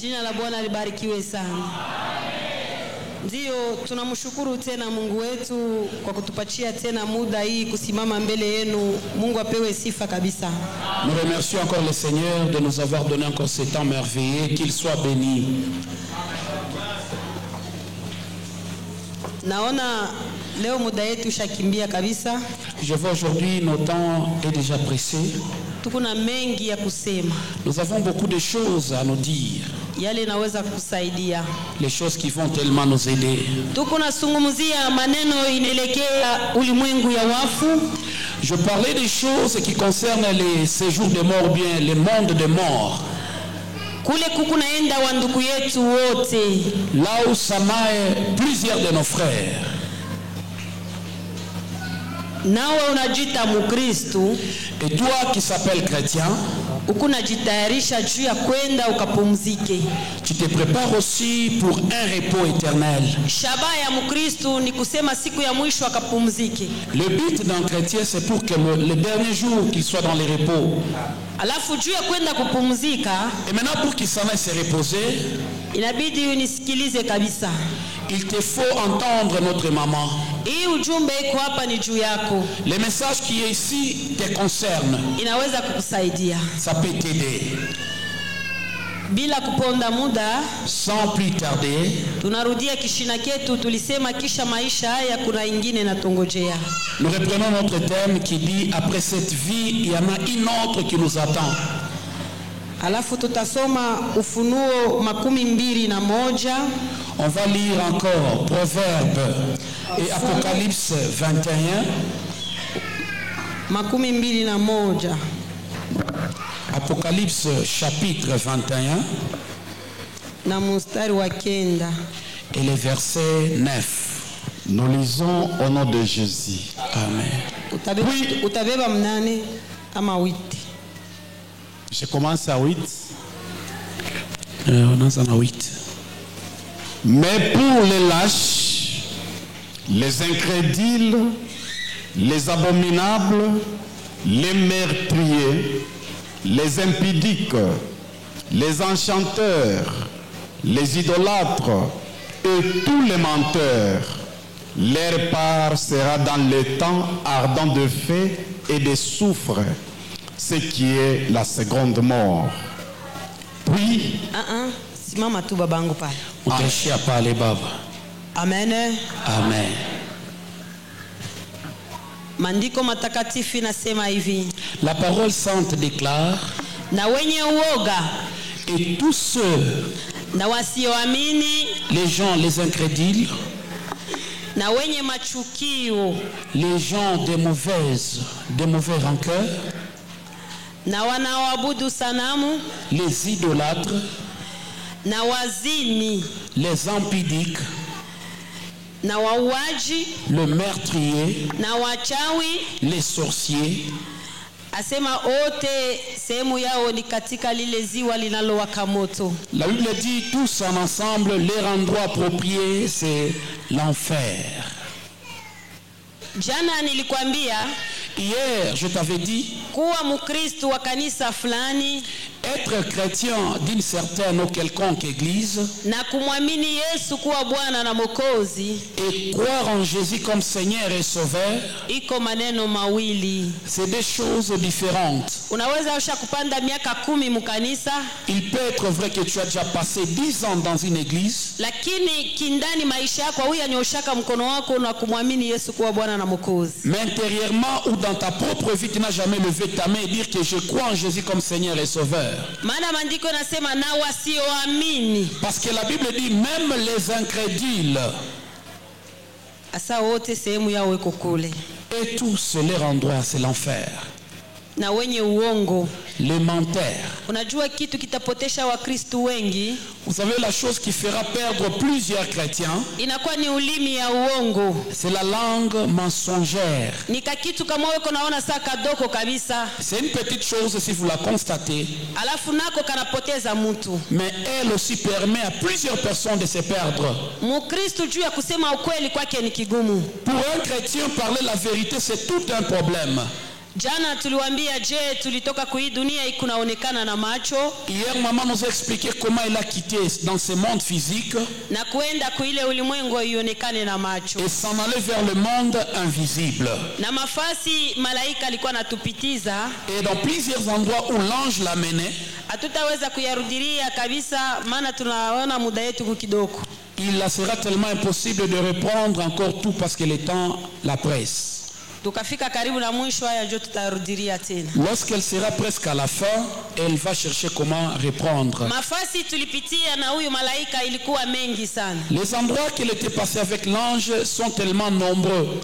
Jina la Bwana libarikiwe sana. Ndio tunamshukuru tena Mungu wetu kwa kutupatia tena muda hii kusimama mbele yenu. Mungu apewe sifa kabisa. Nous remercions encore le Seigneur de nous avoir donné encore ce temps merveilleux, qu'il soit béni. Naona leo muda yetu shakimbia kabisa. Je vois aujourd'hui notre temps est déjà pressé. Tukuna mengi ya kusema. Nous avons beaucoup de choses à nous dire. Yale naweza kusaidia. Les choses qui vont tellement nous aider. Tukuna sungumzia maneno inaelekea ulimwengu ya wafu. Je parlais des choses qui concernent les séjours de mort, bien le monde de mort. Kule kukunaenda wa ndugu yetu wote. Là où s'amaient plusieurs de nos frères. Nawe unajita Mukristo. Et toi qui s'appelles chrétien, ukunajitayarisha juu ya kwenda ukapumzike. Tu te prépares aussi pour un repos éternel. Shaba ya Mukristo ni kusema siku ya mwisho akapumzike. Le but d'un chrétien c'est pour que le dernier jour qu'il soit dans le repos. Alafu juu ya kwenda kupumzika, et maintenant pour qu'il s'en aille se reposer, inabidi unisikilize kabisa. Il te faut entendre notre maman. Hii ujumbe iko hapa ni juu yako. Le message qui est ici te concerne. Inaweza kukusaidia. Ça peut t'aider. Bila kuponda muda, sans plus tarder, tunarudia kishina ketu tulisema kisha maisha haya kuna ingine natongojea. Nous reprenons notre thème qui dit après cette vie il y en a une autre qui nous attend. Alafu tutasoma Ufunuo 21. On va lire encore Proverbes et Apocalypse 21. 21. Apocalypse chapitre 21. Na mstari wa 9. Et le verset 9. Nous lisons au nom de Jésus. Amen. Utabeba mnane ama 8. Je commence à 8. On est à 8. Mais pour les lâches, les incrédules, les abominables, les meurtriers, les impudiques, les enchanteurs, les idolâtres et tous les menteurs, leur part sera dans le temps ardent de feu et de soufre, ce qui est la seconde mort. Puis, simama tu babangu pale. Utaishia pale baba. Amen. Amen. Maandiko matakatifu inasema hivi. La parole sainte déclare, na wenye uoga, et tous ceux, na wasioamini, les gens, les incrédules, na wenye machukio, les gens de mauvais rancœurs, na wanaoabudu sanamu, les idolâtres, na wazini, les impudiques, na wauaji, le meurtrier, na wachawi, les sorciers. Asema ote sehemu yao ni katika lile ziwa linalowaka moto. La Bible dit tous en ensemble, leur endroit approprié c'est l'enfer. Jana nilikwambia, hier je t'avais dit, kuwa Mukristo wa kanisa fulani, être chrétien d'une certaine ou quelconque église, na kumwamini Yesu kuwa Bwana na Mwokozi, et croire en Jésus comme Seigneur et Sauveur, iko maneno mawili. c'est des choses différentes. Unaweza ushakupanda miaka 10 mukanisa, il peut être vrai que tu as déjà passé 10 ans dans une église, lakini kindani maisha yako huyu anyoshaka mkono wako na kumwamini Yesu kuwa Bwana na Mwokozi. mais intérieurement ou dans ta propre vie tu n'as jamais levé ta main et dire que je crois en Jésus comme Seigneur et Sauveur. Maana maandiko yanasema na wasioamini. Parce que la Bible dit même les incrédules. Asa wote sehemu yao iko kule. Et tous leur endroit c'est l'enfer. Na wenye uongo, les menteurs. Unajua kitu kitapotesha Wakristo wengi? Vous savez la chose qui fera perdre plusieurs chrétiens? Inakuwa ni ulimi ya uongo. C'est la langue mensongère. Ni kitu kama wewe unaona saa kadoko kabisa. C'est une petite chose si vous la constatez. Alafu nako kanapoteza mtu. Mais elle aussi permet à plusieurs personnes de se perdre. Mukristo juu ya kusema ukweli kwake ni kigumu. Pour un chrétien parler la vérité c'est tout un problème. Jana tuliwaambia je tulitoka kwa hii dunia ikunaonekana na macho. Hier, maman nous a expliqué comment elle a quitté dans ce monde physique Na kuenda kwa ile ulimwengu ionekane na macho. et s'en aller vers le monde invisible. Na mafasi malaika alikuwa anatupitiza. Et dans plusieurs endroits où l'ange l'a mené, Hatutaweza kuyarudilia kabisa maana tunaona muda yetu kidogo. il sera tellement impossible de reprendre encore tout parce que le temps la presse. Tukafika karibu na mwisho haya ndio tutarudilia tena. Lorsqu'elle sera presque à la fin, elle va chercher comment reprendre. Mafasi tulipitia na huyu malaika ilikuwa mengi sana. Les endroits qu'elle était passée avec l'ange sont tellement nombreux.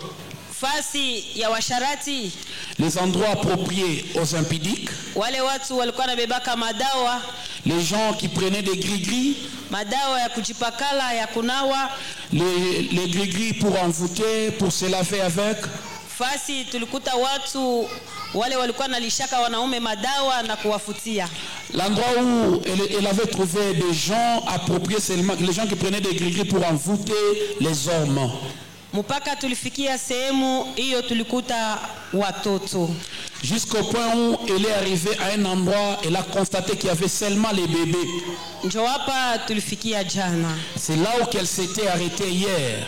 Fasi ya washarati, Les endroits appropriés aux impudiques, wale watu walikuwa nabebaka madawa, les gens qui prenaient des gris-gris, madawa ya kujipakala ya kunawa. les gris-gris pour envoûter, pour se laver avec. Fasi tulikuta watu wale walikuwa nalishaka wanaume madawa na kuwafutia. L'endroit où elle avait trouvé des gens appropriés seulement, les gens qui prenaient des gris-gris pour envoûter les hommes. Mpaka tulifikia sehemu hiyo tulikuta watoto. Jusqu'au point où elle est arrivée à un endroit, elle a constaté qu'il y avait seulement les bébés. Njo hapa tulifikia jana. C'est là où elle s'était arrêtée hier.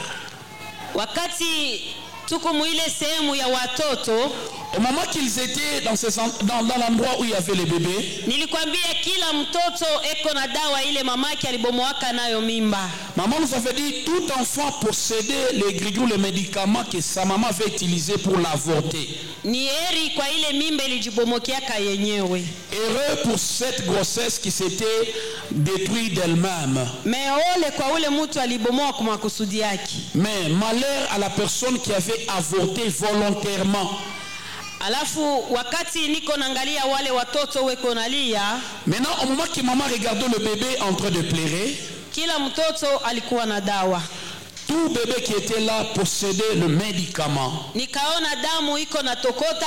Wakati tuko mwile sehemu ya watoto, Au moment qu'ils étaient dans l'endroit où il y avait les bébés, nilikwambia kila mtoto eko na dawa ile mamake alibomoaka nayo mimba. maman nous avait dit tout enfant possédait les grigous, les médicaments que sa maman avait utilisés pour l'avorter. Ni heri kwa ile mimba ilijibomokeaka yenyewe. Heureux pour cette grossesse qui s'était détruite d'elle-même. Mais ole kwa ule mtu alibomoa kwa makusudi yake. Mais malheur à la personne qui avait avorté volontairement. Alafu wakati niko naangalia wale watoto weko nalia, Maintenant, au moment que maman regardait le bébé en train de pleurer, kila mtoto alikuwa na dawa. tout bébé qui était là possédait le médicament. Nikaona damu iko na tokota.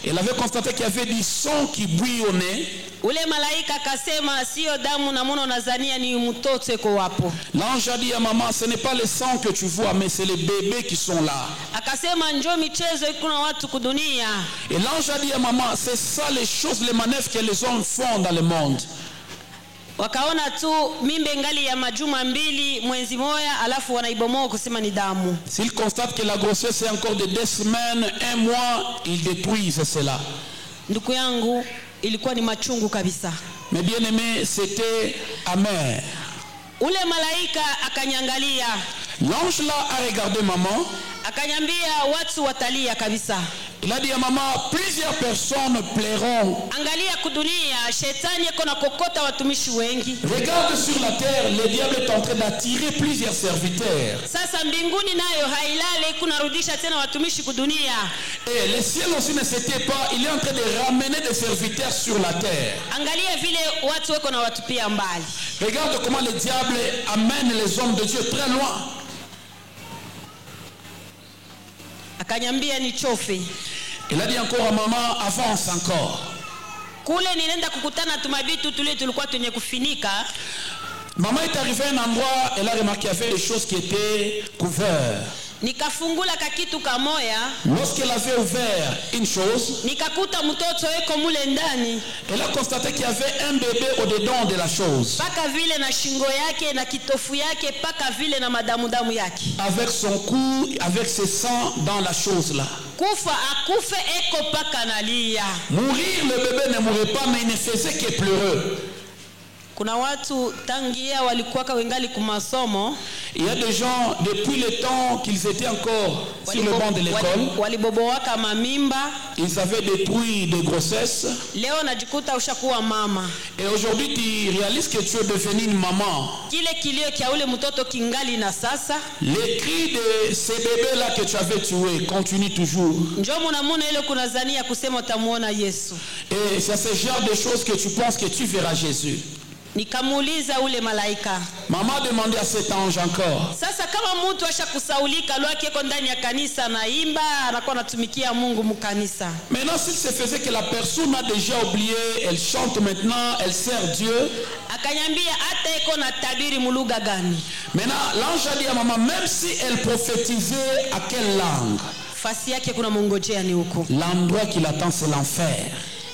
Elle avait constaté qu'il y avait du sang qui bouillonnait. Ule malaika akasema sio damu na muno nazania ni mtoto eko wapo. L'ange a dit à maman, ce n'est pas le sang que tu vois, mais c'est les bébés qui sont là. Akasema njoo michezo iko na watu kudunia. Et l'ange a dit à maman, c'est ça les choses, les manœuvres que les hommes font dans le monde. Wakaona tu mimbe ngali ya majuma 2 mwezi moja alafu wanaibomoa kusema ni damu. S'ils constatent que la grossesse est encore de 2 semaines, 1 mois, ils détruisent cela. Ndugu yangu ilikuwa ni machungu kabisa. Mais bien aimé, c'était amer. Ule malaika akanyangalia. L'ange là a regardé maman. Akanyambia watu watalia kabisa. Il a dit à maman, plusieurs personnes plairont. Angalia kudunia shetani yako na kokota watumishi wengi. Regarde sur la terre, le diable est en train d'attirer plusieurs serviteurs. Sasa mbinguni nayo hailale kunarudisha tena watumishi kudunia. Et le ciel aussi ne s'était pas, il est en train de ramener des serviteurs sur la terre. Angalia vile watu wako na watupia mbali. Regarde comment le diable amène les hommes de Dieu très loin. Akanyambia nichofe. Il a dit encore à maman, avance encore. Kule ninaenda kukutana tumabitu tule tulikuwa tunye kufinika. Maman est arrivée à un endroit, elle a remarqué qu'il y avait des choses qui étaient couvertes. Nikafungula kakitu kamoya. Lorsqu'elle avait ouvert une chose, nikakuta mtoto eko mule ndani. Elle a constaté qu'il y avait un bébé au-dedans de la chose. Paka vile na shingo yake na kitofu yake, paka vile na madamu yake. Avec son cou, avec ses sangs dans la chose là. Kufa akufe eko paka nalia. Mourir, le bébé ne mourait pas, mais il ne faisait que pleurer. Kuna watu tangia walikuwa wengali kumasomo. Il y a des gens depuis le temps qu'ils étaient encore sur le banc de l'école. Walibobowaka mamimba. Ils avaient détruit des grossesses. Leo najikuta ushakuwa mama. Et aujourd'hui tu réalises que tu es devenue une maman. Kile kilio kia ule mtoto kingali na sasa. Les cris de ces bébés là que tu avais tués continuent toujours. Njoo muna ile kunazania kusema utamuona Yesu. Et c'est ce genre de choses que tu penses que tu verras Jésus. Nikamuuliza ule malaika. Maman a demandé à cet ange encore. Sasa kama mtu ashakusaulika lwake iko ndani ya kanisa naimba anakuwa anatumikia Mungu mkanisa. Maintenant s'il se faisait que la personne a déjà oublié, elle chante maintenant, elle sert Dieu. Akanyambia hata iko na tabiri muluga gani. Maintenant l'ange a dit à maman, même si elle prophétisait à quelle langue? fasi yake kuna mongojea ni huko. L'endroit qui l'attend, c'est l'enfer.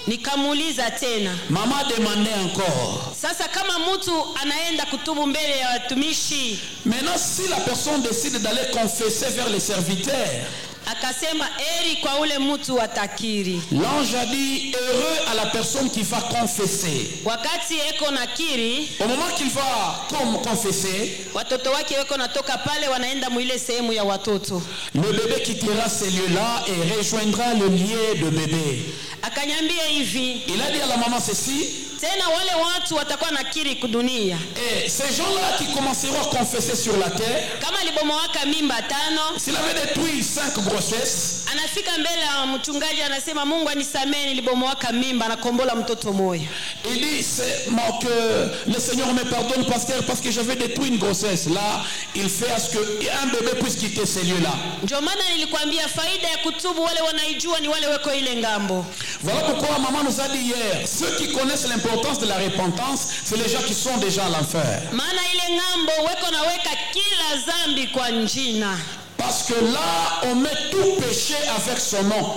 Nikamuuliza tena. Maman demandait encore. Sasa kama mtu anaenda kutubu mbele ya watumishi. Maintenant, si la personne décide d'aller confesser vers les serviteurs, akasema eri kwa ule mtu atakiri. L'ange a dit heureux à la personne qui va confesser. Wakati eko nakiri, au moment qu'il va confesser, watoto wake weko natoka pale wanaenda mwile sehemu ya watoto. Le bébé quittera ces lieux-là et rejoindra le lieu de bébé. Akanyambia hivi. Il a dit à la maman ceci. Tena wale watu watakuwa nakiri kudunia. Et ces gens-là qui commenceront à confesser sur la terre, kama libomowaka mimba 5, s'il avait détruit 5 grossesses, anafika mbele ya mchungaji anasema Mungu anisamee nilibomowaka mimba na kombola mtoto moyo. Il dit c'est moi que le Seigneur me pardonne pasteur parce que j'avais détruit une grossesse. Là, il fait à ce que un bébé puisse quitter ces lieux-là. Ndio maana nilikwambia faida ya kutubu wale wanaijua ni wale weko ile ngambo. Voilà pourquoi maman nous a dit hier, ceux qui connaissent l'importance de la repentance, c'est les gens qui sont déjà à l'enfer. Maana ile ngambo weko naweka kila zambi kwa njina. Parce que là, on met tout péché avec son nom.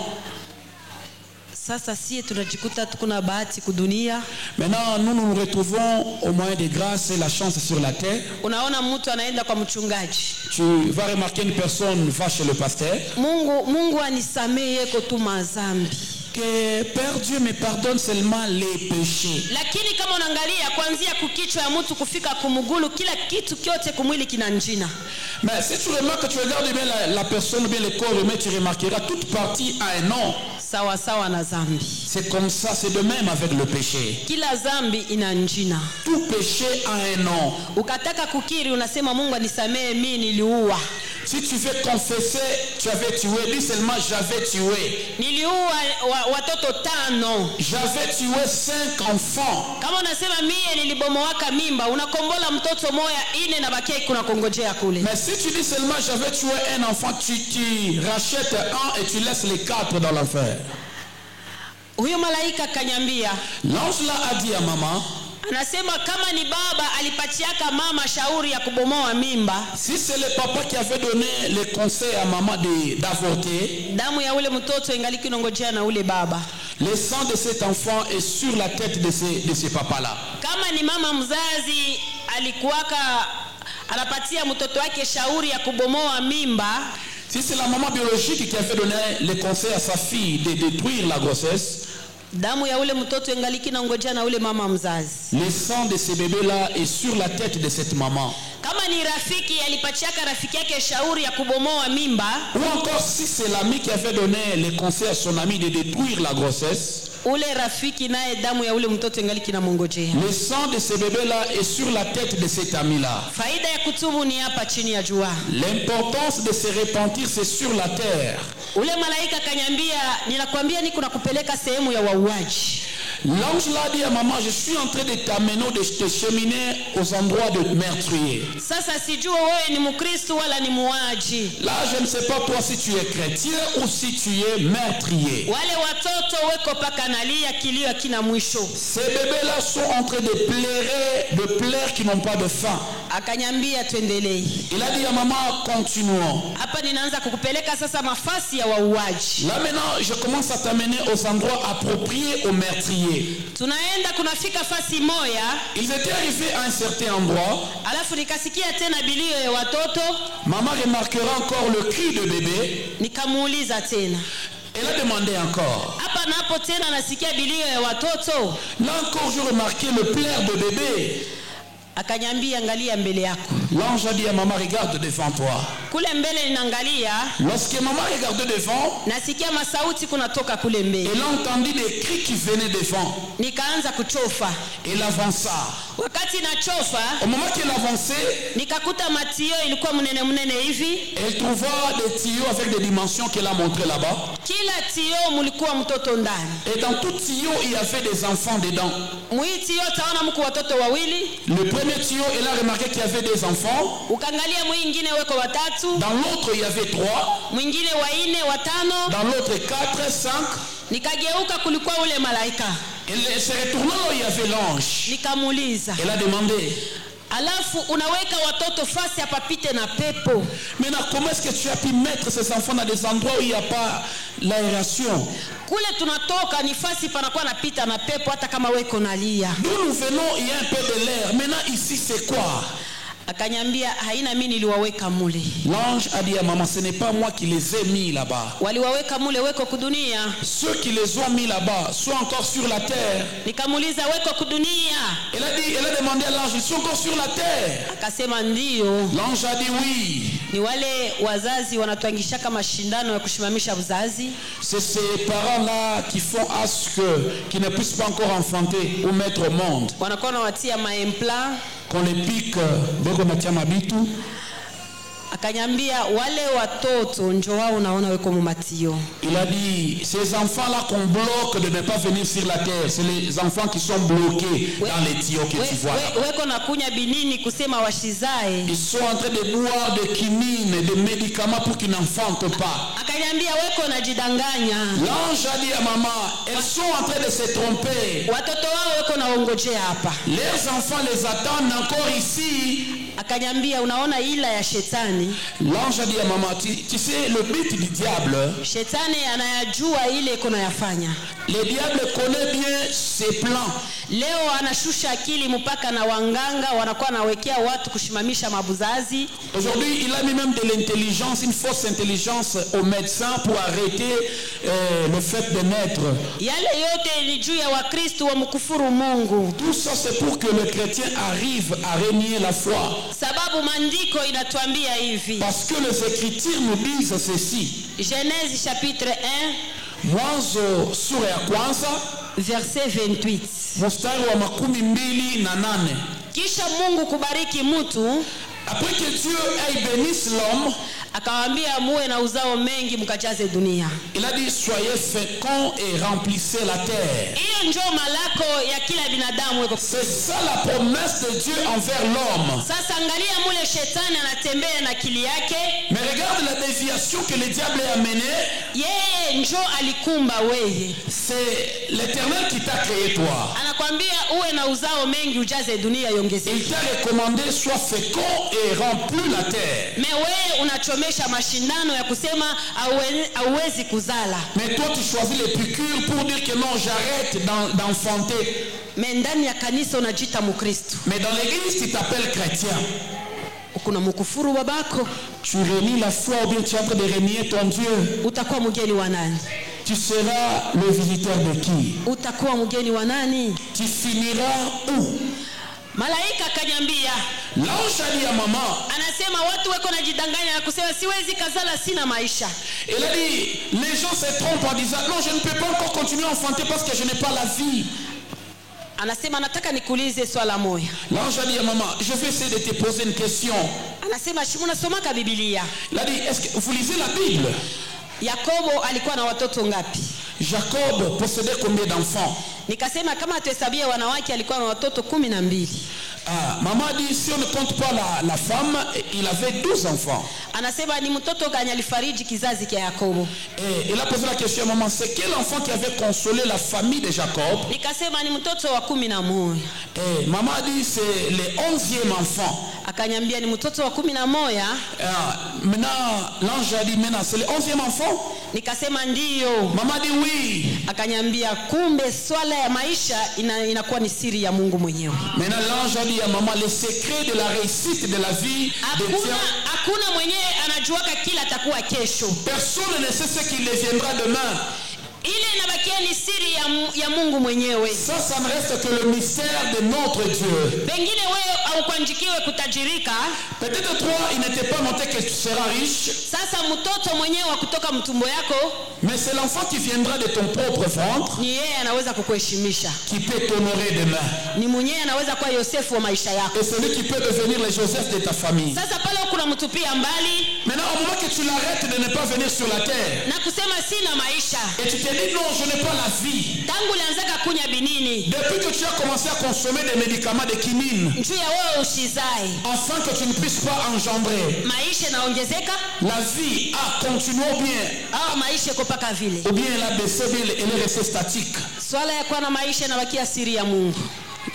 Sasa sie tunajikuta tukuna bahati kudunia. Maintenant, nous nous retrouvons au moyen des grâces et la chance sur la terre. Unaona mtu anaenda kwa mchungaji. Tu vas remarquer une personne va chez le pasteur. Mungu anisamee yeko tu mazambi. Que Père Dieu me pardonne seulement les péchés. Lakini kama unaangalia kuanzia kukichwa ya mtu kufika kumugulu kila kitu kyote kumwili kina njina. Mais si tu remarques, tu regardes bien la personne, bien le corps humain, tu remarqueras toute partie a un nom. Sawa sawa na zambi. C'est comme ça, c'est de même avec le péché. Kila zambi ina njina. Tout péché a un nom. Ukataka kukiri unasema Mungu anisamee mimi niliua. Si tu veux confesser, tu avais tué, dis seulement j'avais tué. Niliua watoto 5. J'avais tué 5 enfants. Kama unasema mimi nilibomowaka mimba, unakombola mtoto moya 4 na bakia kuna kongojea kule. Mais si tu dis seulement j'avais tué un enfant, tu rachètes un et tu laisses les 4 dans l'enfer. Huyo malaika kanyambia. L'ange là a dit à maman. Anasema kama ni baba alipatiaka mama shauri ya kubomoa mimba. Si c'est le papa qui avait donné le conseil à maman d'avorter, damu ya ule mtoto ingaliki inongojea na ule baba. Le sang de cet enfant est sur la tête de ces papas-là. Kama ni mama mzazi alikuwaka anapatia mtoto wake shauri ya kubomoa mimba. Si c'est la maman biologique qui avait donné le conseil à sa fille de détruire la grossesse, damu ya ule mtoto ingaliki inongojea na ule mama mzazi. Le sang de ce bébé-là est sur la tête de cette maman. Kama ni rafiki alipatiaka rafiki yake shauri ya kubomoa mimba. Ou encore si c'est l'ami qui avait donné le conseil à son ami de détruire la grossesse, ule rafiki naye damu ya ule mtoto ingaliki inamongojea. Le sang de ce bébé-là est sur la tête de cet ami-là. Faida ya kutubu ni hapa chini ya jua. L'importance de se repentir c'est sur la terre. Ule malaika kanyambia ninakwambia niko nakupeleka sehemu ya wauaji. L'ange l'a dit à maman, je suis en train de t'amener, de te cheminer aux endroits de meurtriers. Sasa sijua wewe ni mkristo wala ni muaji. Là je ne sais pas toi si tu es chrétien ou si tu es meurtrier. Wale watoto weko paka nalia kilio kina mwisho. Ces bébés-là sont en train de pleurer qui n'ont pas de faim. Akanyambia tuendelee. Il a dit à maman, continuons. Hapa ninaanza kukupeleka sasa mafasi ya wauaji. Là maintenant, je commence à t'amener aux endroits appropriés aux meurtriers. Tunaenda kunafika fasi moya. Ils étaient arrivés à un certain endroit. Alafu nikasikia tena bilio ya watoto. Maman remarquera encore le cri de bébé. Nikamuuliza tena. Elle a demandé encore. Hapa napo tena nasikia bilio ya watoto. Là encore, je remarquais le pleur de bébé. Akanyambia angalia mbele yako. L'ange a dit à maman, regarde devant toi. Kule mbele ninaangalia. Lorsque maman regardait devant, nasikia masauti kunatoka kule mbele. Elle entendit des cris qui venaient devant. Nikaanza kuchofa. Elle avança. Wakati nachofa, au moment qu'elle avançait, nikakuta matio ilikuwa mnene hivi. Elle trouva des tuyaux avec des dimensions qu'elle a montré là-bas. Kila tio mulikuwa mtoto ndani. Et dans tout tuyau, il y avait des enfants dedans. Mwi tio taona mko watoto wawili. Le premier tuyau, elle a remarqué qu'il y avait des enfants. Ukangalia mwingine weko watatu. Dans l'autre, il y avait 3. Mwingine wa 4, wa 5. Dans l'autre, 4, 5. Nikageuka kulikuwa ule malaika. Elle se retournant, il y avait l'ange. Nikamuuliza. Elle a demandé. alafu unaweka watoto fasi apapite na pepo. Maintenant, comment est-ce que tu as pu mettre ces enfants dans des endroits où il n'y a pas l'aération? Kule tunatoka ni fasi panakuwa napita na pepo hata kama weko nalia. D'où nous venons, il y a un peu de l'air. Maintenant, ici, c'est quoi? Akanyambia haina mimi niliwaweka mule. L'ange a dit à maman, ce n'est pas moi qui les ai mis là-bas. Waliwaweka mule weko kudunia. Ceux qui les ont mis là-bas sont encore sur la terre. Nikamuuliza weko kudunia. Elle a demandé à l'ange, ils sont encore sur la terre? Akasema ndio. L'ange a dit oui. Ni wale wazazi wanatuangishaka mashindano ya kushimamisha uzazi. C'est ces parents-là qui font à ce qu'ils ne puissent pas encore enfanter ou mettre au monde. Wanakuwa watia maempla. Qu'on les pique, beko natia mabitu. Akanyambia wale watoto njo wao unaona weko mumatio. Il a dit ces enfants-là qu'on bloque de ne pas venir sur la terre, c'est les enfants qui sont bloqués dans les tuyaux que tu vois. Weko na kunya binini kusema washizae. Ils sont en train de boire des kinines, des médicaments pour qu'ils n'enfantent pas. Akanyambia weko najidanganya. L'ange a dit à maman, elles sont en train de se tromper. Watoto wao weko naongojea hapa. Leurs enfants les attendent encore ici. Akanyambia unaona ila ya shetani. L'ange a dit à maman, tu sais le but du diable. Shetani anayajua ile iko nayafanya. Le diable connaît bien ses plans. Leo anashusha akili mpaka na wanganga wanakuwa nawekea watu kushimamisha mabuzazi. Aujourd'hui, il a mis même de l'intelligence, une fausse intelligence aux médecins pour arrêter le fait de naître. Yale yote ni juu ya Wakristo wa mkufuru Mungu. Tout ça c'est pour que le chrétien arrive à renier la foi. Sababu maandiko inatuambia hivi. Parce que les Écritures nous disent ceci. Genèse chapitre 1 Mwanzo sura ya kwanza verset 28. Mstari wa 28. Kisha Mungu kubariki mtu. Après que Dieu ait béni l'homme, akawaambia muwe na uzao mengi mkajaze dunia. Il a dit soyez féconds et remplissez la terre. Hiyo ndio malako ya kila binadamu. C'est ça la promesse de Dieu envers l'homme. Sasa angalia mule shetani anatembea na akili yake. Mais regarde la déviation que le diable a amenée. Yeye ndio alikumba wewe. C'est l'Éternel qui t'a créé toi. Anakuambia uwe na uzao mengi ujaze dunia iongezeke. Il t'a recommandé sois fécond et remplis la terre. Mais wewe unachomesha mashindano ya kusema hauwezi kuzala. Mais toi tu choisis les piqûres pour dire que non, j'arrête d'enfanter. Mais ndani ya kanisa unajiita Mkristo. Mais dans l'église tu t'appelles chrétien. Ukuna mkufuru babako. Tu renies la foi ou bien tu es en train de renier ton Dieu. Utakuwa mgeni wa nani? Tu seras le visiteur de qui? Utakuwa mgeni wa nani? Tu finiras où? Malaika akanyambia. L'ange a dit à maman. Anasema watu wako najidanganya na kusema siwezi kazala sina maisha. Il a dit les gens se trompent en disant non, je ne peux pas encore continuer à enfanter parce que je n'ai pas la vie. Anasema nataka nikuulize swala moja. L'ange a dit à maman, je vais essayer de te poser une question. Anasema mnasomaka Biblia? Il a dit est-ce que vous lisez la Bible? Yakobo alikuwa na watoto ngapi? Jacob possédait combien d'enfants? Nikasema kama tuhesabia wanawake alikuwa na watoto 12. Maman a dit si on ne compte pas la femme, il avait 12 enfants. Anasema ni mtoto gani alifariji kizazi kia Yakobo? Et il a posé la question à maman, c'est quel enfant qui avait consolé la famille de Jacob? Nikasema ni mtoto wa 11. Et maman a dit c'est le 11e enfant. Akanyambia ni mtoto wa 11. Maintenant l'ange a dit maintenant c'est le 11e enfant? Nikasema ndio. Maman a dit oui. Akanyambia kumbe swala ya maisha inakuwa ni siri ya Mungu mwenyewe. Maintenant l'ange a dit à maman le secret de la réussite de la vie de Dieu. Hakuna mwenyewe anajuaka kila atakuwa kesho. Personne ne sait ce qui deviendra demain. Ile inabakia ni siri ya Mungu mwenyewe. Ça ne reste que le mystère de notre Dieu. Pengine wewe haukuandikiwe kutajirika. Peut-être toi il n'était pas noté que tu seras riche. Sasa mtoto mwenyewe kutoka mtumbo yako. Mais c'est l'enfant qui viendra de ton propre ventre. Ni yeye anaweza kukuheshimisha. Qui peut t'honorer demain. Ni mwenyewe anaweza kuwa Yosefu wa maisha yako. Et celui qui peut devenir le Joseph de ta famille. Sasa pale kuna mtupia mbali. Maintenant au moment que tu l'arrêtes de ne pas venir sur la terre. Na kusema sina maisha. Et tu te dis non, je n'ai pas la vie. Tangu lianzaka kunya binini. Depuis que tu as commencé à consommer des médicaments de quinine. Njoo ya wewe ushizae. Afin que tu ne puisses pas engendrer. Maisha naongezeka. La vie a continué ou bien. Maisha kopaka vile. Ou bien elle a baissé, elle est restée statique. Swala ya kuwa na maisha inabakia siri ya Mungu.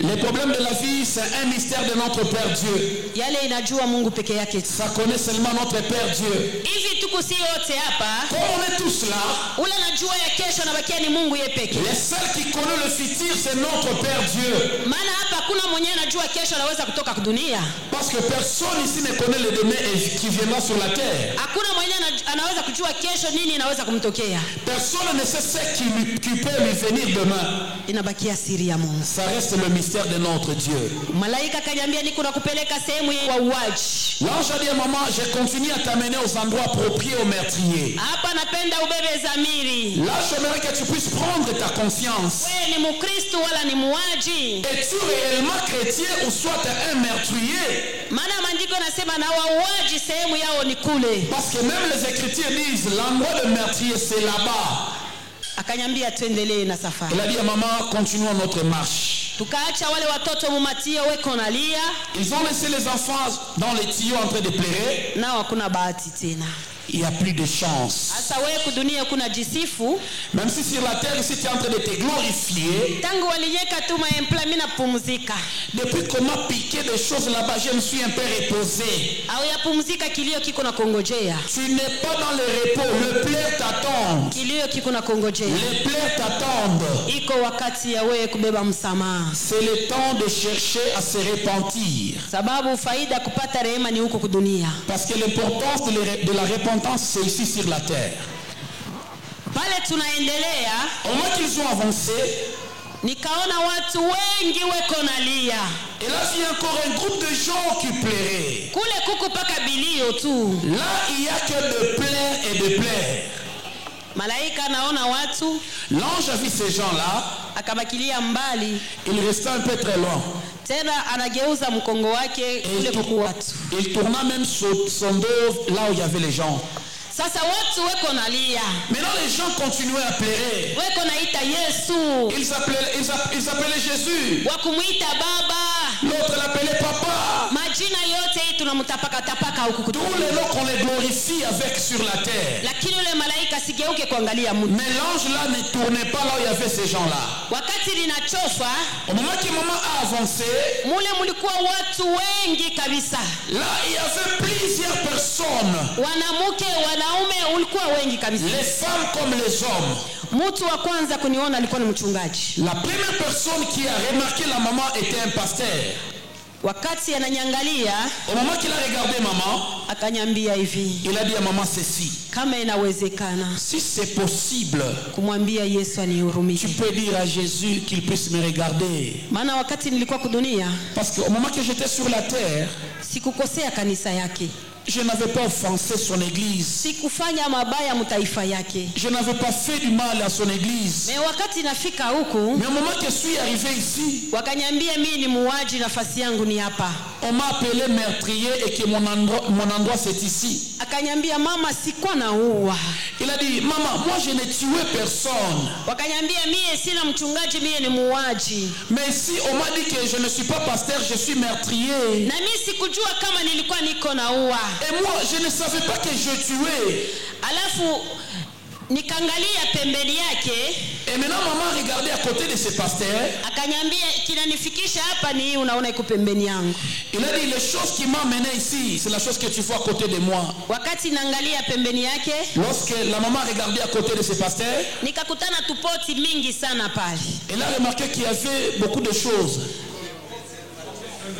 Les problèmes de la vie, c'est un mystère de notre Père Dieu. Yale inajua Mungu peke yake. Ça connaît seulement notre Père Dieu. Hivi tuko si wote hapa. Comme on est tous là, Ule anajua ya kesho na bakia ni Mungu yeye peke. les seuls qui connaissent le futur, c'est notre Père Dieu. Maana hapa hakuna mwenye anajua kesho anaweza kutoka dunia. Parce que personne ici ne connaît le demain qui viendra sur la terre. Hakuna mwenye anaweza kujua kesho nini inaweza kumtokea. Personne ne sait ce qui peut lui venir demain. Inabakia siri ya Mungu. Ça reste le mystère de notre Dieu. Malaika kaniambia niko nakupeleka sehemu ya uwaji. L'ange a dit à maman, je continue à t'amener aux endroits appropriés aux meurtriers. Hapa napenda ubebe zamiri. Là, j'aimerais que tu puisses prendre ta conscience. Wewe ni Mkristo wala ni muaji? Es-tu réellement chrétien ou soit un meurtrier? Maana maandiko nasema na wauaji sehemu yao ni kule. Parce que même les Écritures disent, l'endroit de meurtrier, c'est là-bas. Akanyambia tuendelee na safari. Il a dit à maman, continuons notre marche. Tukaacha wale watoto mumatio weko nalia. Ils ont laissé les enfants dans les tuyaux en train de pleurer. Nao hakuna bahati tena. Il n'y a plus de chance. Sasa wewe kudunia kuna jisifu. Même si sur la terre, ici tu es en train de te glorifier. Tangu walinyeka tu maempla mimi napumzika. Depuis qu'on m'a piqué des choses là-bas, je me suis un peu reposé. Au yapumzika kilio kiko na kongojea. Tu n'es pas dans le repos, le pleurs t'attend. Kilio kiko na kongojea. Les pleurs t'attendent. Iko wakati ya wewe kubeba msamaha. C'est le temps de chercher à se repentir. Sababu faida kupata rehema ni huko kudunia. Parce que l'importance de la repentance, c'est ici sur la terre. Pale tunaendelea, Au moment qu'ils ont avancé, nikaona watu wengi weko nalia. et là il y a encore un groupe de gens qui pleuraient. Kule kuku paka bilio tu. Là il n'y a que de pleurs et de pleurs. Malaika naona watu, L'ange a vu ces gens-là, akabakilia mbali. il restait un peu très loin. Tena anageuza mkongo wake kule kuku watu. Il tourna même son dos là où il y avait les gens. Sasa watu weko nalia. Maintenant les gens continuaient à pleurer. Weko naita Yesu. Ils appelaient Jésus. Wakumuita baba. L'autre l'appelait papa. Majina yote hii tunamtapaka tapaka huku Tous kutu. les noms qu'on les glorifie avec sur la terre. Lakini yule malaika sigeuke kuangalia mtu. Mais l'ange là ne tournait pas là où il y avait ces gens-là. Wakati linachofa, Au moment que maman a avancé, mule mulikuwa watu wengi kabisa. là il y avait plusieurs personnes. Wanamuke, wanaume ulikuwa wengi kabisa. Les femmes comme les hommes. Mtu wa kwanza kuniona alikuwa ni mchungaji. La première personne qui a remarqué la maman était un pasteur. Wakati ananyangalia, Au moment qu'il a regardé maman, akanyambia hivi, il a dit à maman ceci. kama inawezekana Si c'est possible, kumwambia Yesu tu anihurumie. peux dire à Jésus qu'il puisse me regarder. Maana wakati nilikuwa kudunia, Parce qu'au moment que j'étais sur la terre, sikukosea kanisa yake. je n'avais pas offensé son église. Sikufanya mabaya mtaifa yake. Je n'avais pas fait du mal à son église. Me wakati nafika huku, Mais au moment que je suis arrivé ici, wakanyambia mimi ni muuaji, nafasi yangu ni hapa. on m'a appelé meurtrier et que mon endroit c'est ici. Akanyambia mama, sikuwa naua. Il a dit, maman, moi je n'ai tué personne. Wakanyambia mie sina mchungaji, mie ni muuaji. Mais ici, on m'a dit que je ne suis pas pasteur, je suis meurtrier. Na mimi sikujua kama nilikuwa niko naua. Et moi, je ne savais pas que je tuais. Alafu nikaangalia pembeni yake, Et maintenant, maman regardait à côté de ce pasteur. akanyambia kinanifikisha hapa ni hii unaona iko pembeni yangu. Il a dit, les choses qui m'ont mené ici, c'est la chose que tu vois à côté de moi. Wakati naangalia pembeni yake, Lorsque la maman regardait à côté de ce pasteur, nikakutana tupoti mingi sana pale. elle a remarqué qu'il y avait beaucoup de choses.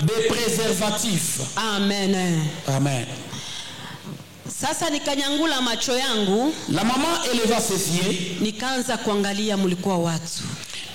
Des préservatifs. Amen. Amen. Sasa nikanyangula macho yangu, La maman éleva ses yeux. nikaanza kuangalia mulikuwa watu.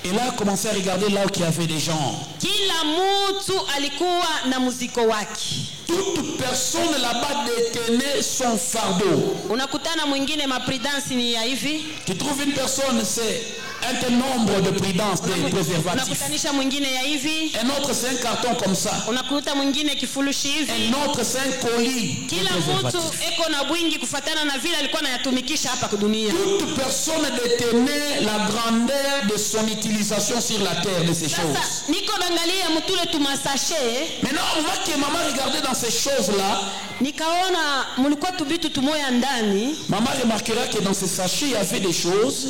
Et là, a commencé à regarder là où il y avait des gens. Kila mtu alikuwa na muziko wake. Toute personne là-bas détenait son fardeau. Unakutana mwingine mapridansi ni ya hivi. Tu trouves une personne, c'est un tel nombre de pridances, des préservatifs. Unakutanisha mwingine ya hivi. Un autre, c'est un carton comme ça. Unakuta mwingine kifurushi hivi. Un autre, c'est un colis. de Kila mtu préservatifs. eko na bwingi kufatana na vile alikuwa anayatumikisha hapa dunia. Toute personne détenait la grandeur de son utilisation sur la terre de ces Sasa choses. niko naangalia mtule tumasashe, Maintenant, au moment que maman regardait dans ces choses-là, nikaona mulikuwa tubitu tumoya ndani. maman remarquera que dans ces sachets, il y avait des choses.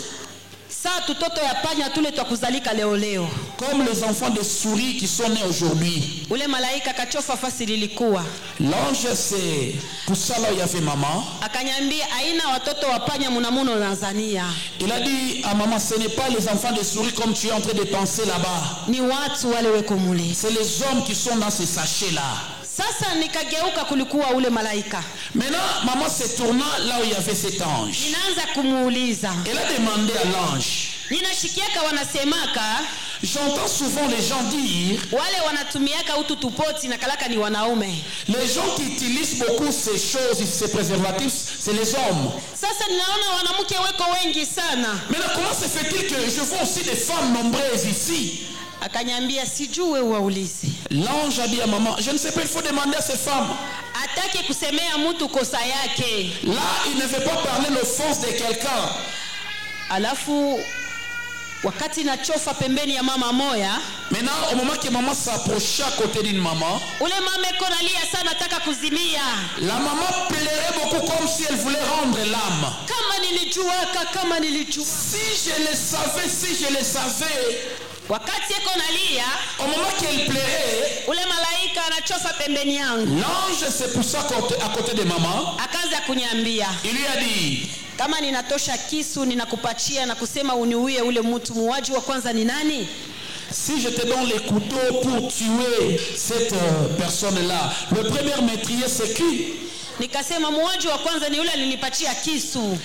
Sa tutoto ya panya tule twakuzalika leo leo. Comme les enfants de souris qui sont nés aujourd'hui. Ule malaika kachofa fasi lilikuwa. L'ange c'est pour ça là il y avait maman. Akanyambia aina watoto wa panya munamuno Tanzania. Il a dit à maman, ce n'est pas les enfants de souris comme tu es en train de penser là-bas. Ni watu wale weko mule. C'est les hommes qui sont dans ces sachets là. Sasa nikageuka kulikuwa ule malaika. Maintenant, maman se tourna là où il y avait cet ange. Ninaanza kumuuliza. Elle a demandé à l'ange. Ninashikiaka wanasemaka, j'entends souvent les gens dire, wale wanatumiaka utu tupoti na kalaka ni wanaume. Les gens qui utilisent beaucoup ces choses, ces préservatifs, c'est les hommes. Sasa ninaona wanamke weko wengi sana. Maintenant, comment se fait-il que je vois aussi des femmes nombreuses ici? Akanyambia sijue uwaulize. L'ange a dit à maman, je ne sais pas, il faut demander à ces femmes. Atake kusemea mtu kosa yake. Là, il ne veut pas parler l'offense de quelqu'un. Alafu wakati nachofa pembeni ya mama moya. Maintenant, au moment que maman s'approchait à côté d'une maman, ule mama konalia sana taka kuzimia. La maman pleurait beaucoup comme si elle voulait rendre l'âme. Kama nilijua. Si je le savais. Wakati konalia, au moment qu'elle pleurait, ule malaika anachofa pembeni yangu. L'ange s'est poussé à côté de maman. Akaanza kunyambia. Il lui a dit, kama ninatosha kisu ninakupatia na kusema uniuie ule mtu muaji wa kwanza ni nani? Si je te donne les couteaux pour tuer cette personne-là, le premier meurtrier c'est qui? Nikasema muaji wa kwanza ni yule alinipatia kisu.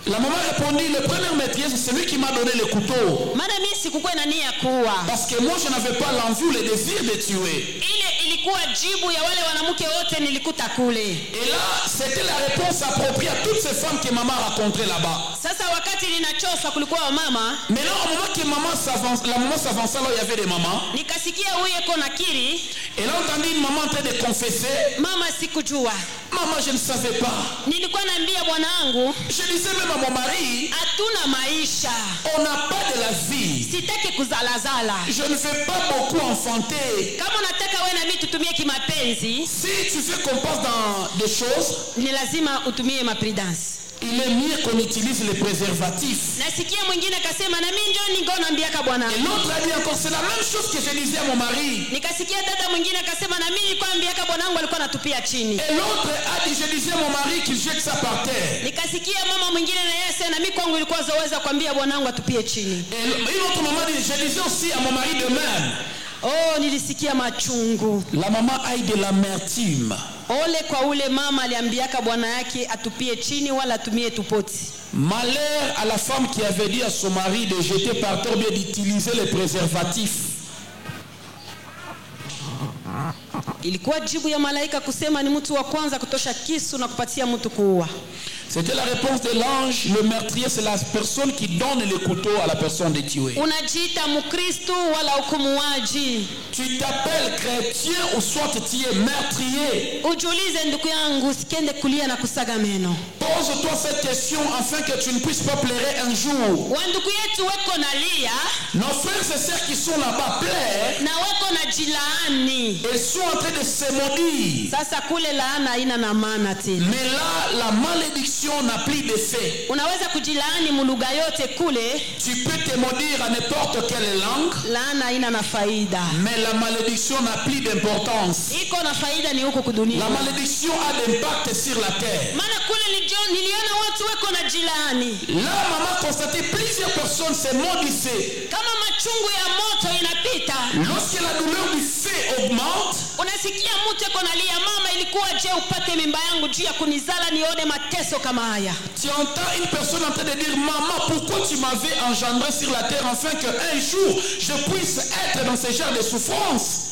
La maman répondit, le premier meurtrier c'est celui qui m'a donné le couteau. Maana mimi sikukuwa na nia kuua. Parce que moi je n'avais pas l'envie ou le désir de tuer. Ile ilikuwa jibu ya wale wanamke wote nilikuta kule. Et là, c'était la réponse appropriée à toutes ces femmes que maman rencontrait là-bas. Sasa wakati ninachofa kulikuwa wa mama. Maintenant au moment que la maman s'avançait là, il y avait des mamans. Nikasikia huyu eko nakiri. Elle a entendu une maman en train de confesser. Mama sikujua. Maman, je ne savais pas. Nilikuwa naambia bwanangu. Je disais même à mon mari, hatuna maisha. On n'a pas de la vie. Sitaki kuzalazala. Je ne veux pas beaucoup enfanter. Kama unataka wewe na mimi tutumie kimapenzi. Si tu veux qu'on passe dans des choses, ni lazima utumie maprudence. Il est mieux qu'on utilise les préservatifs. Nasikia mwingine akasema na mimi ndio ningo naambiaka bwana. Et l'autre a dit encore c'est la même chose que je disais à mon mari. Nikasikia dada mwingine akasema na mimi nilikuwa naambiaka bwanangu alikuwa anatupia chini. Et l'autre a dit je disais à mon mari qu'il jette ça par terre. Nikasikia mama mwingine na yeye asema na mimi kwangu ilikuwa zaweza kuambia bwanangu atupie chini. Et une autre maman dit je disais aussi à mon mari de même. Oh, nilisikia machungu. La maman a eu de l'amertume. Ole kwa ule mama aliambiaka bwana yake atupie chini wala atumie tupoti. Malheur à la femme qui avait dit à son mari de jeter par terre, bien d'utiliser les préservatifs. Ilikuwa jibu ya malaika kusema ni mtu wa kwanza kutosha kisu na kupatia mtu kuua. C'était la réponse de l'ange. Le meurtrier, c'est la personne qui donne le couteau à la personne de tuer. Unajiita Mkristo wala ukumuaji. Tu t'appelles chrétien ou soit tu es meurtrier. Ujiulize ndugu yangu, sikende kulia na kusaga meno. Pose-toi cette question afin que tu ne puisses pas pleurer un jour. Wandugu yetu weko nalia. Nos frères et sœurs qui sont là-bas pleurent. Na weko na jilaani. Ils sont en train de se maudire. Sasa kule laana haina na maana tena. Mais là, la malédiction n'a plus d'effet. Unaweza kujilaani mulugha yote kule. Tu peux te maudire à n'importe quelle langue. Laana haina na faida. Mais la malédiction n'a plus d'importance. Iko na faida ni huko kudunia. La malédiction a d'impact sur la terre. Maana kule niliona watu weko na jilaani. Là, maman a constaté plusieurs personnes se maudissaient. Kama machungu ya moto inapita. Lorsque la douleur du feu augmente, unasikia mtu eko nalia, mama ilikuwa je upate mimba yangu juu ya kunizala nione mateso kama haya. Tu entends une personne en train de dire maman, pourquoi tu m'avais engendré sur la terre afin qu'un jour je puisse être dans ce genre de souffrance.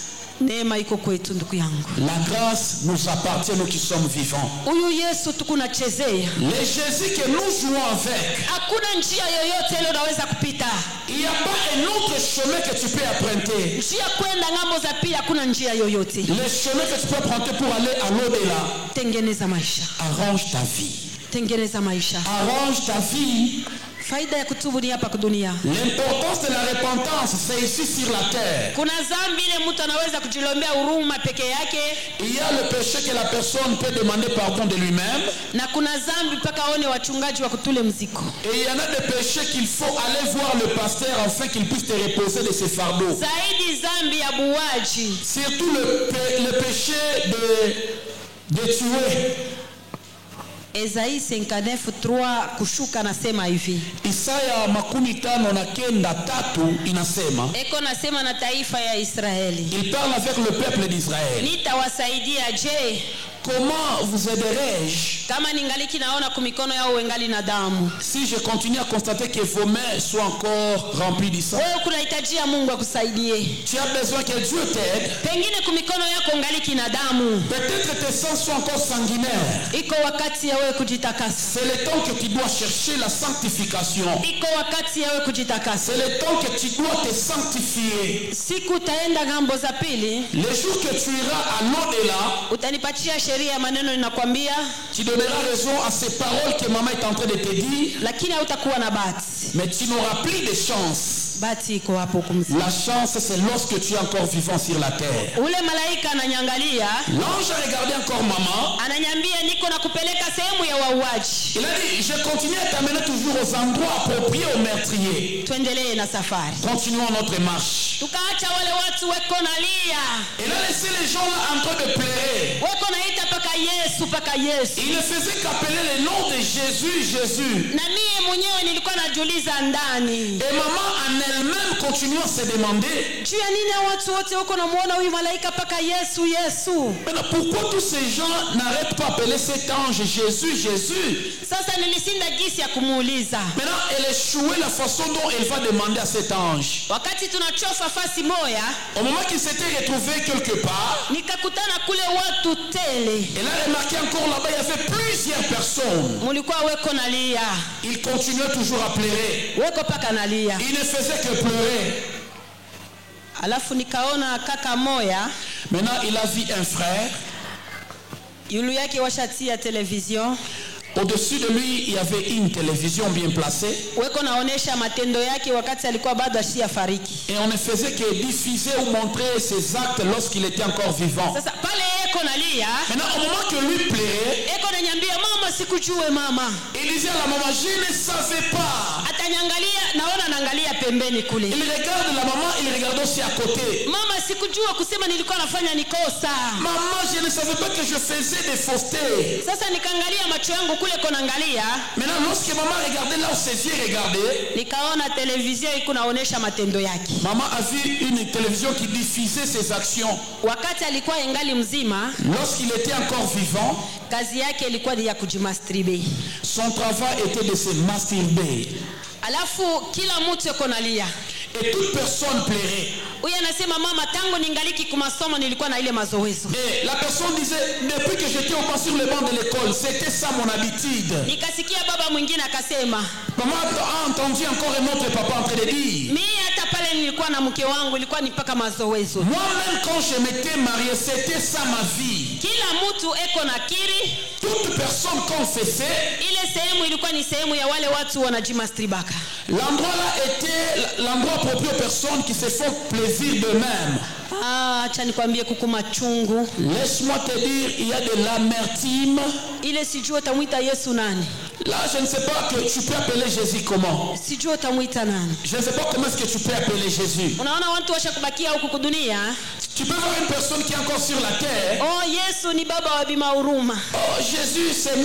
Neema iko kwetu ndugu yangu. La grâce nous appartient, nous qui sommes vivants. Huyu Yesu tukunachezea. Le Jésus que nous jouons avec. Hakuna njia yoyote ile unaweza kupita. Il n'y a pas un autre chemin que tu peux emprunter. Njia kwenda ngambo za pili hakuna njia yoyote. Le chemin que tu peux emprunter pour aller à l'au-delà. Tengeneza maisha. Arrange ta vie. Tengeneza maisha. Arrange ta vie. Faida ya kutubu ni hapa dunia. L'importance de la repentance, c'est ici sur la terre. Kuna dhambi ile mtu anaweza kujilombea huruma peke yake. Il y a le péché que la personne peut demander pardon de lui-même. Na kuna dhambi mpaka aone wachungaji wa kutule mziko. Et il y en a des péchés qu'il faut aller voir le pasteur afin qu'il puisse te reposer de ses fardeaux. Zaidi dhambi ya buwaji. Surtout le péché de tuer. Esaïe 59:3 kushuka nasema hivi. Isaya 59:3 inasema. Eko nasema na taifa ya Israeli. Il parle avec le peuple d'Israël. Nitawasaidia je? Comment vous aiderai-je? Kama ningaliki naona kumikono yao wengali na damu. Si je continue à constater que vos mains soient encore remplies de sang. Wewe kunahitajia Mungu akusaidie. Tu as besoin que Dieu t'aide. Pengine kumikono yako ngaliki na damu. Peut-être tes sangs sont encore sanguinaires. Iko wakati ya wewe kujitakasa. C'est le temps que tu dois chercher la sanctification. Iko wakati ya wewe kujitakasa. C'est le temps que tu dois te sanctifier. Siku taenda ngambo za pili. Le jour que tu iras à l'au-delà, utanipatia sheria maneno ninakwambia. Tu donneras raison à ces paroles que maman est en train de te dire. Lakini hautakuwa na bahati. Mais tu n'auras plus de chance. Bahati iko hapo kumzima. La chance, c'est lorsque tu es encore vivant sur la terre. Ule malaika ananyangalia. L'ange a regardé encore maman. Ananyambia niko na kupeleka sehemu ya wauaji. Il a dit, je continue à t'amener toujours aux endroits appropriés aux meurtriers. Tuendelee na safari. Continuons notre marche. Tukaacha wale watu weko nalia. Il a laissé les gens là en train de pleurer. Weko naita paka Yesu, paka Yesu. Il ne faisait qu'appeler le nom de Jésus, Jésus. Na mie mwenyewe nilikuwa najiuliza ndani. Et maman en elle-même continue à se demander. Juu ya nini watu wote wako namuona huyu malaika paka Yesu, Yesu? Maintenant, pourquoi tous ces gens n'arrêtent pas d'appeler cet ange Jésus, Jésus? Sasa nilisinda gisi ya kumuuliza. Maintenant, elle échouait la façon dont elle va demander à cet ange. Wakati tunachofa fasi moya, au moment qu'il s'était retrouvé quelque part, nikakutana kule watu tele. Elle a remarqué encore là-bas, il y avait plusieurs personnes. Mulikuwa weko nalia. Il continuait toujours à pleurer. Weko paka nalia. Il ne faisait que pleurer. Alafu nikaona kaka moya. Maintenant, il a vu un frère. Yulu yake washatia television. Au-dessus de lui, il y avait une télévision bien placée. Weko naonesha matendo yake wakati alikuwa bado ashafariki. Et on ne faisait que diffuser ou montrer ses actes lorsqu'il était encore vivant. Sasa pale eko nalia. Maintenant, au moment que lui pleurait, eko nanyambia mama sikujue mama. Il disait à la maman, je ne savais pas. Atanyangalia, naona naangalia pembeni kule. Il regarde la maman, il regarde aussi à côté. Mama sikujua kusema nilikuwa nafanya nikosa. Maman, je ne savais pas que je faisais des faussetés. Sasa nikaangalia macho yangu kule konaangalia. Maintenant, lorsque maman regardait là où ses yeux regardaient, nikaona television iko naonesha matendo yake. Maman a vu une télévision qui diffusait ses actions. Wakati alikuwa ingali mzima, lorsqu'il était encore vivant, kazi yake ilikuwa ya kujimasturbe. Son travail était de se masturber. Alafu kila mtu yuko nalia. Et toute personne pleurait. Huyu anasema mama, tangu ningaliki kumasomo nilikuwa na ile mazoezo. Et la personne disait, depuis que j'étais au pas sur le banc de l'école, c'était ça mon habitude. Nikasikia baba mwingine akasema. Maman a entendu encore un autre papa en train de dire. Mimi hata pale nilikuwa na mke wangu ilikuwa ni paka mazoezo. Moi-même quand je m'étais marié, c'était ça ma vie. Kila mtu eko na kiri. Toute personne confessait. Ile sehemu ilikuwa ni sehemu ya wale watu wanajimastribaka. L'endroit là était l'endroit approprié aux personnes qui se font plaisir d'eux-mêmes. Acha nikwambie kuku machungu. Laisse-moi te dire, il y a de l'amertume. Ile sijui utamuita Yesu nani. Là, je ne sais pas que tu peux appeler Jésus comment. Sijui utamuita nani. Je ne sais pas comment est-ce que tu peux appeler Jésus. Unaona watu washakubakia huku dunia. Tu peux voir une personne qui est encore sur la terre. Oh, Yesu ni baba wa bima huruma. Oh, Jésus c'est un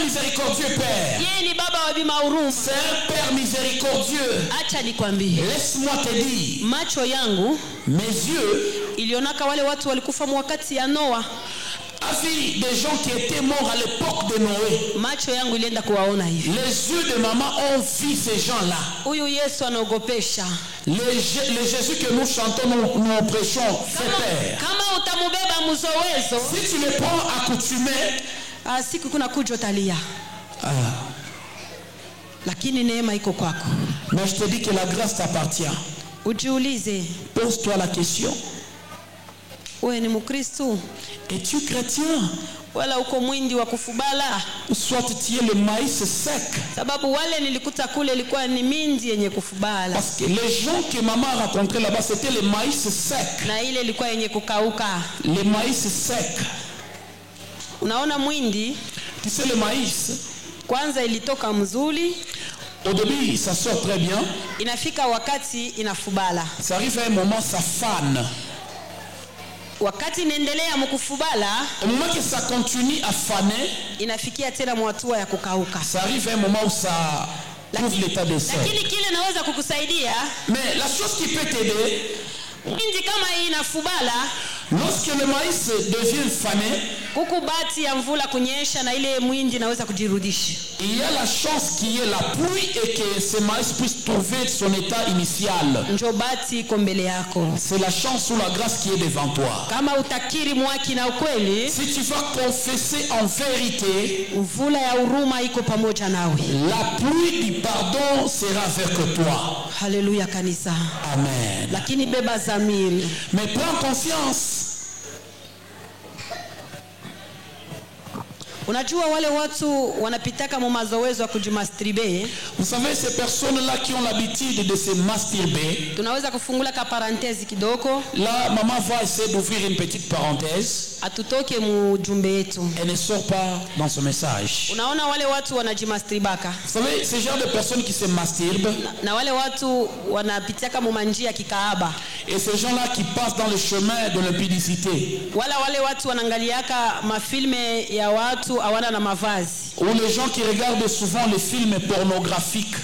miséricordieux Père. Yeye ni baba wa bima huruma. C'est un Père miséricordieux. Acha nikwambie. Laisse-moi te dire. Macho yangu, mes yeux, ilionaka wale watu walikufa wakati ya Noa. A vu des gens qui étaient morts à l'époque de Noé. Macho yangu ilienda kuwaona hivi. Les yeux de maman ont vu ces gens-là. Huyu Yesu anaogopesha. Le Jésus que nous chantons, nous prêchons, fait peur. Kama utamubeba mzowezo, si tu le prends accoutumé, siku kuna kuja utalia. Lakini neema iko kwako. Mais je te dis que la grâce t'appartient. Ujiulize. Pose-toi la question. wewe ni Mkristo? Es-tu chrétien? Wala uko mwindi wa kufubala? Soit tu es le maïs sec. Sababu wale nilikuta kule ilikuwa ni mindi yenye kufubala. Parce que les gens que maman a rencontrés là-bas, c'était le maïs sec. Na ile ilikuwa yenye kukauka. Le maïs sec. Unaona mwindi? Tu sais le maïs? Kwanza ilitoka mzuri. Au début, ça sort très bien. Inafika wakati inafubala. Ça arrive à un moment, ça fane. Wakati inaendelea mkufubala, Au moment que ça continue à faner, inafikia tena mwatua ya kukauka. ça arrive à un moment où ça trouve l'état de sel. Lakini kile naweza kukusaidia, Mais la chose qui peut t'aider, mindi kama hii inafubala, lorsque le maïs devient fané, huku bati ya mvula kunyesha na ile mwindi naweza kujirudisha. il y a la chance qu'il y ait la pluie et que ce maïs puisse trouver son état initial. Njoo bati iko mbele yako. C'est la chance ou la grâce qui est devant toi. Kama utakiri mwaki na ukweli, Si tu vas confesser en vérité, mvula ya huruma iko pamoja nawe. la pluie du pardon sera avec toi. Haleluya kanisa. Amen. Lakini beba zamiri. Mais prends conscience. Unajua wale watu wanapitaka mu mazoezo ya kujimasturbe. Vous savez, ces personnes-là qui ont l'habitude de se masturber, Tunaweza kufungula ka parenthèse kidogo, là, maman va essayer d'ouvrir une petite parenthèse. atutoke mu jumbe yetu. Elle ne sort pas dans ce message. Unaona wale watu wanajimasturbaka. Vous savez, ce genre de personnes qui se masturbent, Na wale watu wanapitaka mu manjia kikaaba. et ces gens-là qui passent dans le chemin de l'impudicité, Wale watu wanaangaliaka mafilme ya watu hawana na mavazi. ou les gens qui regardent souvent les films pornographiques,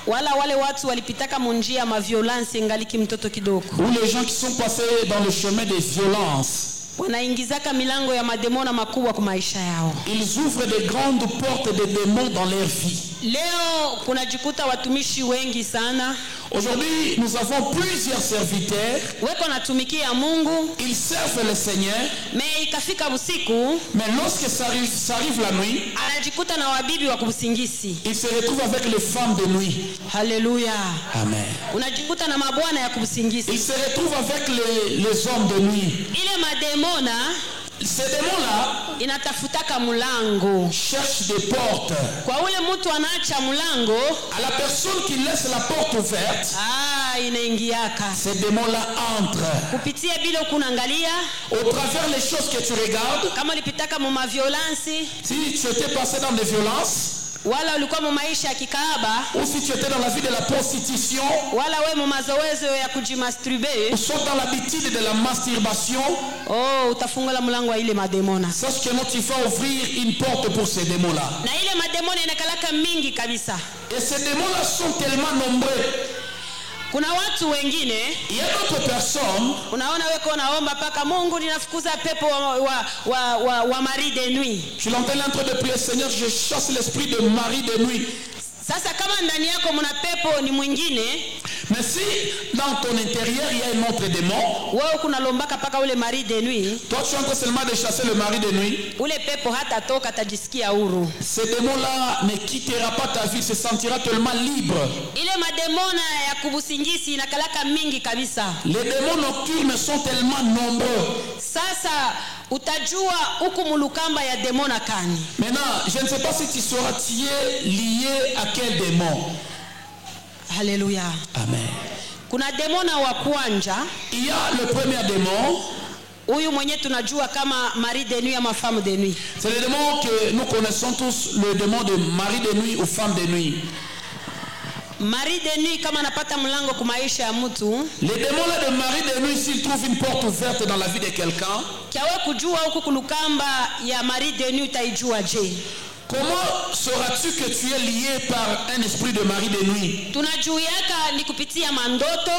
Wale watu walipitaka munjia ma violence ngaliki mtoto kidogo. ou les gens qui sont passés dans le chemin des violences. Wanaingizaka milango ya mademona makubwa kwa maisha yao. Ils ouvrent des grandes portes de démons dans leur vie. Leo kunajikuta watumishi wengi sana Aujourd'hui, nous avons plusieurs serviteurs. weko natumikia Mungu, Ils servent le Seigneur, me ikafika usiku mais lorsque ça arrive la nuit, anajikuta na wabibi wa kubusingisi. ils se retrouvent avec les femmes de nuit. Haleluya. Amen. Unajikuta na mabwana ya kubusingisi. Ils se retrouvent avec les hommes de nuit. Ile mademona Ces démons-là inatafutaka mulango. cherchent des portes. Kwa ule mtu anaacha mulango, À la personne qui laisse la porte ouverte, inaingiaka. ces démons-là entrent. Kupitia bila kunaangalia, Au travers les choses que tu regardes, kama ulipitaka mu violence, si tu étais passé dans des violences, wala ulikuwa mu maisha ya kikaaba, ou si tu étais dans la vie de la prostitution, wala we mu mazoezo ya kujimasturbe, ou soit dans l'habitude de la masturbation, utafungula mlango wa ile mademona. sache que non, tu vas ouvrir une porte pour ces démons-là. Na ile mademona inakalaka mingi kabisa. Et ces démons-là sont tellement nombreux. Kuna watu wengine Il y a d'autres personnes, unaona weko naomba paka Mungu ninafukuza pepo wa mari de nuit. tu l'entends en train de prier, Seigneur, je chasse l'esprit de mari de nuit. Sasa kama ndani yako mna pepo ni mwingine, Mais si dans ton intérieur il y a un autre démon, wewe kuna lombaka paka ule mari de nuit, toi tu as encore seulement de chasser le mari de nuit, ule pepo hata toka atajisikia huru. ce démon-là ne quittera pas ta vie, se sentira tellement libre. Ile mademona ya kubusingisi inakalaka mingi kabisa. Les démons nocturnes sont tellement nombreux. Sasa utajua huku mulukamba ya demona kani. Maintenant, je ne sais pas si tu sauras, tu es lié à quel démon. Haleluya. Amen. Kuna demona wa kwanja, Il y a le premier démon, huyu mwenye tunajua kama mari de nuit ama femme de nuit. c'est le démon que nous connaissons tous, le démon de mari de nuit ou femme de nuit. Mari de nuit kama anapata mlango kwa maisha ya mtu, Les démons là de mari de nuit, s'ils trouvent une porte ouverte dans la vie de quelqu'un, kiawe kujua huku kulukamba ya mari de nuit utaijua je? comment sauras-tu que tu es lié par un esprit de mari de nuit? Tunajuiaka ni kupitia mandoto,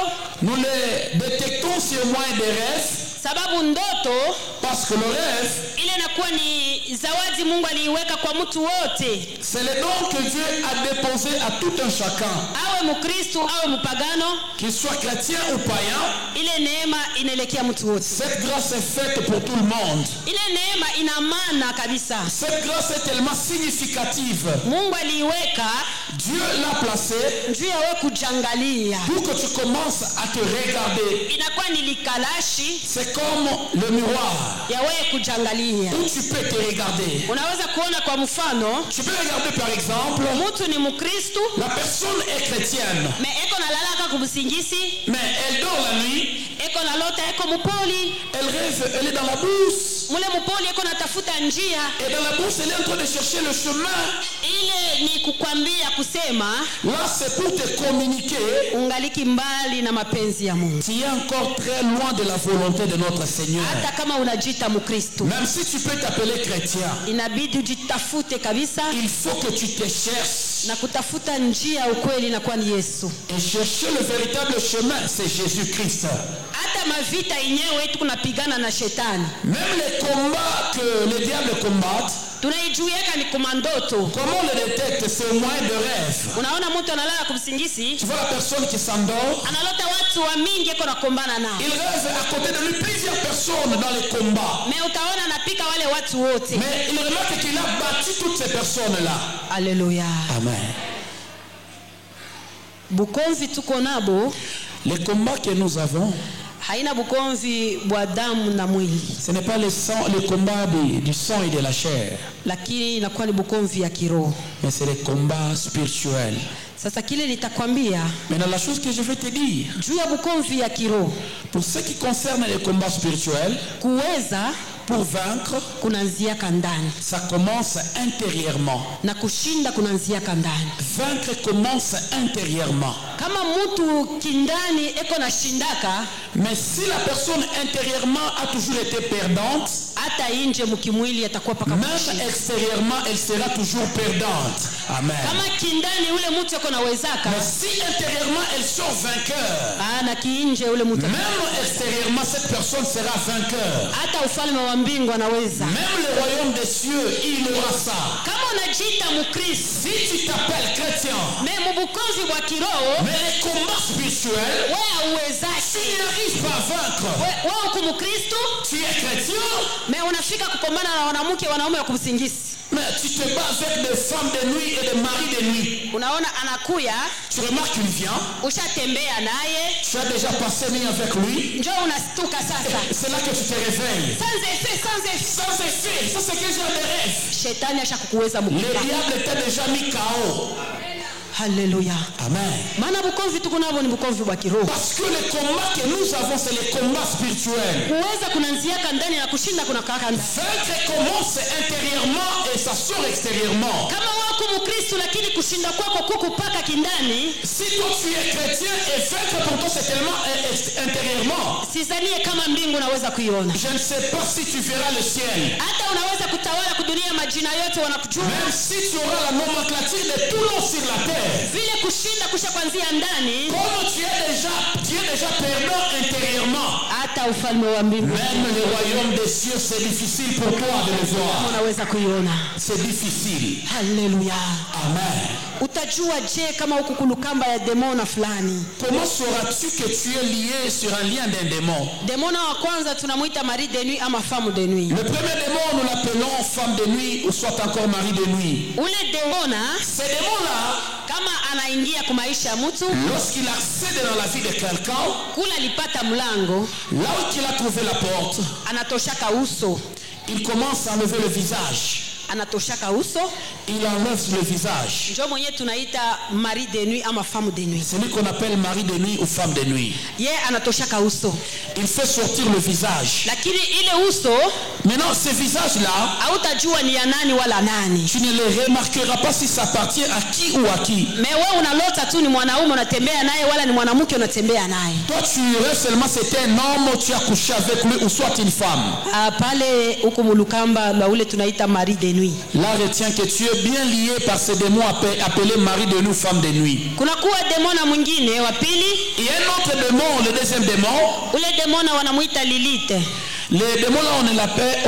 Nous les détectons sur moyen des rêves, sababu ndoto parce que le rêve, ile inakuwa ni zawadi Mungu aliiweka kwa mtu wote, c'est le don que Dieu a déposé à tout un chacun, awe Mkristo awe mpagano. qu'il soit chrétien ou païen. Ile neema inaelekea mtu wote. Cette grâce est faite pour tout le monde. Ile neema ina maana kabisa. Cette grâce est tellement significative. Mungu aliiweka Dieu l'a placé njuu ya wewe kujangalia. pour que tu commences à te regarder. Inakuwa ni likalashi C'est comme le miroir ya wewe kujangalia. où tu peux te regarder. Unaweza kuona kwa mfano, Tu peux regarder par exemple, mtu ni Mkristo, la personne est chrétienne, me eko na lalaka kubusingisi, mais elle dort la nuit, eko na lota, eko mupoli. elle rêve, elle est dans la bourse. Mule mupoli eko natafuta njia. Et dans la bourse, elle est en train de chercher le chemin. Ile ni kukwambia kusema Là, c'est pour te communiquer. ungaliki mbali na mapenzi ya Mungu. Tu es encore très loin de la volonté de notre Seigneur. Hata kama unajita Mkristo, Même si tu peux t'appeler chrétien, inabidi ujitafute kabisa, il faut que tu te cherches. na kutafuta njia ya ukweli na kwa ni Yesu. Et chercher le véritable chemin, c'est Jésus-Christ. Hata mavita yenyewe tunapigana na shetani, Même les combats que le diable combat, tunaijueka ni kumandoto. comment on le détecte? C'est au moyen de rêve. Unaona mtu analala kumsingisi, Tu vois la personne qui s'endort, analota watu wa mingi eko nakombana nao, il rêve à côté de lui plusieurs personnes dans les combats. me utaona anapika wale watu wote. Mais il remarque qu'il a battu toutes ces personnes-là. Haleluya. Amen. Bukonzi tuko nabo Les combats que nous avons, haina bukonzi bwa damu na mwili, ce n'est pas le combat du sang et de la chair, lakini inakuwa ni bukonzi ya kiroho. mais c'est les combats spirituels. Sasa kile nitakwambia Maintenant, la chose que je vais te dire, juu ya bukonzi ya kiroho, pour ce qui concerne les combats spirituels, kuweza pour vaincre, kunaanziaka ndani ça commence intérieurement. na kushinda kunaanziaka ndani. Vaincre commence intérieurement. Kama mtu kindani eko na shindaka, Mais si la personne intérieurement a toujours été perdante, hata inje mkimwili atakuwa paka même kushinda. extérieurement, elle sera toujours perdante. Amen. Kama kindani ule mtu eko nawezaka, Mais si intérieurement, elle sort vainqueur, na kiinje ule mtu, même extérieurement, cette personne sera vainqueur. hata ufalme wa mbingu anaweza. Même le royaume des cieux, il aura ça. Kama unajiita Mkristo, Si tu t'appelles chrétien, me mubukozi bwa kiroho, mais les combats spirituels, wewe tu hauwezaki. n'arrives pas à vaincre. Wewe uko Mkristo, Tu es chrétien, me unafika kukombana na wanamke wanaume wa kumsingisi. mais tu te bats avec des femmes de nuit et des maris de nuit. Unaona anakuya, Tu remarques qu'il vient, ushatembea naye, tu as déjà passé nuit avec lui, njoo unastuka sasa. c'est là que tu te réveilles. Sans effet, sans effet. Sans effet, ça c'est quel genre de rêve? Shetani ashakukuweza Le mkubwa. diable t'a déjà mis KO. Haleluya. Amen. Maana bukonvi tuko nabo ni bukonvi bwa kiroho. Parce que les combats que nous avons, c'est les combats spirituels. Kuweza kunaanziaka ndani na kushinda kuna kaka ndani. Vaincre commence intérieurement et ça sort extérieurement. Kama wako Mkristo lakini kushinda kwako kuko paka kindani, Si toi tu es chrétien et vaincre pour toi c'est tellement intérieurement, sidhanie kama mbingu unaweza kuiona. je ne sais pas si tu verras le ciel. Hata unaweza kutawala kudunia, majina yote wanakujua. Même si tu auras la nomenclature de tout nom sur la terre. Vile kushinda kusha kwanzia ndani, Comme tu es déjà perdant intérieurement. hata ufalme wa mbingu Même le royaume des cieux, c'est difficile pour toi de le voir. unaweza kuiona. C'est difficile. Haleluya. Amen. Utajua je kama uko kulukamba ya demona fulani? Comment sauras-tu que tu es lié sur un lien d'un démon? Demona wa kwanza tunamuita mari de nuit ama femme de nuit. Le premier démon, nous l'appelons femme de nuit ou soit encore mari de nuit. Ule demona Ce démon-là, kama anaingia kwa maisha ya mtu, lorsqu'il accède dans la vie de quelqu'un, kula alipata mlango, là où il a trouvé la porte, anatoshaka uso, il commence à enlever le visage. anatoshaka uso, Il enlève le visage. njo mwenye tunaita mari de nuit ama femme de nuit. Celui qu'on appelle mari de nuit ou femme de nuit. Ye anatoshaka uso, Il fait sortir le visage. lakini ile uso Maintenant, ce visage-là, hautajua ni ya nani wala nani. tu ne le remarqueras pas si ça appartient à qui ou à qui. Me wewe unalota tu ni mwanaume unatembea naye wala ni mwanamke unatembea naye. Toi, tu rêves seulement c'est un homme, tu as couché avec lui ou soit une femme. Pale huko mulukamba la ule tunaita mari de nuit. Là, retiens que tu es bien lié par ce démon appelé mari de nuit, femme de nuit. Kuna kuwa demona mwingine wa pili, Il y a un autre démon, le deuxième démon. ule demona wanamuita Lilith. Les démons là,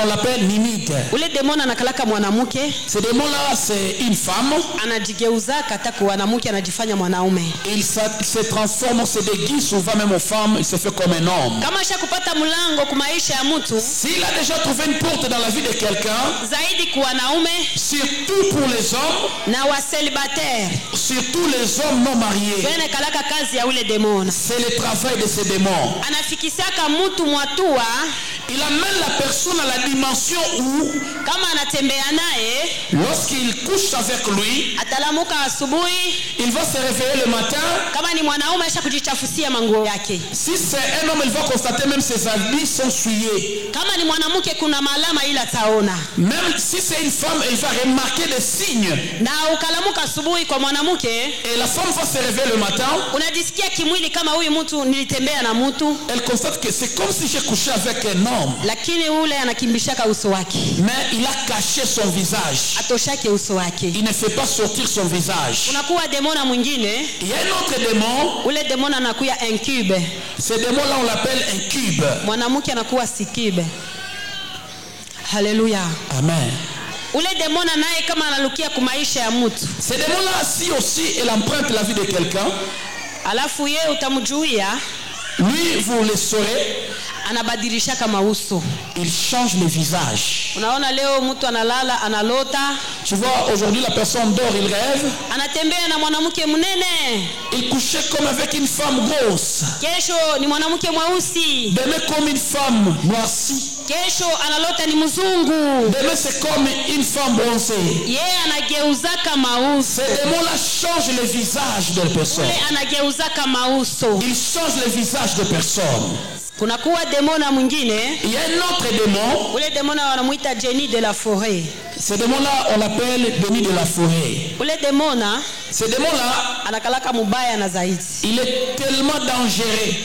on l'appelle Ninite. Ule demona anakalaka mwanamke. Ce démon là, c'est une femme. Anajigeuza kata mwanamke anajifanya mwanaume. Il se transforme, on se déguise souvent même aux femmes, il se fait comme un homme. Kama shakupata mlango kwa maisha ya mtu, s'il a déjà trouvé une porte dans la vie de quelqu'un, zaidi kwa wanaume, surtout pour les hommes, na wa célibataire, surtout les hommes non mariés, bene kalaka kazi ya ule demona. C'est le travail de ces démons. Anafikisaka mtu mwatua, il amène la personne à la dimension où, kama anatembea naye, lorsqu'il couche avec lui, atalamuka asubuhi, il va se réveiller le matin. Kama ni mwanaume acha kujichafusia manguo yake. Si c'est un homme, il va constater même ses habits sont souillés. Kama ni mwanamke kuna malama ila taona. Même si c'est une femme, elle va remarquer des signes. Na ukalamuka asubuhi kwa mwanamke, et la femme va se réveiller le matin. Unajisikia kimwili kama huyu mtu nilitembea na mtu. Elle constate que c'est comme si j'ai couché avec un homme. Lakini ule anakimbishaka uso wake. Mais il a caché son visage. Atoshake uso wake. Il ne fait pas sortir son visage. Unakuwa demona mwingine. Il y a un autre démon. Ule demona anakuwa incube. Ce démon là on l'appelle incube. Mwanamke anakuwa sikube. Haleluya. Amen. Ule demona naye kama analukia kwa maisha ya mtu. Ce démon là si aussi il emprunte la vie de quelqu'un. Alafu yeye utamjuia. Lui vous le saurez. Anabadilisha kama uso. Il change le visage. Unaona leo mtu analala analota. Tu vois aujourd'hui la personne dort, il rêve. Anatembea na mwanamke mnene. Il couchait comme avec une femme grosse. Kesho ni mwanamke mweusi. Demain comme une femme noircie. Kesho analota ni mzungu. Demain c'est comme une femme bronzée. Yeye anageuzaka mauso. Ce démon là change le visage de la personne. Ule anageuzaka mauso. Il change le visage de personne. Kuna kuwa demona mwingine. Il y a un autre démon. Ule demona wanamuita Jenny de la forêt. Ce démon là on l'appelle Denis de la forêt. Ule demona, ce démon là anakalaka mubaya na zaidi. Il est tellement dangereux.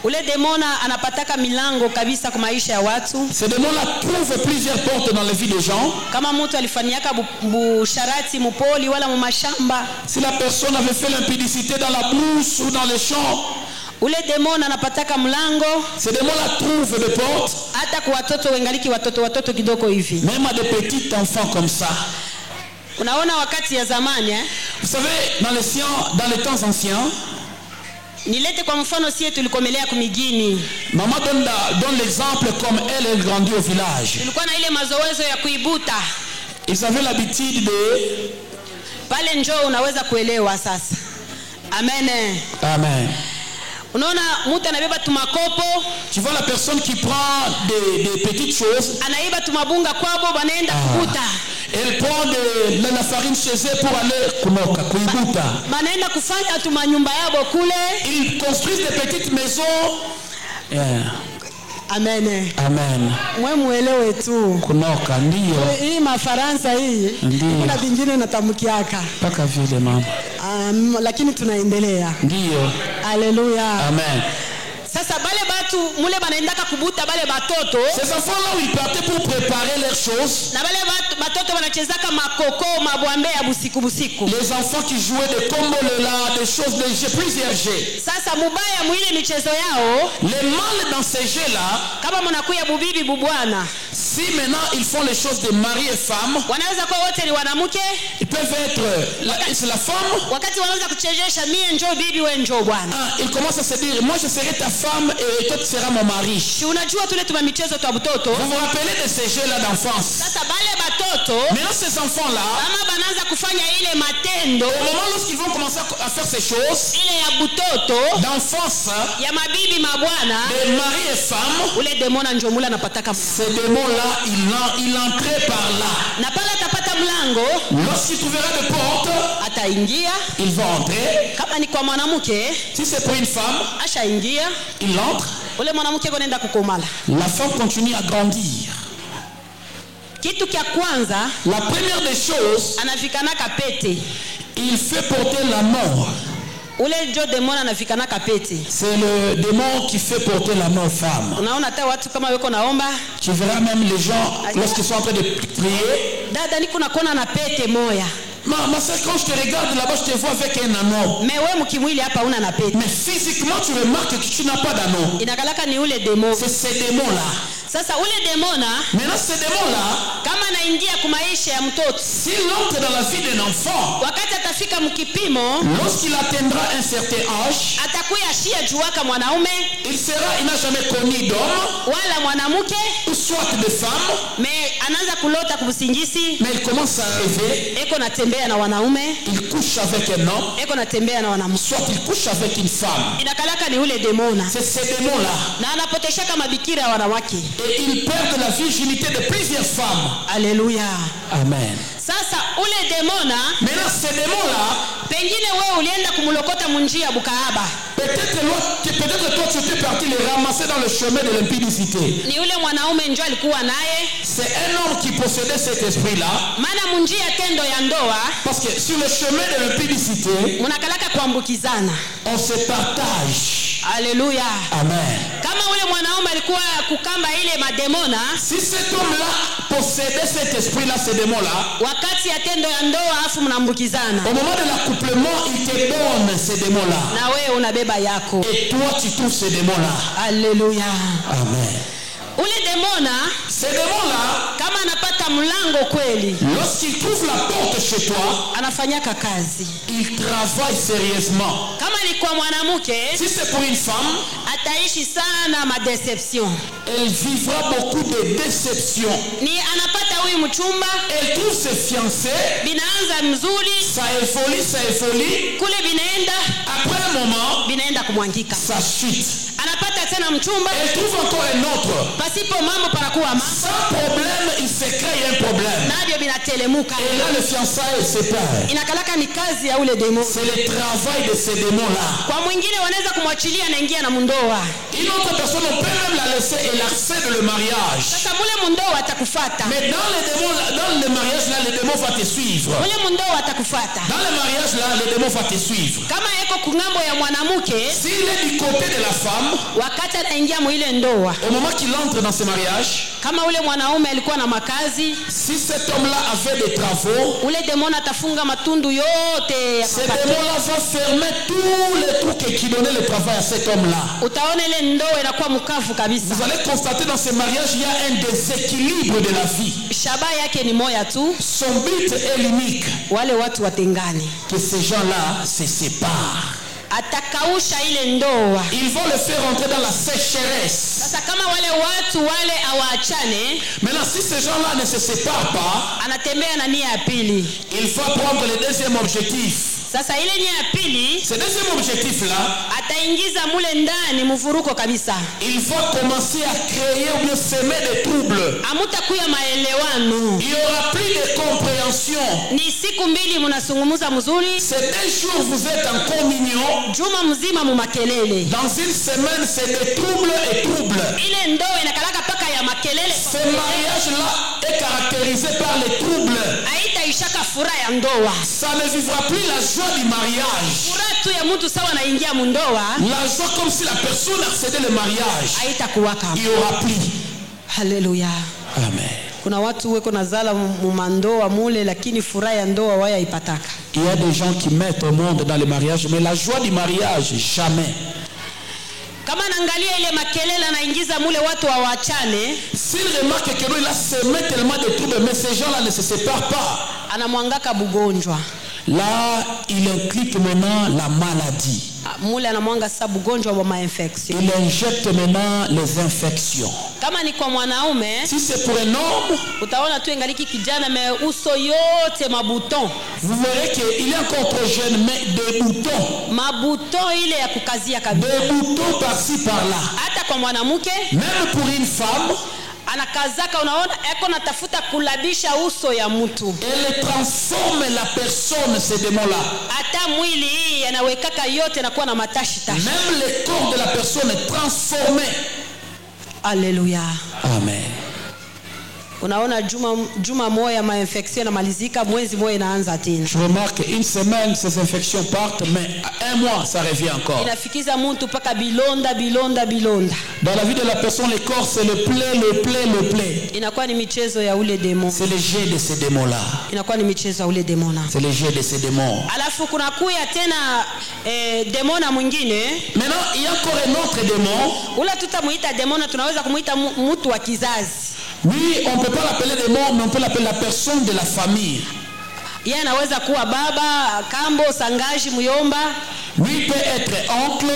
Ule demona anapataka milango kabisa kwa maisha ya watu. Ce démon là trouve plusieurs portes dans la vie des gens. Kama mtu alifanyaka busharati mupoli wala mu mashamba. Si la personne avait fait l'impudicité dans la brousse ou dans les champs, ule demona anapataka mlango. Ce démon là trouve des portes. Hata kwa watoto wengaliki watoto kidogo hivi. Même à des petits enfants comme ça. Unaona wakati ya zamani Vous savez dans les temps anciens. Nilete kwa mfano sie tulikomelea kumigini. Maman donne l'exemple comme elle grandit au village. Tulikuwa na ile mazoezo ya kuibuta. Ils avaient l'habitude de pale njoo unaweza kuelewa sasa. Amen. Amen. Unaona mtu anabeba tumakopo. Tu vois la personne qui prend des petites choses. Anaiba tumabunga kwabo banaenda kukuta. Elle prend de la farine chez eux pour aller kuibuta. Banaenda kufanya tumanyumba yabo kule. Ils construisent des petites maisons. Amen. Amen. Mwe muelewe tu. Kunoka ndio. Hii mafaransa hii. Kuna vingine natamkiaka. Paka vile mama. Lakini tunaendelea. Ndio. Haleluya. Amen. Sasa bale batu mule banaendaka kubuta bale batoto. Ces enfants là ils partaient pour préparer leurs choses. Na bale batoto banachezaka makoko mabwambe ya busiku. Les enfants qui jouaient des combolela, des choses de jeux, plusieurs jeux. Sasa mubaya mwile michezo yao. Les mâles dans ces jeux là. Kama mnakuya bubibi bubwana. Si maintenant ils font les choses de mari et femme. Wanaweza kuwa wote ni wanamke. Ils peuvent être c'est la femme. Wakati wanaanza kuchezesha mie njoo bibi we njoo bwana. Ils commencent à se dire moi je serai ta femme et toi tu seras mon mari. Unajua tule tuma michezo twa butoto. Vous vous rappelez de ces jeux là d'enfance? Sasa bale batoto. Maintenant ces enfants là. Kama banaanza kufanya ile matendo. Au moment lorsqu'ils vont commencer à faire ces choses. Ile ya butoto. D'enfance. Ya mabibi mabwana. De mari et femme. Ule demona njoo mula napataka. Ces démons là il entrait par là. Na pala tapata mlango. Lorsqu'il trouvera des portes. Ataingia. Il va entrer. Kama ni kwa mwanamke. Si c'est pour une femme. Ashaingia. Il entre. Ule mwanamke gonenda kukomala. La femme continue à grandir. Kitu kia kwanza. La première des choses. Anafikanaka pete. Il fait porter la mort. Ule jo demona anafikanaka pete. C'est le démon qui fait porter la mort aux femmes. Unaona hata watu kama weko naomba. Tu verras même les gens lorsqu'ils sont en train de prier. Dada niko nakona na pete moya. Ma soeur, quand je te regarde là-bas, je te vois avec un anneau. Mais wewe mkimwili hapa una na pete. Mais physiquement, tu remarques que tu n'as pas d'anneau. Inakalaka ni ule démon. C'est ces démons là. Sasa ule demona Maintenant, ce démon-là, kama anaingia kwa maisha ya mtoto, s'il entre dans la vie d'un enfant, wakati atafika mkipimo, lorsqu'il atteindra un certain âge, atakuya shia juaka mwanaume il n'a jamais connu d'homme, wala mwanamke, ou soit de femme, me anaanza kulota kubusingisi, mais il commence à rêver, eko natembea na wanaume, il couche avec un homme, eko natembea na wanamke. soit il couche avec une femme. Inakalaka ni ule demona, C'est ce démon-là. na anapoteshaka mabikira ya wanawake. Et il perd la virginité de plusieurs femmes. Haleluya. Amen. Sasa ule demona, Maintenant, ce démon-là, pengine wewe ulienda kumlokota munjia Bukaaba, peut-être toi tu étais parti le ramasser dans le chemin de l'impudicité. ni ule mwanaume njo alikuwa naye, C'est un homme qui possédait cet esprit-là. maana munjia tendo ya ndoa Parce que sur le chemin de l'impudicité, munakalaka kuambukizana. on se partage. Haleluya. Amen. Kama ule mwanaume alikuwa kukamba ile mademona Si cet homme-là possédait cet esprit-là, ce démon-là, wakati ya tendo ya ndoa, afu mnaambukizana, au moment de l'accouplement, il te donne ce démon-là. na wewe unabeba yako. Et toi, tu trouves ce démon-là. Haleluya. Amen. Ule demona Ce démon-là, kama anapata mlango kweli, lorsqu'il trouve la porte chez toi, anafanyaka kazi. il travaille sérieusement. Kama ni kwa mwanamke, Si c'est pour une femme, ataishi sana madeception. elle vivra beaucoup de déceptions. Ni anapata huyu mchumba, Elle trouve ses fiancés, binaanza mzuri, ça évolue. kule binaenda Après un moment, binaenda kumwangika. ça chute. Anapata tena mchumba, Elle trouve encore un autre. pasipo mambo parakuwa mambo, Sans problème, il se crée un problème. navyo binatelemuka. Et là, le fiançailles se perd. Inakalaka ni kazi ya ule demo. C'est le travail de ces démons-là. Kwa mwingine wanaweza kumwachilia anaingia na mundoa. Une autre personne, on peut même la laisser et l'accès le mariage. Sasa mule mundoa atakufata, Mais dans le mariage, là, le démon va te suivre. mule mundoa atakufata. Dans le mariage, là, le démon va te suivre. Kama yeko kungambo ya mwanamke, S'il est du côté de la femme, wakati anaingia mwile ndoa, au moment qu'il entre dans ce mariage, kama ule mwanaume alikuwa na makazi, si cet homme-là avait des travaux, ule demona atafunga matundu yote ya ce mapato. démon-là va fermer tous les trucs qui donnaient le travail à cet homme-là. Utaona ile ndoa inakuwa mkavu kabisa. Vous allez constater dans ce mariage, il y a un déséquilibre de la vie. Shaba yake ni moya tu, Son but est unique, wale watu watengane. que ces gens-là se séparent. Atakausha ile ndoa. Ils vont le faire entrer dans la sécheresse. Sasa kama wale watu wale awaachane, Maintenant, si ces gens-là ne se séparent pas, anatembea na nia ya pili. il faut prendre le deuxième objectif. Sasa ile nia ya pili Ce deuxième objectif-là, ataingiza mule ndani mvuruko kabisa. il va commencer à créer ou bien semer des troubles. Amutakuya maelewano. Il n'y aura plus de compréhension. Ni siku mbili mnasungumuza mzuri, C'est 2 jours vous êtes en communion. juma mzima mumakelele. Dans une semaine, c'est des troubles et troubles. Ile ndoa inakalaka paka ya makelele. Ce mariage-là est caractérisé par les troubles. Haitaishaka furaha ya ndoa. Ça ne vivra plus la joie du mariage. Furaha tu ya mtu sawa anaingia mundoa, La joie comme si la personne accédait le mariage. haitakuwaka. Il n'y aura plus. Haleluya. Amen. Kuna watu weko nazala mumandoa mule, lakini furaha ya ndoa waya ipataka. Il y a des gens qui mettent au monde dans le mariage, mais la joie du mariage, jamais. Kama naangalia ile makelele anaingiza mule watu wawaachane, S'il remarque que lui, il a semé tellement de troubles, mais ces gens-là ne se séparent pas. anamwangaka bugonjwa. Là, il implique maintenant la maladie. Mule anamwanga sasa bugonjwa wa ma-infection. Il injecte maintenant les infections. Kama ni kwa mwanaume, Si c'est pour un homme, utaona tu engaliki kijana me uso yote mabuton. vous verrez qu'il est encore trop jeune, mais des boutons. Mabuton ile ya kukazia kabisa. Des boutons par-ci, par-là. Hata kwa mwanamke Même pour une femme, anakazaka, unaona eko natafuta kulabisha uso ya mtu. elle transforme la personne, ces démons-là. Hata mwili hii yanawekaka yote nakuwa na matashi tashi. Même le corps de la personne est transformé. Alléluia. Amen. Unaona juma moja ma infection inamalizika, mwezi moja inaanza tena. Je remarque une semaine ces infections partent, mais un mois ça revient encore. Inafikiza mtu paka bilonda. Dans la vie de la personne, le corps c'est le plaie. Inakuwa ni michezo ya ule démon. C'est le jeu de ces démons là. Inakuwa ni michezo ya ule démon. C'est le jeu de ces démons. Alafu kuna kuya tena démon mwingine. Maintenant il y a encore un autre démon. Ula tutamuita démon, tunaweza kumuita mtu wa kizazi. Oui, on ne peut pas l'appeler démon, mais on peut l'appeler la personne de la famille. Yeye anaweza kuwa baba, kambo, sangaji, muyomba. Lui peut être oncle,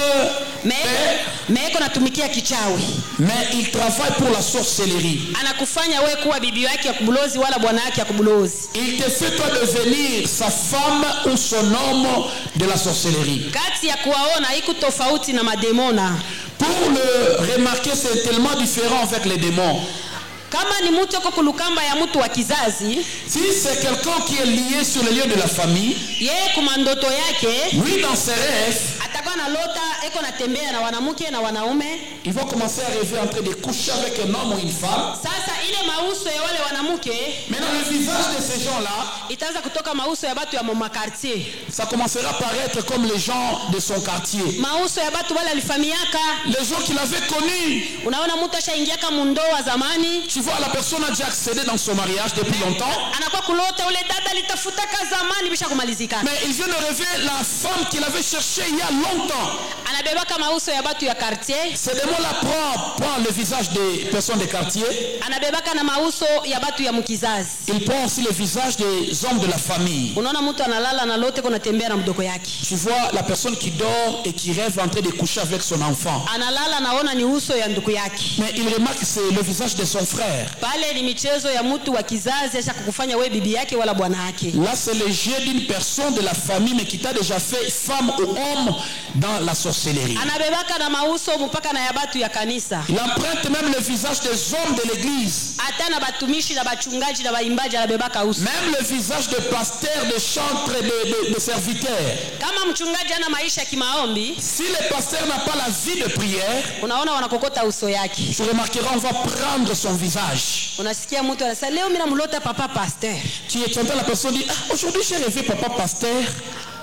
mais iko natumikia kichawi. mais il travaille pour la sorcellerie. Anakufanya wewe kuwa bibi yake ya kubulozi wala bwana yake ya kubulozi. Il te fait toi devenir sa femme ou son homme de la sorcellerie. Kati ya kuwaona iko tofauti na mademona. Pour le remarquer, c'est tellement différent avec les démons. Kama ni mtu yuko kulukamba ya mtu wa kizazi, si c'est quelqu'un qui est lié sur le lieu de la famille, yeye kumandoto yake, lui dans ses rêves, atakuwa na lota eko natembea na wanamke na wanaume. Il va commencer à rêver en train de coucher avec un homme ou une femme. Sasa ile mauso ya wale wanamke, maintenant le visage de ces gens-là, itaanza kutoka mauso ya batu ya mama quartier. Ça commencera à paraître comme les gens de son quartier. Mauso ya batu wale alifamiaka, les gens qu'il avait connus. Unaona mtu ashaingiaka mundoa zamani. Tu vois, la personne a déjà accédé dans son mariage depuis longtemps. Anakuwa kulota ule dada litafutaka zamani bisha kumalizika. Mais il vient de rêver la femme qu'il avait cherchée il y a longtemps. Anabebaka mauso ya batu ya quartier. Ces démons-là prend le visage des personnes des quartiers. Anabebaka na mauso ya batu ya mkizazi. Il prend aussi le visage des hommes de la famille. Unaona mtu analala na lote kuna tembea na mdoko yake. Tu vois la personne qui dort et qui rêve en train de coucher avec son enfant. Analala naona ni uso ya ndugu yake. Mais il remarque que c'est le visage de son frère. Pale ni michezo ya mtu wa kizazi acha kukufanya wewe bibi yake wala bwana yake. Là c'est le jeu d'une personne de la famille mais qui t'a déjà fait femme ou homme dans la sorcellerie. Anabebaka na mauso mpaka na ya batu ya kanisa. Il emprunte même le visage des hommes de l'église. Hata na batumishi na bachungaji na baimbaji anabebaka uso. Même le visage de pasteurs, de chantres, de serviteurs. Kama mchungaji ana maisha kimaombi, si le pasteur n'a pas la vie de prière, unaona wanakokota uso yake. Tu remarqueras, on va prendre son visage. Unasikia mtu anasema leo mimi namlota papa pasteur. Tu entends la personne dire aujourd'hui j'ai rêvé papa pasteur.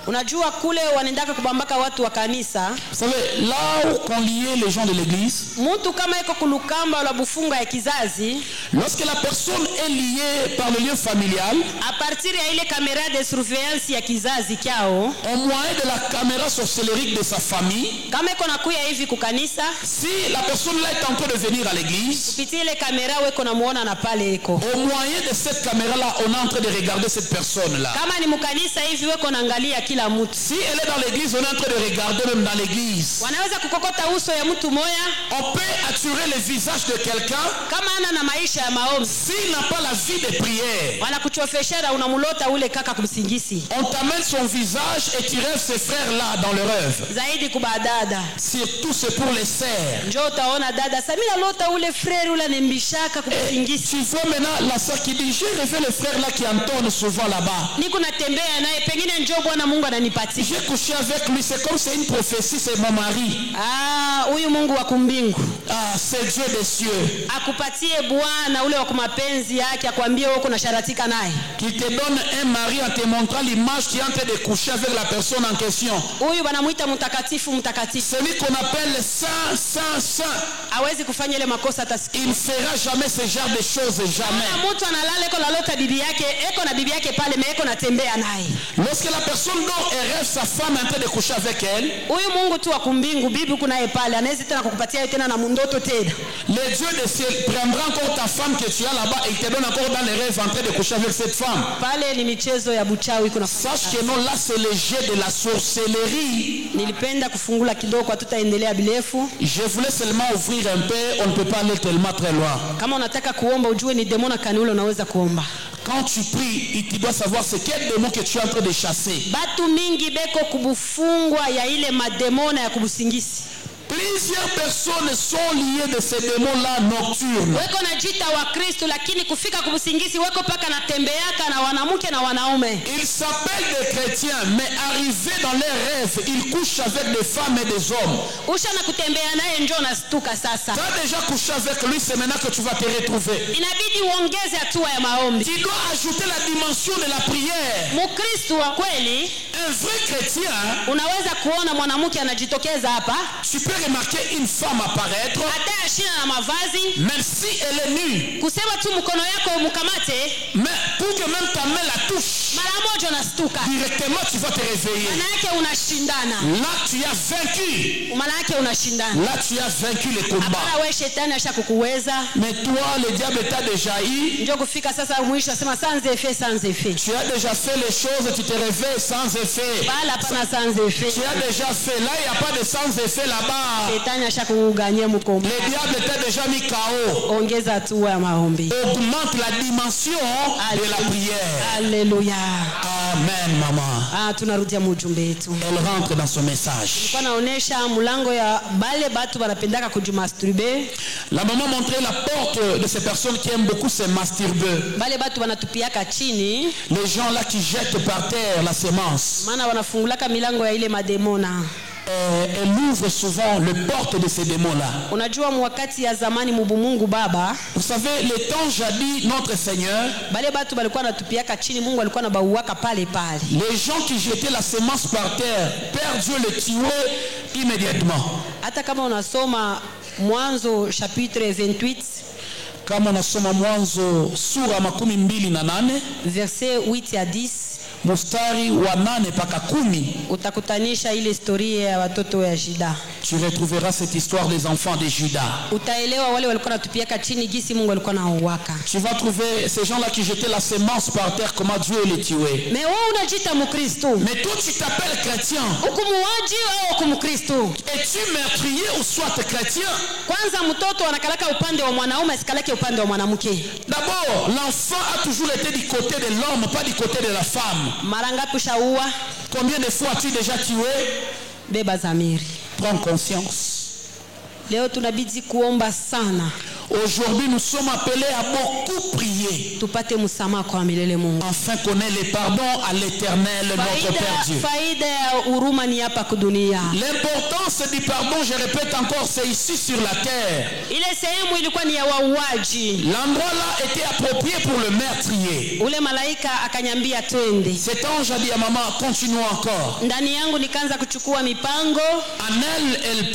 Unajua kule wanaendaka kubambaka watu wa kanisa. Vous savez, là où on liait les gens de l'église, mtu kama iko kulukamba wala bufunga ya kizazi, lorsque la personne est liée par le lien familial, à partir ya ile caméra de surveillance ya kizazi kyao, au moyen de la caméra sorcellerique de sa famille, kama iko nakuya hivi kukanisa, si la personne là est en train de venir à l'église, kupitia ile caméra weko namuona na pale iko. Au moyen de cette caméra là, on est en train de regarder cette personne là. Kama ni mkanisa hivi weko naangalia kila mtu. Si elle est dans l'église, on est en train de regarder même dans l'église. Wanaweza kukokota uso ya mtu moya. On peut attirer le visage de quelqu'un. Kama ana na maisha ya maombi. S'il n'a pas la vie de prière. Wanakuchofeshera unamulota ule kaka kumsingisi. On t'amène son visage et tu rêves ces frères là dans le rêve. Zaidi kubadada. Surtout c'est pour les sœurs. Njoo utaona dada, samina lota ule frère ule anembishaka kumsingisi. Tu vois maintenant la sœur qui dit j'ai rêvé le frère là qui entonne souvent là-bas. Niko natembea naye pengine njoo Bwana Mungu ananipatia. J'ai couché avec lui, c'est comme c'est une prophétie, c'est mon mari. Ah, huyu Mungu wa kumbingu. Ah, c'est Dieu des cieux. Akupatie Bwana ule wa kumapenzi yake akwambie wewe kuna sharatika naye. Qui te donne un mari en te montrant l'image qui est en train de coucher avec la personne en question. Huyu banamuita mtakatifu mtakatifu. Celui qu'on appelle saint. Hawezi kufanya ile makosa atasikia. Il ne fera jamais ce genre de choses, jamais. Mtu analala eko lalota bibi yake, eko na bibi yake pale mais eko natembea naye. Lorsque la personne dort et rêve sa femme est en train de coucher avec elle. Huyu Mungu tu wa kumbingu bibi kuna yeye pale anaweza tena kukupatia tena na mundoto tena. Le Dieu des cieux prendra encore ta femme que tu as là-bas et il te donne encore dans les rêves en train de coucher avec cette femme. Pale ni michezo ya buchawi kuna. Sache que non, là c'est le jeu de la sorcellerie. Nilipenda kufungula kidogo tutaendelea bilefu. Je voulais seulement ouvrir un peu, on ne peut pas aller tellement très loin. Kama unataka kuomba ujue ni demona kanule unaweza kuomba. Quand tu pries, tu dois savoir c'est quel démon que tu es en train de chasser. Batu mingi beko kubufungwa ya ile mademona ya kubusingisi. Peu Plusieurs personnes sont liées de ces démons-là nocturnes. Weko na jita wa Kristo lakini kufika kumsingisi weko paka na tembeaka na wanamke na wanaume. Ils s'appellent des chrétiens, mais arrivés dans leurs rêves, ils couchent avec des femmes et des hommes. Usha na kutembea naye njoo na stuka sasa. Tu as déjà couché avec lui, c'est maintenant que tu vas te retrouver. Inabidi uongeze hatua ya maombi. Tu dois ajouter la dimension de la prière. Mkristo wa kweli, un vrai chrétien, unaweza kuona mwanamke anajitokeza hapa. Tu peux remarquer une femme apparaître, hata ashina na mavazi, même si elle est nue. Kusema tu mkono yako umkamate, mais pour que même ta main la touche, mara moja unastuka. Directement tu vas te réveiller. Maana yake unashindana. Là tu as vaincu. Maana yake unashindana. Là tu as vaincu le combat. Hapana, wewe shetani ashakukuweza. Mais toi le diable t'a déjà eu. Ndio kufika sasa mwisho asema sans effet, sans effet. Tu as déjà fait les choses, tu te réveilles sans effet. Bala pana sans effet. Tu as déjà fait. Là il n'y a pas de sans effet là-bas. Shetani ashakuganyia mkomba. Le diable t'a déjà mis KO. Ongeza hatua ya maombi. Augmente la dimension de la prière. Alléluia. Amen, maman. Tunarudia mujumbe wetu. Elle rentre dans son message. Nilikuwa naonesha mlango ya bale batu wanapendaka kujimasturbe. La maman montrait la porte de ces personnes qui aiment beaucoup se masturber. Bale batu wanatupiaka chini. Les gens là qui jettent par terre la semence. Maana wanafungulaka milango ya ile mademona. Elle ouvre souvent les portes de ces démons-là. Unajua mwakati ya zamani mubumungu baba. Vous savez, le temps jadis, notre Seigneur, bale batu balikuwa natupiaka chini, Mungu alikuwa anabauaka pale pale. Les gens qui jetaient la semence par terre, Père Dieu les tuait immédiatement. Hata kama unasoma Mwanzo chapitre 28, kama unasoma Mwanzo sura 28 verset 8 à 10, mustari wa 8 mpaka 10, utakutanisha ile historia ya watoto ya Juda. Tu retrouveras cette histoire des enfants de Juda. Utaelewa wale walikuwa natupiaka chini gisi Mungu alikuwa anauwaka. Tu vas trouver ces gens là qui jetaient la semence par terre, comment Dieu les tuait. Mais wewe unajita Mkristo. Mais toi tu t'appelles chrétien. Ukumuaji au ukumkristo? Es-tu meurtrier ou soit chrétien? Kwanza mtoto anakalaka upande wa mwanaume, asikalake upande wa mwanamke. D'abord, l'enfant a toujours été du côté de l'homme, pas du côté de la femme. Mara ngapi ushaua? Combien de fois as-tu déjà tué? Beba zamiri. Prends conscience. Leo tunabidi kuomba sana. Aujourd'hui, nous sommes appelés à beaucoup prier. Tupate msamaha kwa milele Mungu. Enfin qu'on ait le pardon à l'Éternel, notre Père Dieu. Faida ya huruma ni hapa kudunia. L'importance du pardon, je répète encore, c'est ici sur la terre. Ile sehemu ilikuwa ni ya wauaji. L'endroit là était approprié pour le meurtrier. Ule malaika akanyambia twende. Cet ange a dit à maman, continuons encore. Ndani yangu nikaanza kuchukua mipango. En elle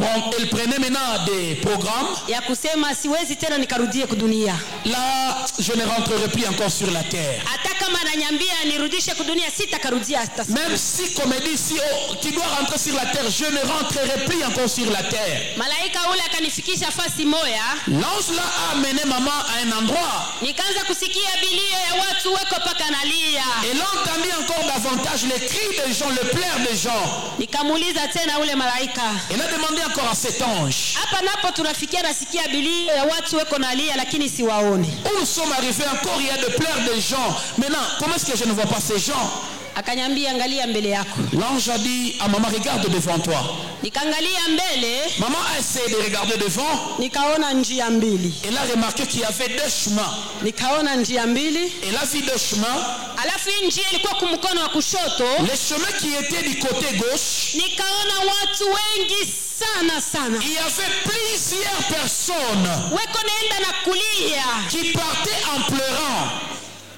prenait maintenant des programmes. Ya kusema siwezi tena nikarudie kudunia. Là, je ne rentrerai plus encore sur la terre. Hata kama ananiambia nirudishe kudunia, sitakarudia hata siku. Même si comme dit si tu dois rentrer sur la terre, je ne rentrerai plus encore sur la terre. Malaika ule akanifikisha fasi moya. L'ange là a amené maman à un endroit. Nikaanza kusikia bilio ya watu weko paka nalia. Et là entendu encore davantage les cris des gens, le pleurs des gens. Nikamuuliza tena ule malaika. Elle a demandé encore à cet ange. Hapa napo tunafikia nasikia bilio ya watu weko nalia lakini siwaoni. Où nous sommes arrivés encore, il y a de pleurs des gens. Maintenant, comment est-ce que je ne vois pas ces gens? Akanyambia angalia mbele yako. L'ange a dit à maman, regarde devant toi. Nikaangalia mbele. Maman a essayé de regarder devant. Nikaona njia mbili. Elle a remarqué qu'il y avait deux chemins. Nikaona njia mbili. Elle a vu deux chemins. Alafu njia ilikuwa kumkono wa kushoto. Les chemins qui étaient du côté gauche. Nikaona watu wengi sana sana. Il y avait plusieurs personnes weko naenda na kulia, qui partaient en pleurant.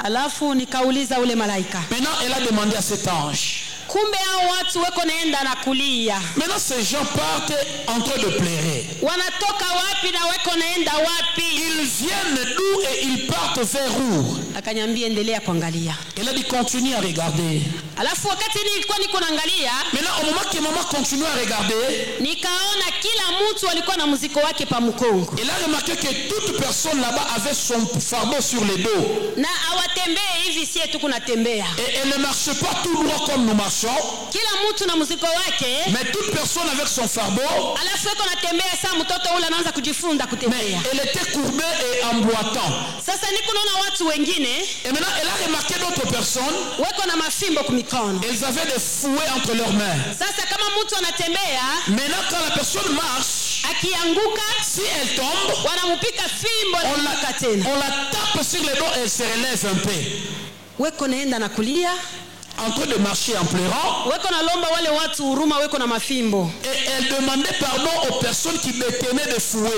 Alafu nikauliza ule malaika. Maintenant, elle a demandé à cet ange. Kumbe hao watu weko naenda na kulia. Maintenant, ces gens partent en train de pleurer. Wanatoka wapi na weko naenda wapi? Ils viennent d'où et ils partent vers où? Akanyambia endelea kuangalia. Elle a dit continue à regarder. Alafu wakati nilikuwa niko naangalia, maintenant au moment que maman continue à regarder, nikaona kila mtu alikuwa na muziko wake pa mkongo. Elle a remarqué que toute personne là-bas avait son fardeau sur le dos. Na awatembee hivi sie tu kunatembea. Et elle ne marche pas tout droit comme nous marchons. Kila mtu na muziko wake. Mais toute personne avec son fardeau. Alafu yuko natembea saa mtoto ule anaanza kujifunda kutembea. Mais elle était courbée et emboîtant. Sasa niko naona watu wengine. Et maintenant elle a remarqué d'autres personnes. Weko na mafimbo kumikono. Elles avaient des fouets entre leurs mains. Sasa kama mtu anatembea. Maintenant quand la personne marche. akianguka Si elle tombe, wanamupika fimbo on na tena la tape sur les dos et elle se relève un peu. weko naenda na kulia En train de marcher en pleurant. weko nalomba wale watu huruma weko na mafimbo. Et elle demandait pardon aux personnes qui détenaient des fouets.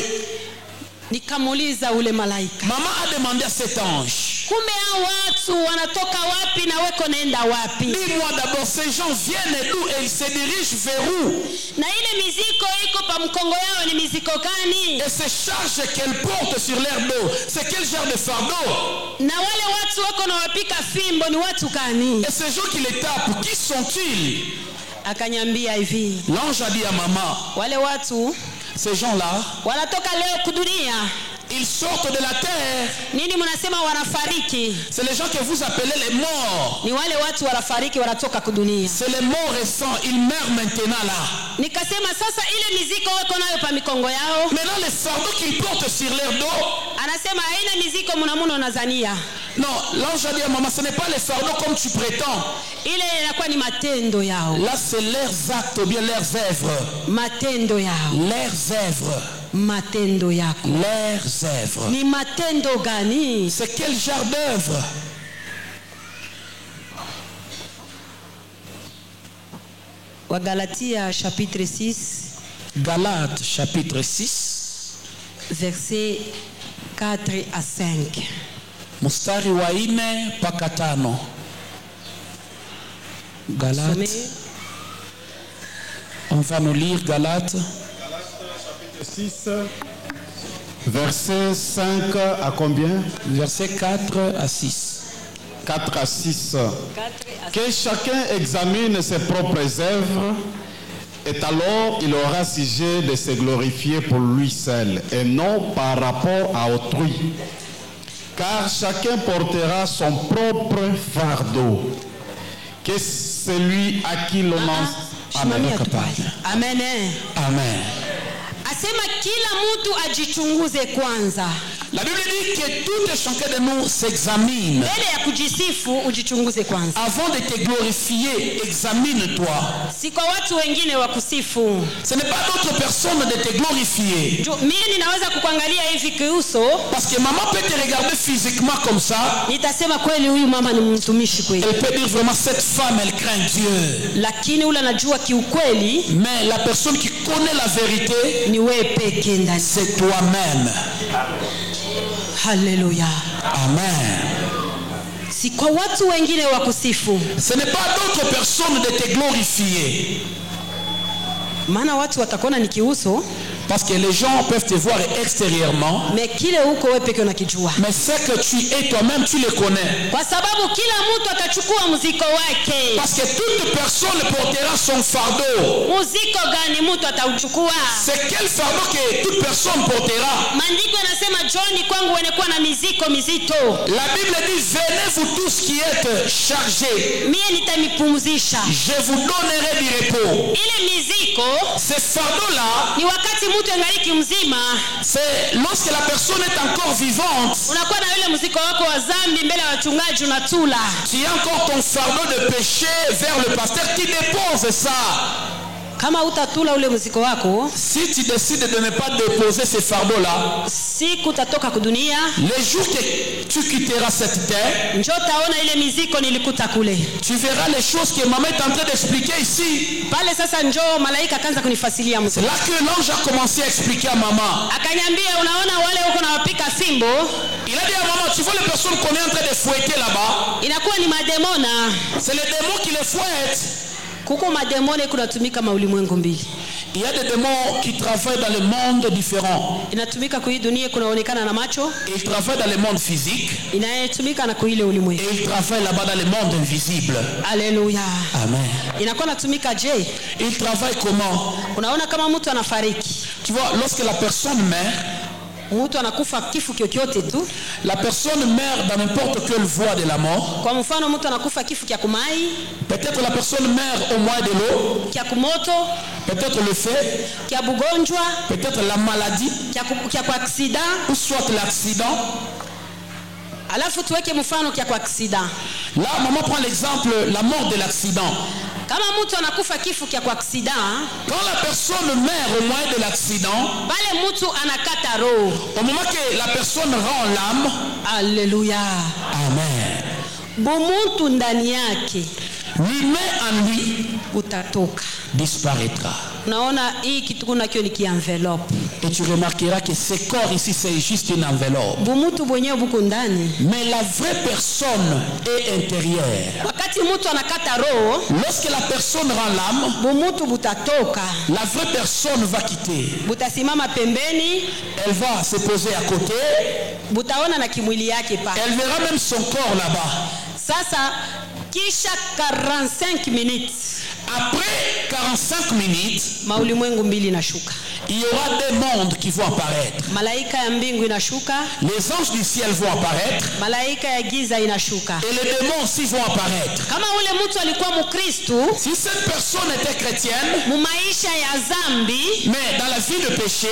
Nikamuuliza ule malaika, Maman a demandé à cet ange, kumbe hao watu wanatoka wapi na weko naenda wapi? dis-moi d'abord, ces gens viennent d'où et ils se dirigent vers où? Na ile miziko iko pa mkongo yao ni miziko gani? Et ces charges qu'elles portent sur leur dos, c'est quel genre de fardeau? Na wale watu wako na wapika fimbo ni watu gani? Et ces gens qui les tapent, qui sont-ils? Akanyambia hivi, L'ange a dit à maman, wale watu ces gens-là, wanatoka leo kudunia. ils sortent de la terre. Nini mnasema wanafariki? C'est les gens que vous appelez les morts. Ni wale watu wanafariki wanatoka kudunia. C'est les morts récents, ils meurent maintenant là. Nikasema sasa ile miziko wako nayo pa mikongo yao. Maintenant les fardeaux qu'ils portent sur leur dos. Anasema haina miziko mnamuno unazania. Non, l'ange a dit à maman, ce n'est pas les fardeaux comme tu prétends. Ile inakuwa ni matendo yao. Là c'est leurs actes ou bien leurs œuvres. Matendo yao. Leurs œuvres. Matendo yako. Leurs œuvres. Ni matendo gani? C'est quel genre d'œuvre? Wagalatia chapitre 6 Galates chapitre 6 verset 4 à 5. mstari wa 4 mpaka 5. Galates. On va nous lire Galates. Chapitre 6, verset 5 à combien? Verset 4 à 6. 4 à 6. Que chacun examine ses propres œuvres, et alors il aura sujet de se glorifier pour lui seul, et non par rapport à autrui. Car chacun portera son propre fardeau. Que celui à qui l'on a... Amen. Amen. Amen. Asema kila mtu ajichunguze kwanza. La Bible dit que tout et chacun de nous s'examine. Mbele ya kujisifu ujichunguze kwanza. Avant de te glorifier, examine-toi. Si kwa watu wengine wa kusifu. Ce n'est pas d'autres personnes de te glorifier. Mimi ninaweza kukuangalia hivi kiuso. Parce que maman peut te regarder physiquement comme ça. Nitasema kweli huyu mama ni mtumishi kweli. Elle peut dire vraiment cette femme elle craint Dieu. Lakini ule anajua kiukweli. Mais la personne qui connaît la vérité, ni wewe pekee ndani. C'est toi-même. Haleluya. Amen. Si kwa watu wengine wa kusifu. Ce n'est pas d'autres personnes de te glorifier. Maana watu watakuona ni kiuso. Parce que les gens peuvent te voir extérieurement. Mais kile huko wewe pekee unakijua. Mais ce que tu es toi-même, tu le connais. Kwa sababu kila mtu atachukua mzigo wake. Parce que toute personne portera son fardeau. Mzigo gani mtu atauchukua? C'est quel fardeau que toute personne portera? Maandiko yanasema John kwangu wanakuwa na mizigo mizito. La Bible dit venez vous tous qui êtes chargés. Mie nitamipumzisha. Je vous donnerai du repos. Ile mizigo, ces fardeaux là, ni wakati mtu angaliki mzima. C'est lorsque la personne est encore vivante. Unakuwa na ile mzigo wako wa dhambi mbele ya wachungaji unatula. Tu as encore ton fardeau de péché vers le pasteur qui dépose ça. Kama utatula ule mzigo wako, si tu décides de ne pas déposer ces fardeaux là, siku utatoka kudunia, les jours que tu quitteras cette terre, njoo taona ile miziko nilikuta kule. Tu verras les choses que maman est en train d'expliquer ici. Pale sasa njoo malaika akaanza kunifasilia mzee. C'est là que l'ange a commencé à expliquer à maman. Akaniambia unaona wale huko na wapika fimbo? Il a dit à maman, tu vois les personnes qu'on est en train de fouetter là-bas? Inakuwa ni mademona. C'est les démons qui les fouettent. Kuko mademone kunatumika maulimwengu mbili. Il y a des démons qui travaillent dans le monde différent. Inatumika kwa hii dunia kunaonekana na macho. Ils travaillent dans le monde physique. Inatumika na kwa ile ulimwengu. Et ils travaillent là-bas dans le monde invisible. Alléluia. Amen. Inakuwa natumika je? Ils travaillent comment? Unaona kama mtu anafariki. Tu vois, lorsque la personne meurt, mtu anakufa kifo kyokyote tu. La personne meurt dans n'importe quelle voie de la mort. Kwa mfano mtu anakufa kifo kya kumai. Peut-être la personne meurt au moyen de l'eau. Kya kumoto. Peut-être le feu. Kya bugonjwa. Peut-être la maladie. Kya kwa accident. Ou soit l'accident. Alafu tuweke mfano kia kwa accident. Là, maman prend l'exemple, la mort de l'accident. Kama mtu anakufa kifo kia kwa accident, quand la personne meurt au moyen de l'accident, bale mtu anakata roho. au moment que la personne rend l'âme, Alléluia. amen, Bumuntu ndani yake, l'humain en lui utatoka. disparaîtra. Unaona hii kitu kuna kio ni kienvelope. Et tu remarqueras que ce corps ici, c'est juste une enveloppe. Bumutu mwenyewe buko ndani. Mais la vraie personne est intérieure. Wakati mtu anakata roho, Lorsque la personne rend l'âme, bumutu butatoka. la vraie personne va quitter. Butasimama pembeni, Elle va se poser à côté. butaona na kimwili yake pa. Elle verra même son corps là-bas. Sasa kisha 45 minutes, Après 45 minutes, maulimwengu mbili inashuka. il y aura des mondes qui vont apparaître. Malaika ya mbingu inashuka, Les anges du ciel vont apparaître. malaika ya giza inashuka. Et les démons aussi vont apparaître. Kama ule mtu alikuwa Mkristu, Si cette personne était chrétienne, mu maisha ya zambi, mais dans la vie de péché,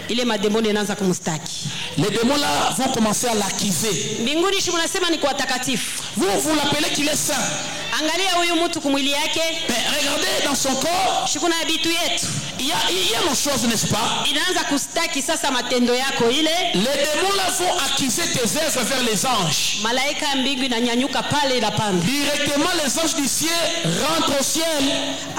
ile mademoni inaanza kumstaki. les démons là vont commencer à l'accuser. Mbinguni shi munasema ni kwa watakatifu. Vous l'appelez qu'il est saint. Angalia huyu mtu kumwili yake, Mais regardez dans son corps, shikuna bitu yetu. il y a une chose, n'est-ce pas? Inaanza kustaki sasa matendo yako ile. Les démons là vont accuser tes œuvres vers les anges. Malaika ya mbingu inanyanyuka pale inapanda. Directement, les anges du ciel rentrent au ciel.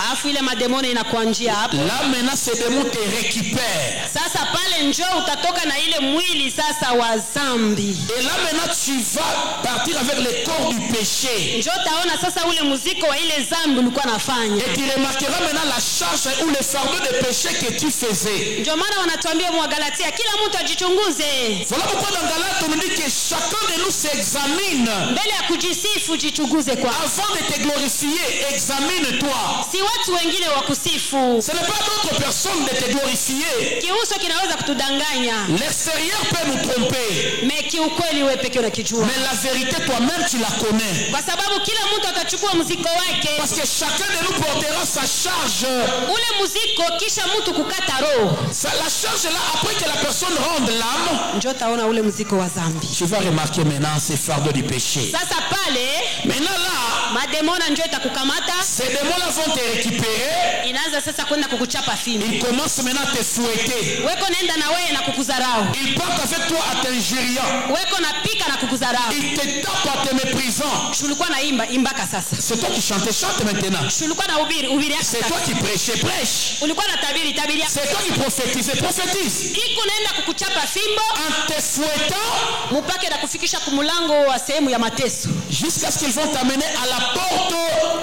Alafu ile mademoni inakuanjia hapo. Là, maintenant, ces démons te récupèrent. Sasa pale njoo utatoka na ile mwili sasa wa zambi. Et là, maintenant, tu vas partir avec le corps du péché. Njoo taona sasa ule muziko wa ile zambi ulikuwa nafanya. Et tu remarqueras maintenant la charge ou le fardeau de péché que tu faisais. Ndio maana wanatuambia mwa Galatia kila mtu ajichunguze. Voilà pourquoi dans Galates, on nous dit que chacun de nous s'examine. Mbele ya kujisifu jichunguze kwa. Avant de te glorifier, examine-toi. Si watu wengine wakusifu. Ce n'est pas d'autres personnes de te glorifier. Kiuso kinaweza kutudanganya. L'extérieur peut nous tromper. Me kiukweli wewe pekee unakijua. Mais la vérité, toi-même, tu la connais. Kwa sababu kila mtu atachukua muziko wake. Parce que chacun de nous portera sa charge. Ule muziko kisha mtu kukata roho. La charge là, après que la personne rende l'âme, Njoo taona ule muziko wa zambi. tu vas remarquer maintenant ces fardeaux du péché. Sasa pale Maintenant là, mademona njoo itakukamata. ces démons-là vont te récupérer. Inaanza sasa kwenda kukuchapa fimbo. Ils commencent maintenant à te fouetter. Weko nenda na wewe na kukudharau. Ils partent avec toi à t'injuriant. Weko napika na kukudharau. Ils te tapent en te méprisant. Tulikuwa naimba imbaka sasa. C'est toi qui chantais, chante maintenant. Tulikuwa na ubiri C'est toi qui prêchais, prêche. ulikuwa na tabiri C'est toi qui prophétisais, prophétise. iko naenda kukuchapa fimbo En te fouettant, mupake na kufikisha kumulango wa sehemu ya mateso. jusqu'à ce qu'ils vont t'amener à la porte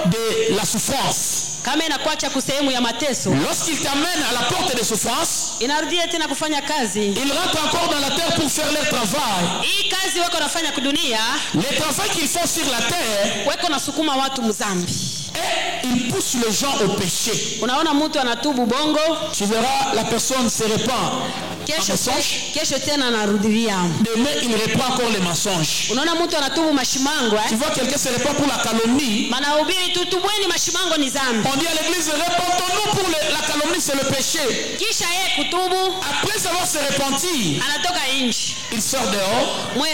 de la souffrance. Kama inakuacha kusehemu ya mateso, Lorsqu'ils t'amènent à la porte de souffrance, inarudia tena kufanya kazi. ils rentrent encore dans la terre pour faire leur travail. Hii kazi weko nafanya kudunia, Le travail qu'ils font sur la terre, weko nasukuma watu mzambi. et ils poussent les gens au péché. Unaona mtu anatubu bongo, Tu verras, la personne se répand. kesho tena anarudilia. Demain, il reprend encore les mensonges. Unaona mtu anatubu mashimango Tu vois, quelqu'un se répand pour la calomnie. manahubiri tutubweni mashimango ni zambi. On dit à l'église, répandons-nous pour la calomnie, c'est le péché. Kisha yeye kutubu Après avoir se repenti, anatoka nje. il sort dehors. Mwe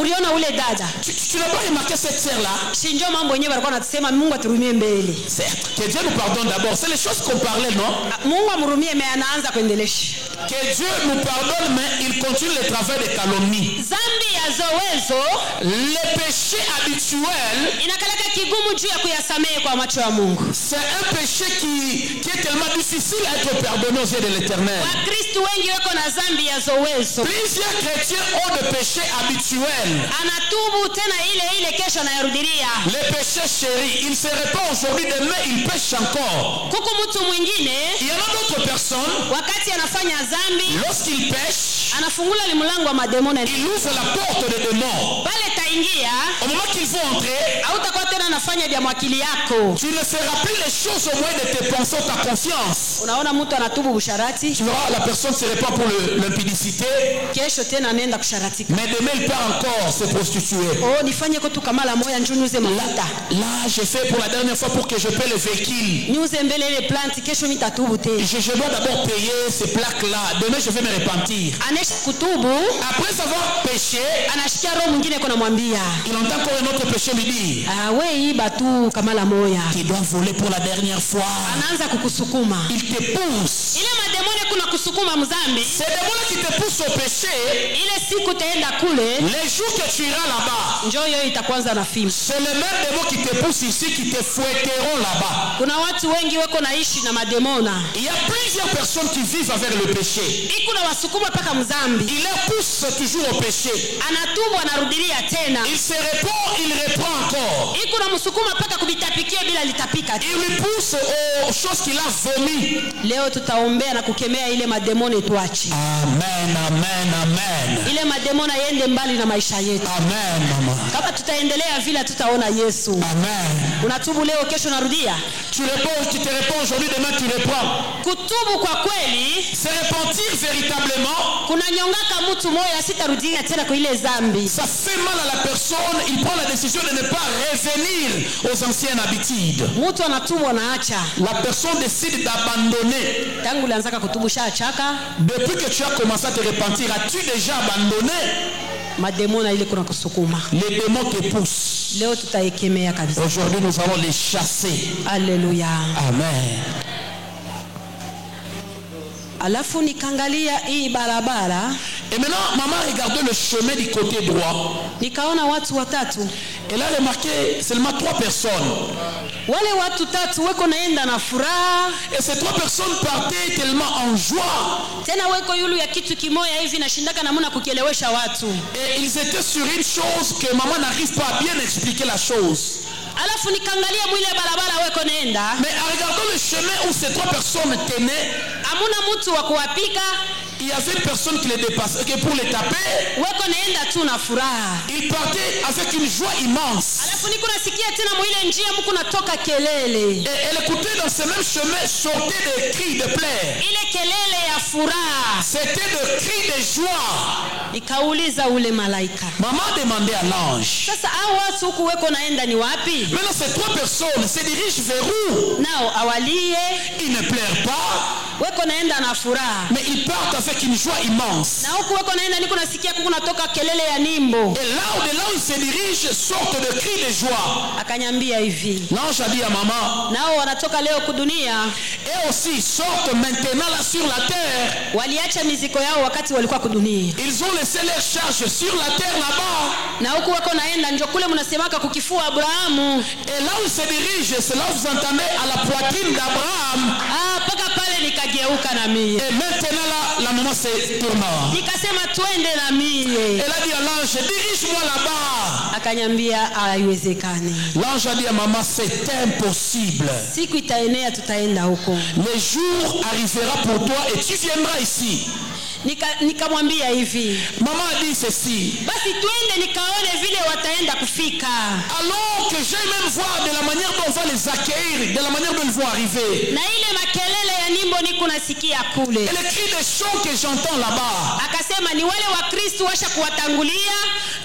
uliona ule dada, Tu n'as pas remarqué cette sœur-là? si ndio mambo yenyewe walikuwa wanatusema Mungu aturumie mbele. Certes, que Dieu nous pardonne d'abord. C'est les choses qu'on parlait, non? Mungu amrumie, me anaanza kuendelesha. Que Dieu nous pardonne, mais il continue le travail de calomnie. Zambi ya zowezo Le péché habituel, inakalaka kigumu juu ya kuyasamehe kwa macho ya Mungu. c'est un péché qui est tellement difficile à être pardonné aux yeux de l'Éternel. Wakristu wengi weko na zambi ya zowezo, Plusieurs chrétiens ont des péchés habituels. anatubu tena ile kesho anayarudilia. Les péchés chéris, il se répand aujourd'hui, demain il pêche encore. Kuku mtu mwingine Il y en a d'autres personnes, wakati anafanya zambi lorsqu'ils pêchent, anafungula limulango wa mademoni, il ouvre la porte des démons. pale taingia Au moment qu'ils vont entrer, hautakuwa tena nafanya vya mwakili yako. tu ne feras plus les choses au moyen de tes pensées, ta conscience. Unaona mtu anatubu busharati, Tu verras, la personne se répand pour l'impudicité, kesho tena anaenda kusharatika. mais demain il part encore se prostituer. Oh, nifanye ko tu kamala moya njunuze mafuta. Là, j'ai fait pour la dernière fois pour que je paie le véhicule. Niuze mbele ile plant, kesho mitatubu te. Je dois d'abord payer ces plaques-là. Demain, je vais me repentir. Anesha kutubu, Après avoir péché, anashikia roho mwingine kuna mwambia, il entend encore un autre péché lui dire, ah, we iba tu kamala moya. tu dois voler pour la dernière fois. Anaanza kukusukuma. Il te pousse. Ile mademoni kuna kusukuma mzambi. C'est des démons qui te poussent au péché. Ile siku taenda kule, Les jours que tu iras là-bas, njoo hiyo itakwanza na fimbo. c'est le même démon qui te pousse ici, qui te fouetteront là-bas. Kuna watu wengi weko naishi na mademona. Il y a plusieurs personnes qui vivent avec le péché. Iko na wasukuma paka mzambi. Il les pousse toujours au péché. Anatubu anarudilia tena. Il se répand, il reprend encore. Iko na msukuma paka kubitapikia bila litapika. Il lui pousse aux choses qu'il a vomi. Leo tutaombea na kukemea ile mademoni tuache. Amen, amen, amen. Ile mademona yende mbali na maisha yetu. Amen, maman. Kama tutaendelea vile tutaona Yesu. Amen. Unatubu leo, kesho narudia. Tu te réponds aujourd'hui, demain tu reprends. Kutubu kwa kweli, Se repentir véritablement, kuna nyongaka mtu moya sitarudia tena kwa ile zambi. ça fait mal à la personne. Il prend la décision de ne pas revenir aux anciennes habitudes. Mtu anatubu anaacha. La personne décide d'abandonner. Tangu ulianzaka kutubu shachaka, Depuis que tu as commencé à te repentir, as-tu déjà abandonné? mademona ile kuna kusukuma. Les démons te poussent. Leo tutaikemea kabisa. Aujourd'hui, nous allons les chasser. Alléluia. Amen. Alafu nikaangalia hii barabara, Et maintenant, maman regardait le chemin du côté droit. nikaona watu watatu. Elle a remarqué seulement 3 personnes. Wale watu tatu weko naenda na furaha. Et ces 3 personnes partaient tellement en joie. Tena weko yulu ya kitu kimoya hivi nashindaka namuna kukielewesha watu. Et ils étaient sur une chose que maman n'arrive pas à bien expliquer la chose. Alafu nikaangalia mwile barabara weko naenda. Mais en regardant le chemin où ces 3 personnes tenaient, Hamuna mtu wa kuwapika. il y avait une personne qui les dépassait, que pour les taper, Weko naenda tu na furaha. ils partaient avec une joie immense. Alafu niko nasikia tena mwile njia mko natoka kelele. Et elle écoutait dans ce même chemin sortaient des cris de plaie. Ile kelele ya furaha. C'était des cris de joie. Nikauliza ule malaika, Maman demandait à l'ange. sasa hao watu huku weko naenda ni wapi? Maintenant, ces 3 personnes se dirigent vers où? Nao awalie Ils ne pleurent pas, weko naenda na furaha. mais ils partent avec une joie immense. Na huku weko naenda niko nasikia kuku natoka kelele ya nimbo. Et là où de là où ils se dirigent, sortent de cris de joie. Akanyambia hivi, L'ange a dit à maman, nao wanatoka leo kudunia, et aussi sortent maintenant là sur la terre. waliacha miziko yao wakati walikuwa kudunia. Ils ont laissé leurs charges sur la terre là-bas. Na huku wako naenda ndio kule mnasemaka kukifua Abrahamu. Et là où ils se dirigent, c'est là où vous entendez à la poitrine d'Abraham. Ah, paka pale nikageuka na mie. Et maintenant là, la maman se tourne. Nikasema twende na mie. Elle a dit à l'ange, dirige-moi là-bas. Akanyambia haiwezekani. L'ange a dit à maman, c'est impossible. Siku itaenea tutaenda huko. Le jour arrivera pour toi et tu viendras ici. Nikamwambia hivi, Maman a dit ceci. basi twende nikaone vile wataenda kufika. Alors que j'aille même voir de la manière dont on va les accueillir, de la manière dont ils vont arriver. Na ile makelele ya nimbo niko nasikia kule. Et les cris de chants que j'entends là-bas. Akasema ni wale wa Kristo washa kuwatangulia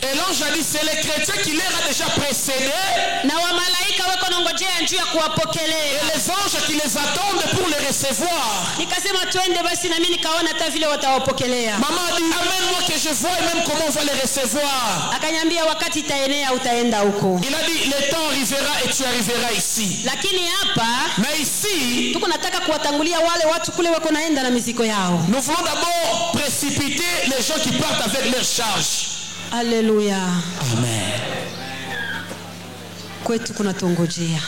Et l'ange a dit, c'est les chrétiens qui les a déjà précédés. na wa malaika wako nongojea njia ya Et kuwapokelea. les anges qui les attendent pour les recevoir. Nikasema twende basi na mimi nikaona hata vile watawapokelea. Maman a dit, amène-moi que je vois et même comment on va les recevoir. Akanyambia wakati itaenea utaenda huko. Il a dit, le temps arrivera et tu arriveras ici. Lakini hapa Mais ici, tuko nataka kuwatangulia wale watu kule wako naenda na miziko yao. nous voulons d'abord précipiter les gens qui partent avec leurs charges. Alléluia. Amen. Kwetu kuna tongojea.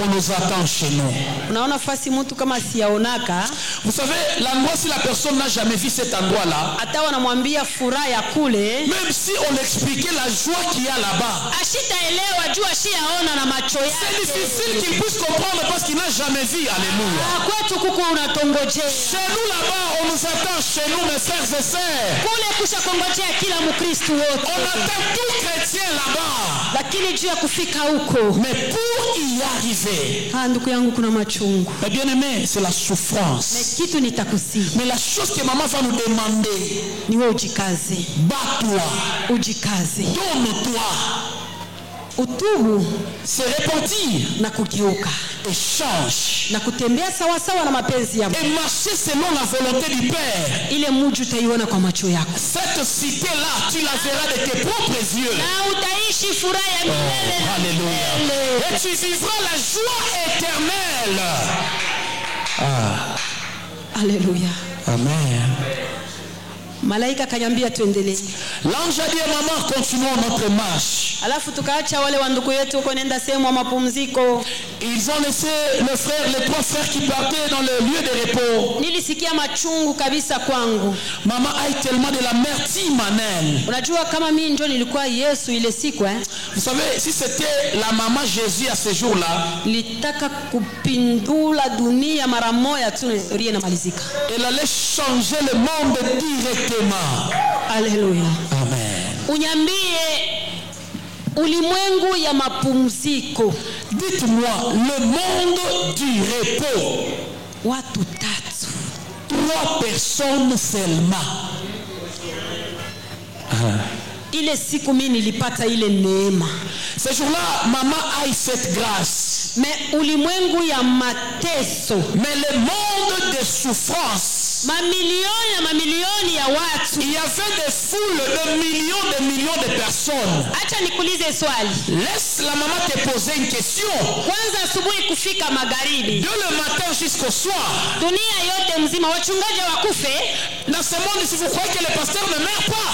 On nous attend chez nous. Unaona fasi mtu kama siyaonaka, Vous savez, l'endroit, si la personne n'a jamais vu cet endroit-là, hata wanamwambia furaha ya kule, même si on expliquait la joie qu'il y a là-bas, ashitaelewa juu ashiyaona na macho c'est yake. difficile qu'il puisse comprendre parce qu'il n'a jamais vu. Alléluia. Ah, kwetu kuku unatongojea. Chez nous là-bas, on nous attend chez nous, mes frères et sœurs. Kule kusha kongojea kila Mkristo wote. On attend tout chrétien là-bas. lakini juu ya kufika huko, mais pour y arriver, ndugu yangu, kuna machungu. mais bien aimé, c'est la souffrance. Mais kitu nitakusihi, Mais la chose que maman va nous demander, ni wewe ujikaze, bats-toi, ujikaze, donne-toi, utubu se repentir na kugeuka et change na kutembea sawa sawa na mapenzi ya Mungu. et marcher selon la volonté du Père. Ile mji utaiona kwa macho yako, Cette cité-là, tu la verras de tes propres yeux. na utaishi furaha ya milele na Alléluia. milele. Et tu vivras la joie éternelle. Haleluya. Amen. Malaika kanyambia tuendelee. L'ange a dit à maman, continuons notre marche. Alafu tukaacha wale wa ndugu yetu huko nenda sehemu ya mapumziko. Ils ont laissé les trois frères qui partaient dans le lieu de repos. Nilisikia machungu kabisa kwangu. Maman a eu tellement de l'amertume en elle. Unajua kama mimi ndio nilikuwa Yesu ile siku Vous savez, si c'était la maman Jésus à ce jour-là, nilitaka kupindula dunia mara moja tu ndio namalizika. elle allait changer le monde directement. Haleluya. Amen. Unyambie ulimwengu ya mapumziko. Dites-moi, le monde du repos. Watu tatu. 3 personnes seulement. Ile siku mimi nilipata ile neema. Ce jour-là, maman a eu cette grâce. Mais ulimwengu ya mateso. Mais le monde de souffrance. Mamilioni ya watu. Il y avait des foules de millions de personnes. Acha nikuulize swali. Laisse la maman te poser une question. Kwanza asubuhi kufika magharibi. De le matin jusqu'au soir. Dunia yote mzima wachungaji wakufe. Dans ce monde, si vous croyez que les pasteurs ne meurent pas.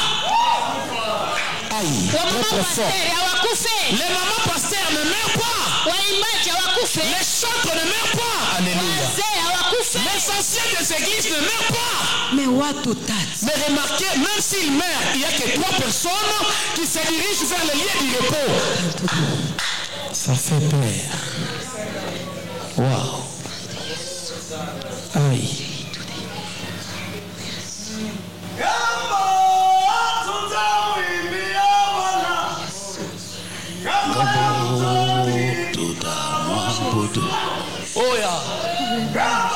Aïe, Wamama pasteurs hawakufe. les mamans pasteurs ne meurent pas. Waimbaji hawakufe. Les chantres ne meurent pas. Alléluia. Wazee hawakufe. Les anciens des églises ne meurent pas. Mais watu tatu. Mais remarquez, même s'ils meurent, il n'y a que 3 personnes qui se dirigent vers le lieu du repos. Ça fait peur. Waouh. Aïe. Oh yeah.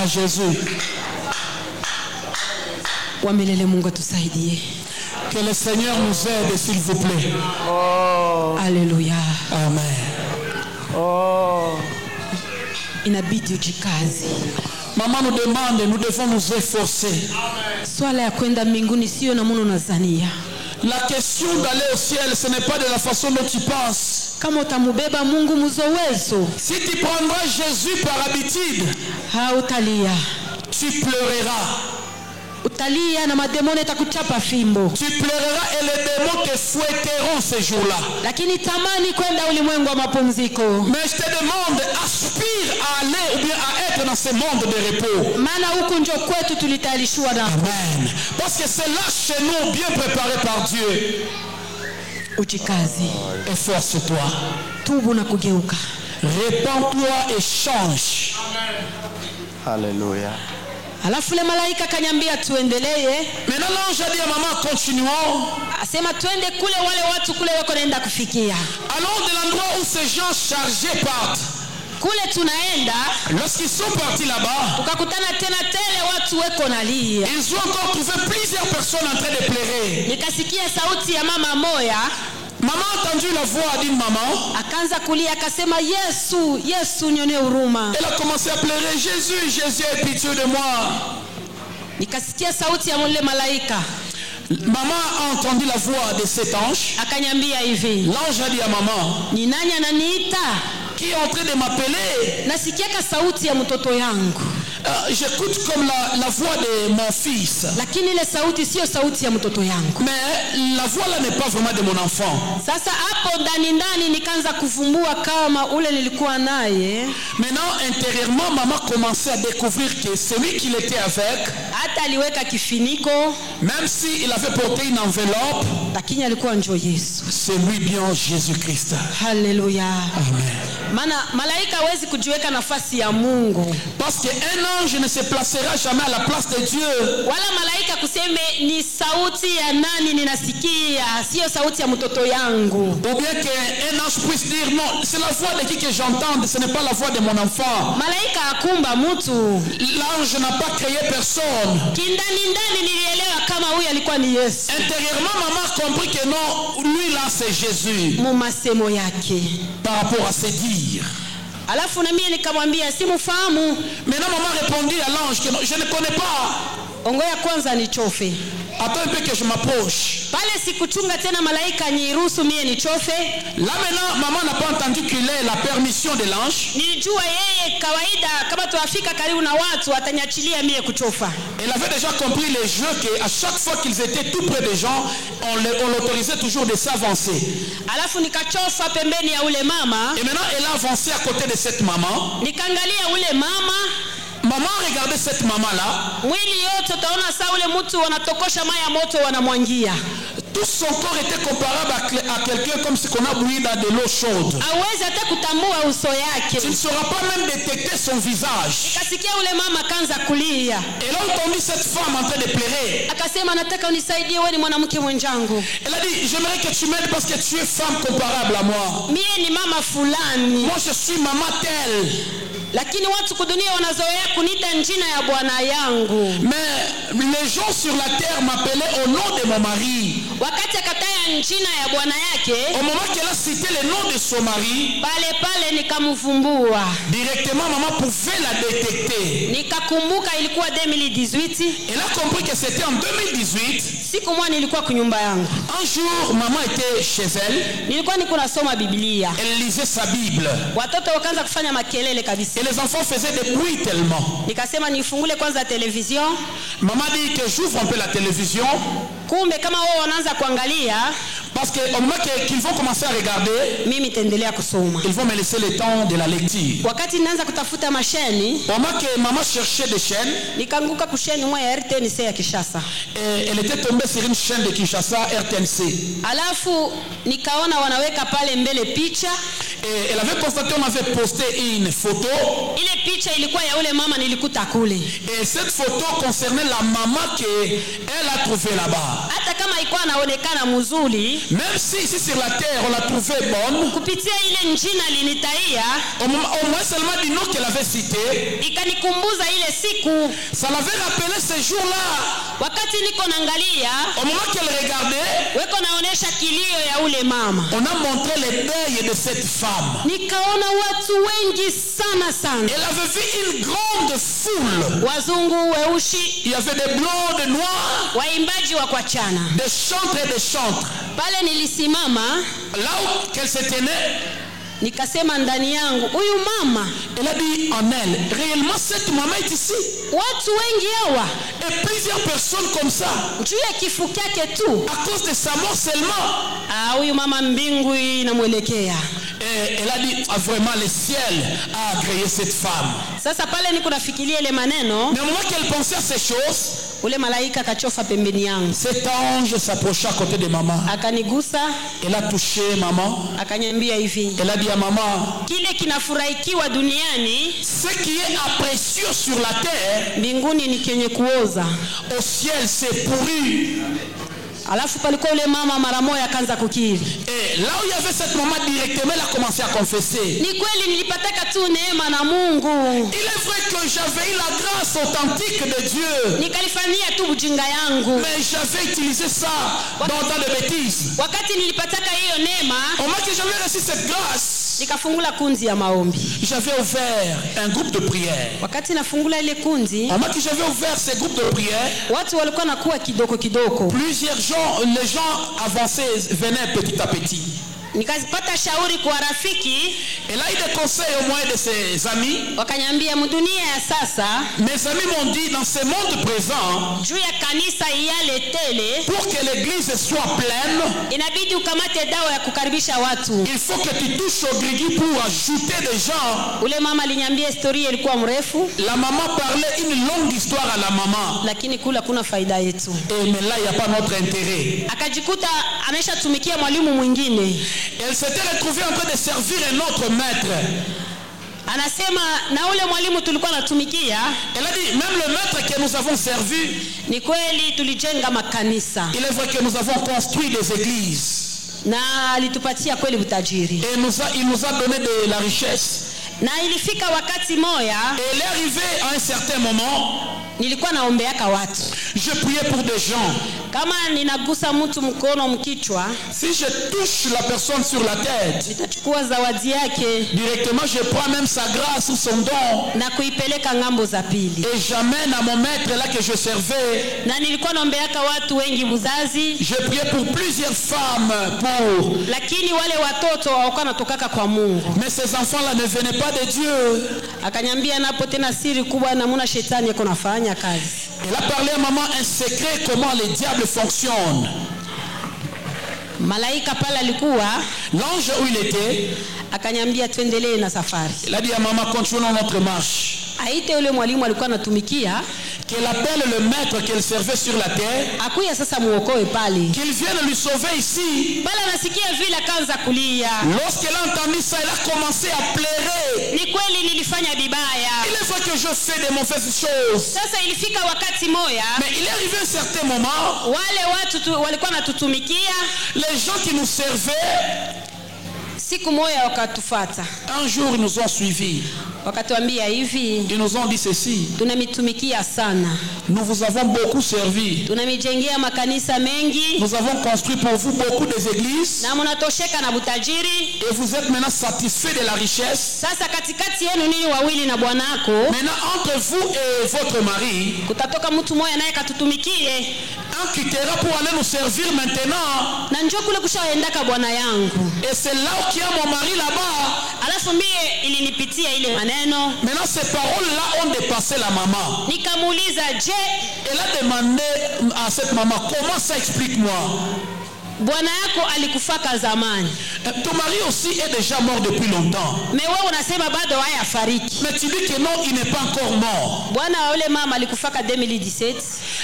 Jésus. Que le Seigneur nous aide, s'il vous plaît. Oh. Alléluia. Amen. Oh. Inabidi ujikaze. Maman nous demande, nous devons nous efforcer. Swala ya kwenda mbinguni sio na muno nazania. La question d'aller au ciel, ce n'est pas de la façon dont tu penses. Kama utamubeba Mungu muzowezo. Si tu prendras Jésus par habitude, hautalia. Tu pleureras. Utalia na mademoni atakuchapa fimbo. Tu pleureras et les démons te fouetteront ce jour-là. Lakini tamani kwenda ulimwengu wa mapumziko. Mais je te demande, aspire à aller ou bien à être dans ce monde de repos. Maana huku ndio kwetu tulitayarishwa na. Amen. Parce que c'est là chez nous bien préparé par Dieu. Uchikazi. Efforce-toi. Tubu na kugeuka. Répands-toi et change. Alléluia. Alafu le malaika kanyambia tuendelee. Maintenant l'ange a dit à maman, continuons. Asema twende kule wale watu kule wako naenda kufikia. Allons de l'endroit où ces gens chargés partent. Kule tunaenda. Lorsqu'ils sont partis là-bas, tukakutana tena tele watu weko nalia. Ils ont encore trouvé plusieurs personnes en train de pleurer. Nikasikia sauti ya mama moya. Maman a entendu la voix d'une maman. Akaanza kulia akasema Yesu, Yesu nione huruma. Elle a commencé à pleurer, Jésus, Jésus, aie pitié de moi. Nikasikia sauti ya mule malaika. Maman a entendu la voix de cet ange. Akanyambia hivi. L'ange a dit à maman, ni nani ananiita? Qui est en train de m'appeler? Nasikiaka sauti ya mtoto yangu. J'écoute comme la voix de mon fils. Lakini ile sauti sio sauti ya mtoto yangu. Mais la voix là n'est pas vraiment de mon enfant. Sasa hapo ndani ndani nikaanza kuvumbua kama ule nilikuwa naye. Maintenant intérieurement maman commençait à découvrir que celui qu'il était avec, hata aliweka kifiniko, même si il avait porté une enveloppe, lakini alikuwa njo Yesu. C'est lui bien Jésus-Christ. Hallelujah. Amen. Maana malaika hawezi kujiweka nafasi ya Mungu. Parce qu'un ange ne se placera jamais à la place de Dieu. Wala malaika kuseme ni sauti ya nani ninasikia, sio sauti ya mtoto yangu. Ou bien qu'un ange puisse dire non, c'est la voix de qui que j'entends, ce n'est pas la voix de mon enfant. Malaika akumba mtu. L'ange n'a pas créé personne. Kindani ndani nilielewa kama huyu alikuwa ni Yesu. Intérieurement maman a compris que non, lui là c'est Jésus. Mumasemo yake. Par rapport à ses dires. Alafu na mimi nikamwambia simfahamu. Maintenant maman répondit à l'ange que non, je ne connais pas. Ongoya kwanza nichofe. Attends un peu que je m'approche. Pale sikuchunga tena malaika niruhusu mie nichofe. Là maintenant maman n'a pas entendu qu'il ait la permission de l'ange. Nilijua yeye kawaida kama tuafika karibu na watu ataniachilia mie kuchofa. Elle avait déjà compris les jeux qu'à chaque fois qu'ils étaient tout près des gens, on l'autorisait toujours de s'avancer. Alafu nikachofa pembeni ya ule mama. Et maintenant elle a avancé à côté de cette maman. Nikaangalia ule mama. Maman regardait cette maman-là. Mwili yote utaona saa ule mtu wanatokosha maya moto wanamwangia. Tout son corps était comparable à quelqu'un comme si qu'on a bouilli dans de l'eau chaude. Hawezi hata kutambua uso yake. Tu ne sauras pas même détecter son visage. Nikasikia ule mama kanza kulia. Elle a entendu cette femme en train de pleurer. Akasema nataka unisaidie, wewe ni mwanamke mwenzangu. Elle a dit j'aimerais que tu m'aides parce que tu es femme comparable à moi. Mie ni mama fulani. Moi je suis maman telle. Lakini watu kudunia wanazoea kunita njina ya bwana yangu. Mais les gens sur la terre m'appelaient au nom de mon mari. Wakati akataya njina ya bwana yake, au moment qu'elle a cité le nom de son mari, pale nikamvumbua. Directement maman pouvait la détecter. Nikakumbuka ilikuwa 2018. Elle a compris que c'était en 2018. Siku moja nilikuwa kwa nyumba yangu. Un jour maman était chez elle. Nilikuwa niko nasoma Biblia. Elle lisait sa Bible. Watoto wakaanza kufanya makelele kabisa. Et les enfants faisaient des bruits tellement. Nikasema nifungule kwanza television. Maman dit que j'ouvre un peu la télévision. Kumbe kama wao wanaanza kuangalia, parce que au moment qu'ils vont commencer à regarder, mimi nitaendelea kusoma. Ils vont me laisser le temps de la lecture. Wakati ninaanza kutafuta masheni, au moment que maman cherchait des chaînes, nikaanguka kusheni moja ya RTNC ya Kinshasa. Et elle était tombée sur une chaîne de Kinshasa, RTNC. Alafu nikaona wanaweka pale mbele picha. Et elle avait constaté, on avait posté une photo. Ile picha ilikuwa ya ule mama nilikuta kule. Et cette photo concernait la maman qu'elle a trouvée là-bas. Hata kama ilikuwa inaonekana mzuri, même si ici sur la terre on la trouvait bonne, kupitia ile njina linitaia, au moins seulement du nom qu'elle avait cité, ikanikumbuza ile siku. Ça l'avait rappelé ce jour-là. Wakati niko naangalia, au moment qu'elle regardait, weko naonesha kilio ya ule mama. On a montré les deuils de cette femme. Nikaona watu wengi sana. Elle avait vu une grande foule. Wazungu, weushi. Il y avait des blancs, des noirs. Waimbaji wa kuachana. Des chantres et des chantres. Pale nilisimama. Là où qu'elle se tenait. Nikasema ndani yangu, huyu mama. Elle a dit en elle, réellement cette maman est ici. Watu wengi hawa. Et plusieurs personnes comme ça. Juu ya kifo kyake tu. À cause de sa mort seulement. Huyu mama mbingu inamwelekea. Et elle a dit, ah, vraiment le ciel a agréé cette femme. Sasa pale niko nafikiria ile maneno, Mais au moment qu'elle pensait à ces choses, ule malaika akachofa pembeni yangu, cet ange s'approcha à côté de maman. akanigusa, Elle a touché maman. akanyambia hivi, Elle a dit à maman, kile kinafurahikiwa duniani ce qui est apprécié sur la terre, mbinguni ni kenye kuoza. au ciel c'est pourri. Alafu palikuwa ule mama mara moja akaanza kukiri, Et là où il y avait cette maman directement, elle a commencé à confesser. ni kweli nilipataka tu neema na Mungu, Il est vrai que j'avais eu la grâce authentique de Dieu, nikalifanyia tu ujinga yangu. mais j'avais utilisé ça dans tant de bêtises. Wakati nilipataka hiyo neema, Au moment que j'avais reçu cette grâce, nikafungula kunzi ya maombi. j'avais ouvert un groupe de prière. Wakati nafungula ile kunzi, Au moment que j'avais ouvert ce groupe de prière, watu walikuwa nakuwa kidogo kidogo. plusieurs gens, les gens avançaient, venaient petit à petit. Nikazipata shauri kwa rafiki, Elle a eu des conseils au moyen de ses amis. wakanyambia mdunia ya sasa Mes amis m'ont dit, dans ce monde présent, juu ya kanisa iyale tele, pour que l'église soit pleine, inabidi ukamate dawa ya kukaribisha watu. il faut que tu touches au grigui pour ajouter des gens. Ule mama aliniambia historia ilikuwa mrefu, La maman parlait une longue histoire à la maman. lakini kula kuna faida yetu. Mais là, il n'y a pas notre intérêt. Akajikuta ameshatumikia mwalimu mwingine, Elle s'était retrouvée en train de servir un autre maître. anasema na ule mwalimu tulikuwa natumikia, Elle a dit, même le maître que nous avons servi, ni kweli tulijenga makanisa il est vrai que nous avons construit des églises. na alitupatia kweli utajiri, Et il nous a donné de la richesse. na ilifika wakati moya Et elle est arrivée à un certain moment, nilikuwa naombeaka watu, je priais pour des gens. kama ninagusa mtu mkono mkichwa, Si je touche la personne sur la tête, nitachukua zawadi yake directement je prends même sa grâce ou son don na kuipeleka ngambo za pili. et j'amène à mon maître là que je servais. Na nilikuwa naombeaka watu wengi mzazi, Je priais pour plusieurs femmes, pour... lakini wale watoto hawakuwa natokaka kwa Mungu. mais ces enfants-là ne venaient pas de Dieu. Akanyambia napo tena siri kubwa namuna shetani yako nafanya kazi. Elle a parlé à maman un secret comment les diables fonctionnent. Malaika pale alikuwa, L'ange où il était, akanyambia tuendelee na safari. il a dit à maman, continuons notre marche. Aite yule mwalimu alikuwa anatumikia, Qu'elle appelle le maître qu'elle servait sur la terre, akuya sasa muokoe pale. qu'il vienne lui sauver ici. Pale anasikia vile akaanza kulia. Lorsqu'elle a entendu ça, elle a commencé à pleurer. Ni kweli nilifanya vibaya. Il est vrai que je fais des mauvaises choses. Sasa ilifika wakati moya, Mais il est arrivé un certain moment, wale watu walikuwa natutumikia, les gens qui nous servaient, siku moya wakatufata. un jour ils nous ont suivis. Wakatuambia hivi, Ils nous ont dit ceci, tunamitumikia sana. nous vous avons beaucoup servi. Tunamijengea makanisa mengi Nous avons construit pour vous beaucoup des églises na munatosheka na butajiri. et vous êtes maintenant satisfait de la richesse. Sasa katikati yenu ninyi wawili na bwanako Maintenant, entre vous et votre mari, kutatoka mtu moya naye katutumikie, un quittera pour aller nous servir maintenant. na njoo kule kushaendaka bwana yangu. Et c'est là où il y a mon mari là-bas. Alafu mie ilinipitia ile maneno, Maintenant, ces paroles-là ont dépassé la maman. nikamuuliza je, Elle a demandé à cette maman, comment ça, explique-moi. bwana yako alikufaka zamani, Ton mari aussi est déjà mort depuis longtemps. me wewe unasema bado haya fariki. Mais tu dis que non, il n'est pas encore mort. Bwana wa ule mama alikufaka 2017,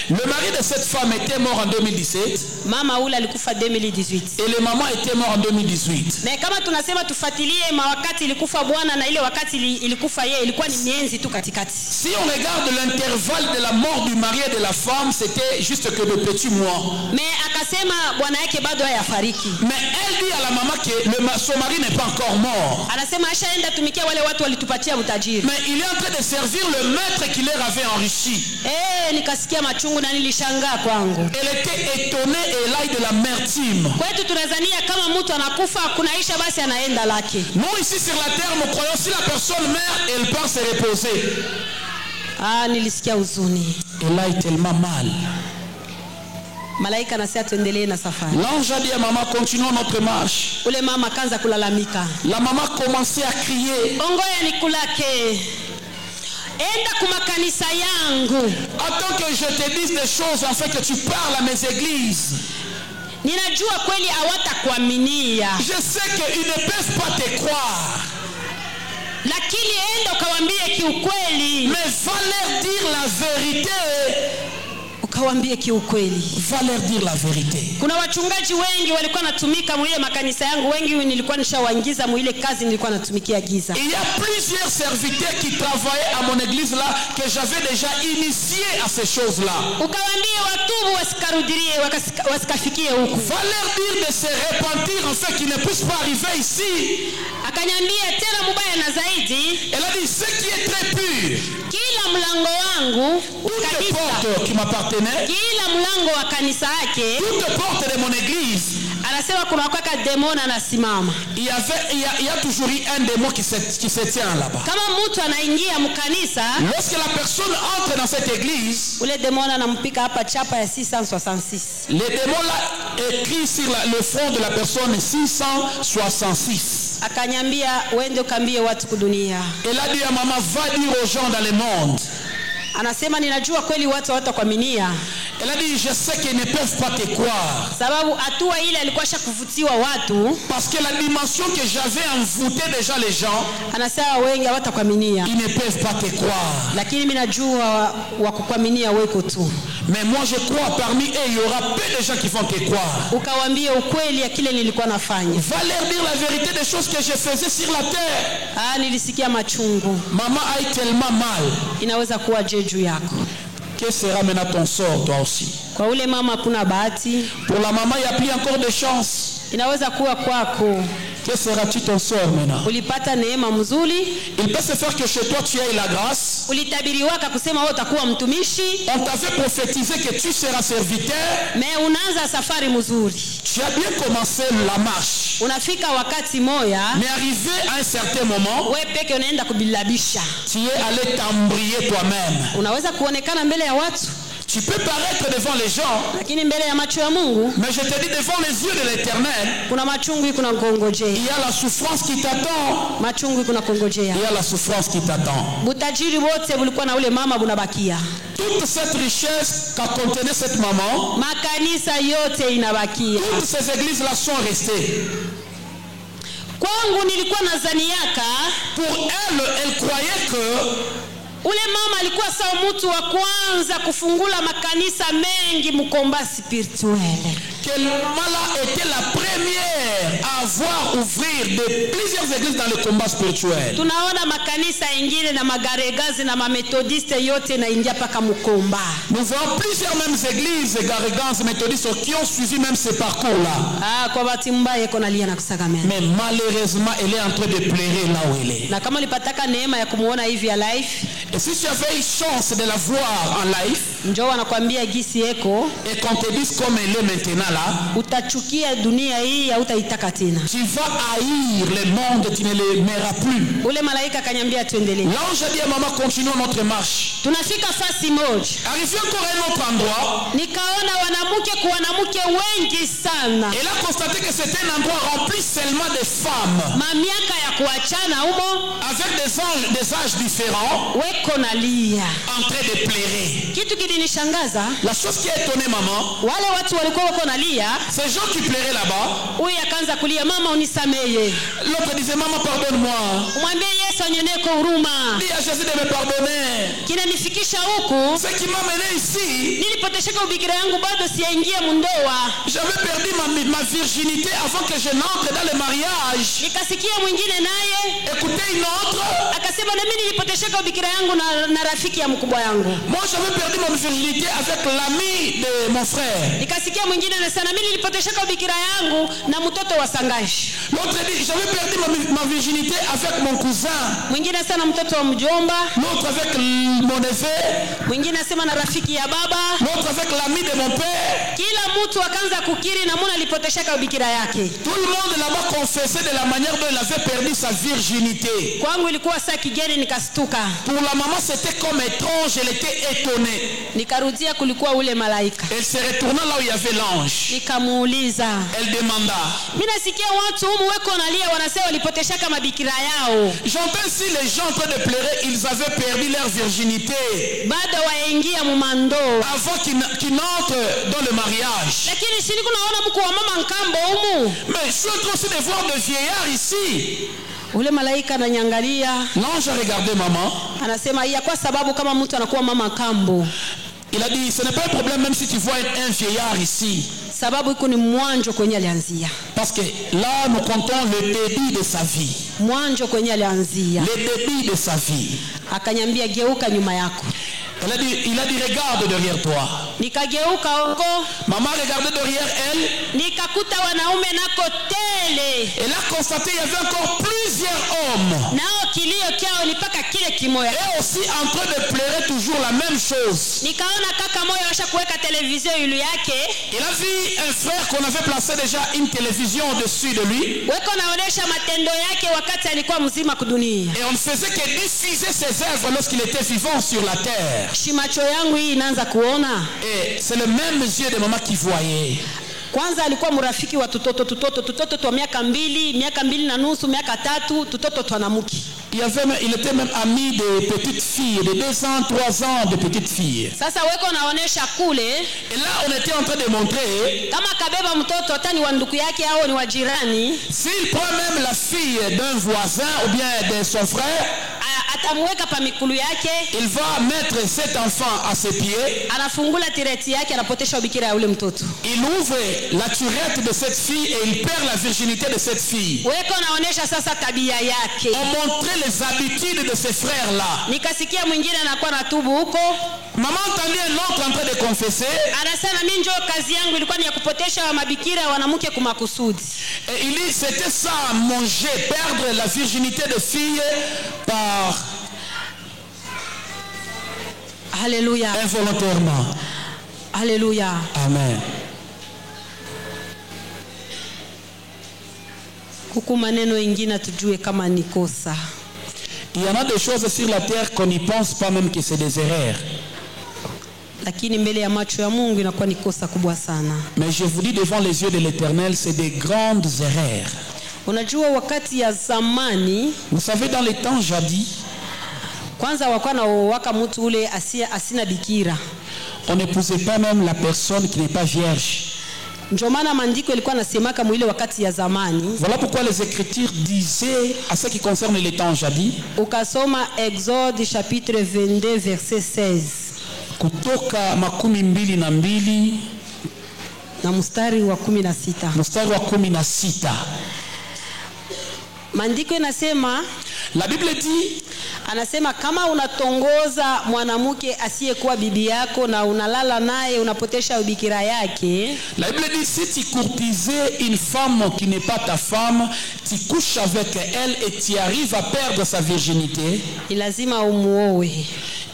Le mari de cette femme était mort en 2017 mama ule alikufa 2018. et le maman était mort en 2018. Na kama tunasema tufuatilie mawakati ilikufa bwana na ile wakati ilikufa yeye, ilikuwa ni mienzi tu katikati. Si on regarde l'intervalle de la mort du mari et de la femme, c'était juste que de petits mois. Me akasema bwana yake bado hayafariki. Mais elle dit à la maman que son mari n'est pas encore mort. Anasema ashaenda tumikia wale watu walitupatia utajiri. Mais il est en train de servir le maître qui leur avait enrichi. Nikasikia machungu na nilishangaa kwangu. Elle était étonnée et elle a eu de l'amertume. Kwetu tunazania kama mtu anakufa kunaisha basi anaenda lake. Nous ici sur la terre, nous croyons si la personne meurt, elle part se reposer. Nilisikia huzuni. Elle a eu tellement mal. Malaika anasema tuendelee na safari. L'ange a dit à maman, continuons notre marche. Ule mama akaanza kulalamika. La maman commençait à crier. Ongoya nikulake. Enda kumakanisa yangu. Attends que je te dise des choses afin que tu parles à mes églises. Ninajua kweli hawatakuaminia. Je sais qu'ils ne peuvent pas te croire. Lakini enda ukawaambie kiukweli. Mais va leur dire la vérité. Ukawaambie kiukweli. Va leur dire la vérité. Kuna wachungaji wengi walikuwa natumika mwile makanisa yangu, wengi nilikuwa nishawaingiza mwile kazi nilikuwa natumikia giza. Il y a plusieurs serviteurs qui travaillaient à mon église là que j'avais déjà initié à ces choses-là. Ukawaambie watubu wasikarudirie wasikafikie huku. Va leur dire de se repentir afin qu'ils ne puissent pas arriver ici. Akaniambia tena mubaya na zaidi. Elle a dit ce qui est très pur. Kila mlango wangu toutes les portes qui m'appartenaient. Kila mlango wa kanisa yake. Toutes les portes de mon église. Anasema kuna kwa demona anasimama. Il y a toujours eu un démon qui se tient là-bas. Kama mtu anaingia mkanisa, lorsque la personne entre dans cette église, ule demona anampika hapa chapa ya 666. Le démon là écrit sur le front de la personne 666. Akanyambia uende ukambie watu kudunia. Elle a dit à maman, va dire aux gens dans le monde. Anasema ninajua kweli watu hawatakuaminia. Elle a dit je sais qu'ils ne peuvent pas te croire. Sababu hatua ile alikuwa shakuvutiwa watu. Parce que la dimension que j'avais envoûté déjà les gens. Anasema wengi hawatakuaminia. Ils ne peuvent pas te croire. Lakini mimi najua wa kukuaminia weko tu. Mais moi je crois parmi eux il y aura peu de gens qui vont te croire. Ukawaambie ukweli ya kile nilikuwa nafanya. Va leur dire la vérité des choses que je faisais sur la terre. Nilisikia machungu. Maman a eu tellement mal. Inaweza kuwa juu yako. Que sera maintenant ton sort toi aussi? Kwa ule mama kuna bahati. Pour la maman il y a plus encore de chance. Inaweza kuwa kwako. Que sera-tu ton sort maintenant? Ulipata neema mzuri. Il peut se faire que chez toi tu aies la grâce. Ulitabiriwaka kusema wewe utakuwa mtumishi. On t'avait prophétisé que tu seras serviteur. Mais unaanza safari mzuri. Tu as bien commencé la marche. Unafika wakati moya. Mais arrivé à un certain moment, wewe peke unaenda kubilabisha. tu es allé t'embriller toi-même. Unaweza kuonekana mbele ya watu. Tu peux paraître devant les gens, lakini mbele ya macho ya Mungu, mais je te dis devant les yeux de l'Éternel, kuna machungu kuna ngongojea. Il y a la souffrance qui t'attend. Machungu kuna ngongojea. Il y a la souffrance qui t'attend. Butajiri wote bulikuwa na ule mama bunabakia. Toute cette richesse qu'a contenue cette maman, makanisa yote inabakia. Toutes ces églises là sont restées. Kwangu nilikuwa nadhaniaka, pour elle croyait que ule mama alikuwa sawa mtu wa kwanza kufungula makanisa mengi mkomba spirituel. Quelle mala était la première à avoir ouvrir plusieurs églises dans le combat spirituel. Tunaona makanisa ingine na magaregazi na mamethodiste yote na ingia paka mkomba. Nous voyons plusieurs mêmes églises, garegazi, méthodistes qui ont suivi même ce parcours-là. Kwa bahati mbaya iko nalia na kusagamena. Mais malheureusement, elle est en train de pleurer là où elle est. Na kama ulipataka neema ya kumuona hivi ya live, et si tu avais eu chance de la voir en live, njoo anakuambia gisi eko, et qu'on te dise comme elle est maintenant là, utachukia dunia hii, hautaitaka tena. Tu vas haïr le monde, tu ne l'aimeras plus. Ule malaika kanyambia tuendelee. L'ange a dit à maman, continuons notre marche. Tunafika fasi moja. Arrivé encore à un autre endroit, nikaona wanamke wengi sana. Elle a constaté que c'était un endroit rempli seulement de femmes. Mamiaka ya kuachana humo, avec des âges différents, weko nalia, en train de pleurer. Kitu kilinishangaza, la chose qui a étonné maman, wale watu walikuwa wako nalia, ces gens qui pleuraient là-bas, huyu akaanza kulia, mama unisameye. L'autre disait, maman pardonne-moi. Umwambie Yesu anyoneko huruma. Dis à Jésus de me pardonner. Kinanifikisha huku, ce qui m'a mené ici, nilipotesheka ubikira yangu bado siyaingia mundoa. J'avais perdu ma virginité avant que je n'entre dans le mariage. Nikasikia mwingine naye, écoutez une autre, akasema na mimi nilipotesheka ubikira yangu na rafiki ya mkubwa yangu. Moi j'avais perdu ma virginité avec l'ami de mon frère. Nikasikia mwingine anasema na mimi nilipotesheka ubikira yangu na mtoto wa sangashi. L'autre dit j'avais perdu ma virginité avec mon cousin. Mwingine sana mtoto wa mjomba. L'autre avec mon neveu. Mwingine asema na rafiki ya baba. L'autre avec l'ami de mon père. Kila mtu akaanza kukiri na mwana alipotesheka ubikira yake. Tout le monde là-bas confessait de la manière dont il avait perdu sa virginité. Kwangu ilikuwa saa kigeni, nikastuka. Pour la maman c'était comme étrange, elle était étonnée. Nikarudia kulikuwa ule malaika. Elle se retourna là où il y avait l'ange. Nikamuuliza. Elle demanda. Mimi nasikia watu humu weko nalia wanasema walipotesheka mabikira yao. J'entends Même si les gens en train de pleurer, ils avaient perdu leur virginité bado waingia mumando avant qu'ils n'entrent dans le mariage. lakini sili kunaona mko wa mama nkambo humu. Mais je suis en train aussi de voir des vieillards ici. Ule malaika ananyangalia, L'ange a regardé maman. anasema iya kwa sababu kama mtu anakuwa mama kambo, Il a dit, ce n'est pas un problème même si tu vois un vieillard ici. sababu iko ni mwanjo kwenye alianzia. Parce que là, nous comptons le début de sa vie. Mwanjo kwenye alianzia. Le début de sa vie. Akanyambia geuka nyuma yako. Il a dit, regarde derrière toi. Nikageuka huko. Maman regardait derrière elle. Nikakuta wanaume nako tele. Elle a constaté qu'il y avait encore plusieurs hommes. Nao kilio kyao ni paka kile kimoya. Et aussi en train de pleurer toujours la même chose. Nikaona kaka moyo washa kuweka televizio yulu yake. Il a vu un frère qu'on avait placé déjà une télévision au-dessus de lui. Weko naonesha matendo yake wakati alikuwa mzima kudunia. Et on ne faisait que diffuser ses œuvres lorsqu'il était vivant sur la terre. Shimacho yangu hii inaanza kuona. Et c'est le même yeux de maman qui voyait. Kwanza alikuwa mrafiki wa tutoto twa miaka 2 na nusu, miaka 3, tutoto twanamuki. Il était même ami de petites filles, de 2 ans, 3 ans de petites filles. Sasa weko naonesha kule. Et là, on était en train de montrer. Kama kabeba mtoto hata ni wa ndugu yake au ni wa jirani. S'il prend même la fille d'un voisin ou bien de son frère, atamweka pa mikulu yake. Il va mettre cet enfant à ses pieds. Anafungula tireti yake, anapotesha ubikira ya ule mtoto. Il ouvre la turette de cette fille et il perd la virginité de cette fille. Weko naonesha sasa tabia yake. On montrait les habitudes de ces frères-là. Nikasikia mwingine anakuwa na tubu huko. Maman entendait un autre en train de confesser. Anasema mimi njoo kazi yangu ilikuwa ni ya kupotesha mabikira wanamke kumakusudi. Et il dit c'était ça, manger, perdre la virginité de fille par Alléluia. Involontairement. Alléluia. Amen. Huku maneno ingine tujue kama ni kosa. Il y en a des choses sur la terre qu'on n'y pense pas même que c'est des erreurs. Lakini mbele ya macho ya Mungu inakuwa ni kosa kubwa sana. Mais je vous dis devant les yeux de l'Éternel, c'est des grandes erreurs. Unajua wakati ya zamani, vous savez dans les temps jadis, kwanza wakwa na waka mtu ule asina bikira. On n'épousait pas même la personne qui n'est pas vierge. Ndio maana maandiko ilikuwa nasemaka mwile wakati ya zamani. Voilà pourquoi les Écritures disaient à ce qui concerne les temps jadis. Ukasoma Exode chapitre 22 verset 16. Kutoka 22 na mstari wa 16. Mstari wa 16. Maandiko inasema, la Bible dit, anasema kama unatongoza mwanamke asiyekuwa bibi yako na unalala naye unapotesha ubikira yake. La Bible dit si tu courtisais une femme qui n'est pas ta femme, tu couches avec elle et tu arrives à perdre sa virginité. Lazima umuoe.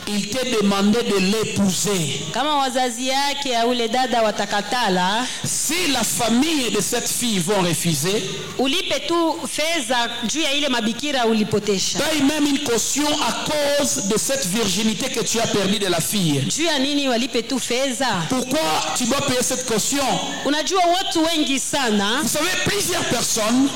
Il t'est demandé de l'épouser. Kama wazazi yake ya ule dada watakatala, si la famille de cette fille vont refuser, ulipe tu fedha juu ya ile mabikira ulipotesha. Paye même une caution à cause de cette virginité que tu as perdue de la fille. Juu ya nini walipe tu fedha? Pourquoi tu dois payer cette caution? Unajua watu wengi sana, vous savez, plusieurs personnes,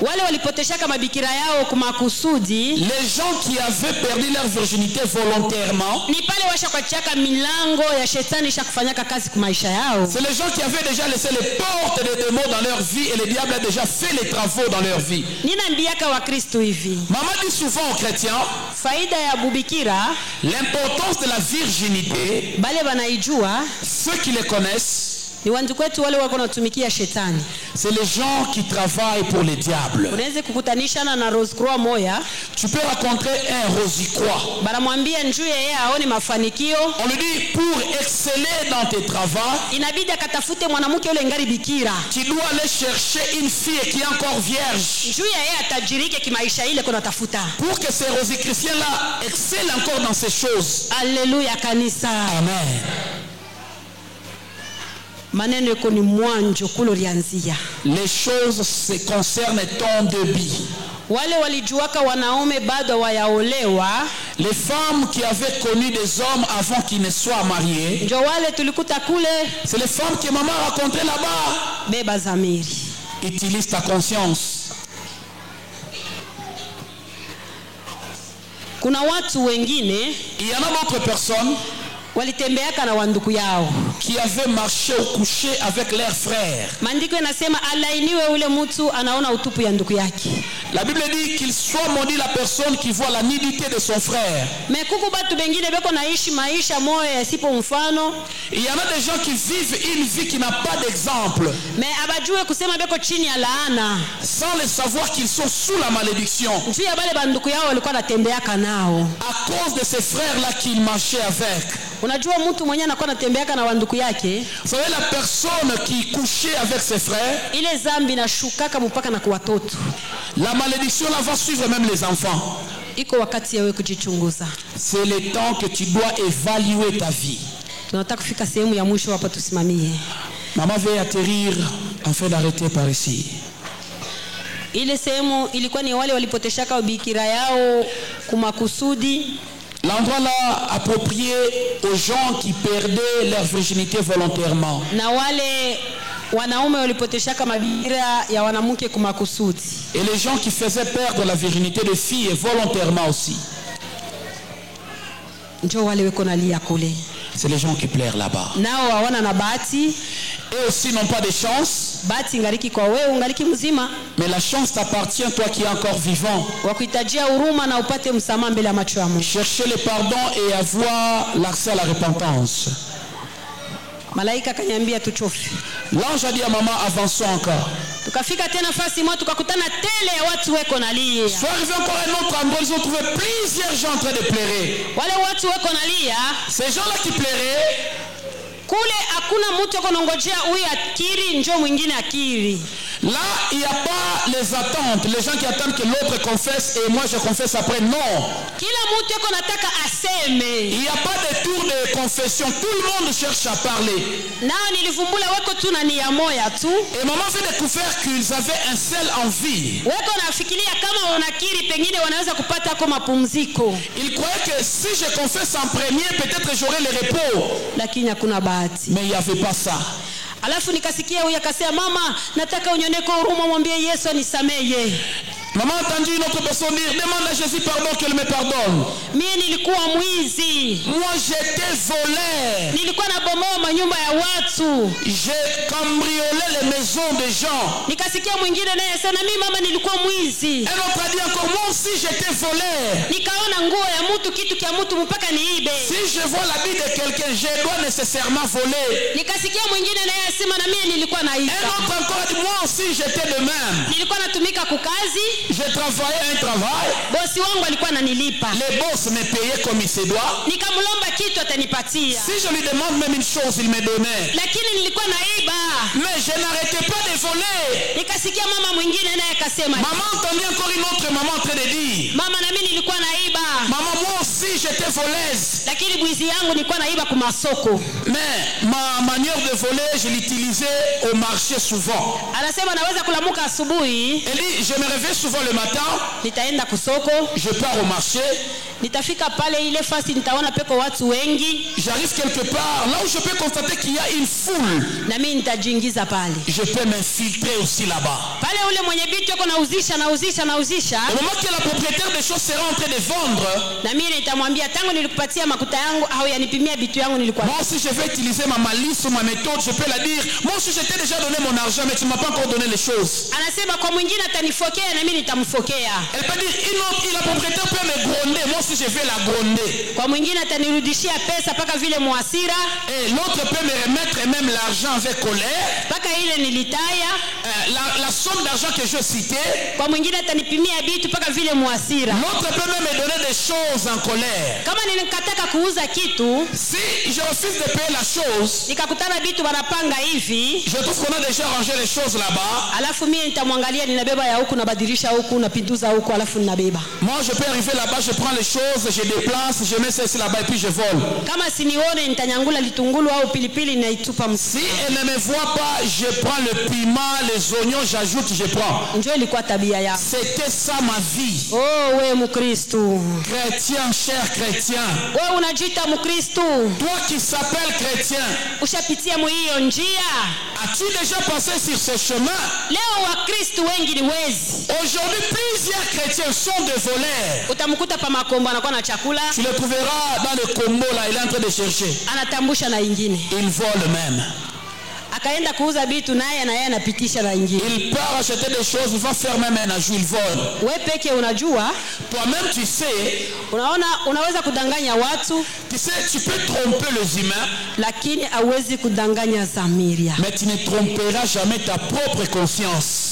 wale walipoteshaka mabikira yao kumakusudi, les gens qui avaient perdu leur virginité volontairement, ni pale washakwachaka milango ya shetani shakufanyaka kazi kwa maisha yao. C'est les gens qui avaient déjà laissé les portes des démons dans leur vie et le diable a déjà fait les travaux dans leur vie. Ninaambiaka wa Kristo hivi, maman dit souvent aux chrétiens, faida ya bubikira, l'importance de la virginité, bale banaijua, ceux qui les connaissent, ni wandugu wetu wale wako natumikia shetani. C'est les gens qui travaillent pour le diable. Unaweza kukutanishana na Rose Croix moya. Tu peux rencontrer un Rosicroix. Baramwambia njoo yeye aone mafanikio. On lui dit pour exceller dans tes travaux, inabidi akatafute mwanamke yule ngari bikira. Tu dois aller chercher une fille qui est encore vierge. Njoo yeye atajirike kimaisha ile kuna tafuta. Pour que ces rosicruciens là excellent encore dans ces choses. Alléluia kanisa. Amen. Maneno yako ni mwanjo kulo lianzia. Les choses se concernent ton début. Wale walijuaka wanaume bado wayaolewa, les femmes qui avaient connu des hommes avant qu'ils ne soient mariés, ndio wale tulikuta kule. C'est les femmes que maman a rencontrées là-bas. Beba zamiri. Utilise ta conscience. Kuna watu wengine, il y en a d'autres personnes walitembeaka na wanduku yao, qui avaient marché ou couché avec leurs frères. Maandiko yanasema alainiwe ule mtu anaona utupu ya ndugu yake. La Bible dit qu'il soit maudit la personne qui voit la nudité de son frère. Mais kuku batu bengine beko naishi maisha moyo yasipo mfano. Il y en a des gens qui vivent une vie qui n'a pas d'exemple. Mais abajue kusema beko chini ya laana, sans le savoir qu'ils sont sous la malédiction. Juu ya bale banduku yao walikuwa natembeaka nao. À cause de ces frères-là qu'il marchait avec. Unajua mtu mwenye anakuwa natembeaka na wanduku yake, vous savez, la personne qui couchait avec ses frères, ile zambi na shukaka mpaka na kwa watoto. La malédiction là va suivre même les enfants. Iko wakati yawe kujichunguza. C'est le temps que tu dois évaluer ta vie. Tunataka kufika sehemu ya mwisho hapa, tusimamie. Maman veut atterrir afin d'arrêter par ici. Ile sehemu ilikuwa ni wale walipoteshaka ubikira yao kumakusudi. L'endroit là approprié aux gens qui perdaient leur virginité volontairement. Na wale wanaume walipoteshaka mabikira ya wanamke kumakusudi. Et les gens qui faisaient perdre la virginité des filles volontairement aussi. Njo wale weko nalia kule. C'est les gens qui pleurent là-bas. Nao hawana na bahati. Eux aussi n'ont pas de chance. Bahati ngaliki kwa wewe, ungaliki mzima. Mais la chance t'appartient, toi qui es encore vivant. Wakuhitajia huruma na upate msamaha mbele ya macho ya Mungu. Chercher le pardon et avoir l'accès à la repentance. Malaika kaniambia tuchofe. L'ange a dit à maman, avançons encore. Tukafika tena fasi moja tukakutana tele ya watu weko nalia. Soit arrivé encore un autre endroit, ils ont trouvé plusieurs gens en train de pleurer. Wale watu weko nalia, ces gens-là qui pleuraient, kule hakuna mtu yuko nongojea huyu akiri njoo mwingine akiri. Là, il n'y a pas les attentes, les gens qui attendent que l'autre confesse et moi je confesse après. Non. Il n'y a pas de tour de confession. Tout le monde cherche à parler. Et maman fait découvrir qu'ils avaient un seul envie. Ils croyaient que si je confesse en premier, peut-être j'aurai le repos. Mais il n'y avait pas ça. Alafu nikasikia huyu akasema, mama nataka unyoneko huruma, mwambie Yesu anisamehe. Maman a entendu une autre personne dire, demande à Jésus pardon qu'elle me pardonne. Mimi nilikuwa mwizi. Moi j'étais voleur. Nilikuwa nabomoa manyumba ya watu. J'ai cambriolé les maisons des gens. Nikasikia mwingine naye sana, mimi mama nilikuwa mwizi. Un autre a dit encore, moi aussi j'étais voleur. Nikaona nguo ya mtu, kitu kia mtu mpaka niibe. Si je vois l'habit de quelqu'un, je dois nécessairement voler. Nikasikia mwingine naye asema na mimi nilikuwa naiba. Un autre encore a dit, moi aussi j'étais de même. Nilikuwa natumika kukazi. Je travaillais un travail. Bosi wangu alikuwa ananilipa. Les boss me payaient comme il se doit. Nikamlomba kitu atanipatia. Si je lui demande même une chose, il me donnait. Lakini nilikuwa naiba. Mais je n'arrêtais pas de voler. Nikasikia mama mwingine naye akasema. Maman entendait encore une autre maman en train de dire. Mama na mimi nilikuwa naiba. Maman, moi aussi j'étais voleuse. Lakini bwizi yangu nilikuwa naiba kwa masoko. Mais ma manière de voler, je l'utilisais au marché souvent. Anasema naweza kulamuka asubuhi. Elle dit, je me réveille souvent le matin. Nitaenda kusoko. Je pars au marché. Nitafika pale ile fasi nitaona peko watu wengi. J'arrive quelque part là où je peux constater qu'il y a une foule. Na mimi nitajiingiza pale. Je peux m'infiltrer aussi là-bas. Pale ule mwenye bitu yuko nauzisha. Au moment que la propriétaire des choses sera en train de vendre, na mimi nitamwambia tangu nilikupatia makuta yangu au yanipimia bitu yangu nilikuwa. Moi aussi je vais utiliser ma malice ou ma méthode, je peux la dire. Moi aussi je t'ai déjà donné mon argent mais tu m'as pas encore donné les choses. Anasema kwa mwingine atanifokea na mimi nitamfokea. Elle peut dire la propriétaire peut me gronder, moi aussi je vais la gronder. Kwa mwingine atanirudishia pesa paka vile muasira. Et l'autre peut me remettre même l'argent avec colère. Paka ile nilitaya. La somme d'argent que je citais. Kwa mwingine atanipimia bitu paka vile muasira. L'autre peut même me donner des choses en colère. Kama nilikataka kuuza kitu, si je refuse de payer la chose, nikakutana bitu wanapanga hivi, je trouve qu'on a déjà rangé les choses là-bas. Alafu mimi nitamwangalia, ninabeba ya huku, nabadilisha huku, napinduza huku, alafu ninabeba. Moi je peux arriver là-bas, je prends les choses, je déplace, je mets ça ici là-bas et puis je vole. Kama sinione nitanyangula litungulu au pilipili na itupa msi. Si elle ne me voit pas, je prends le piment, les oignons, j'ajoute, je prends. Njoo ilikuwa tabia yao. C'était ça ma vie. Oh wewe Mkristo. Chrétien, cher chrétien. Wewe unajiita Mkristo. Toi qui s'appelles chrétien. Ushapitia hiyo njia? As-tu déjà passé sur ce chemin? Leo Wakristo Wakristo wengi ni wezi. Aujourd'hui, plusieurs chrétiens sont des voleurs. Utamkuta pa makombo anakuwa na chakula. Tu le trouveras dans le Congo là, il est en train de chercher. Anatambusha na ingine. Il vole même. Akaenda kuuza vitu naye na yeye anapitisha na ingine. Il part acheter des choses, il va faire même un ajout, il vole. Wewe peke unajua? Toi-même tu sais. Unaona unaweza kudanganya watu. Tu sais, tu peux tromper les humains. Lakini hauwezi kudanganya dhamiri. Mais tu ne tromperas jamais ta propre conscience.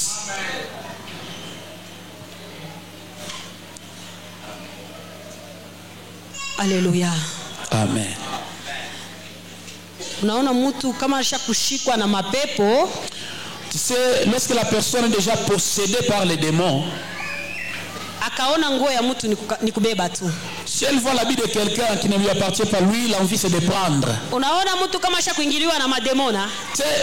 Alléluia. Amen. Unaona mtu kama ashakushikwa na mapepo. Tu sais, lorsque la personne est déjà possédée par les démons, akaona nguo ya mtu ni kubeba tu. Si elle voit l'habit de quelqu'un qui ne lui appartient pas, lui, l'envie c'est de prendre. Unaona mtu kama ashakuingiliwa na mademona.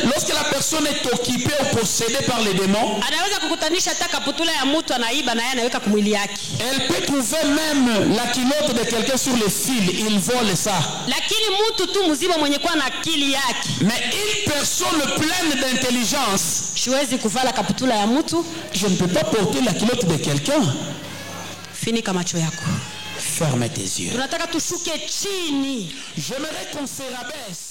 Lorsque la personne est occupée ou possédée par les démons, anaweza kukutanisha hata kaputula ya mtu anaiba na yeye anaweka kumwili yake. Elle peut trouver même la culotte de quelqu'un sur le fil, il vole ça. Lakini mtu tu mzima mwenye kuwa na akili yake. Mais une personne pleine d'intelligence, siwezi kuvala kaputula ya mtu. Je ne peux pas porter la culotte de quelqu'un. Finika macho yako. Ferme tes yeux. Tunataka tushuke chini. J'aimerais qu'on se rabaisse.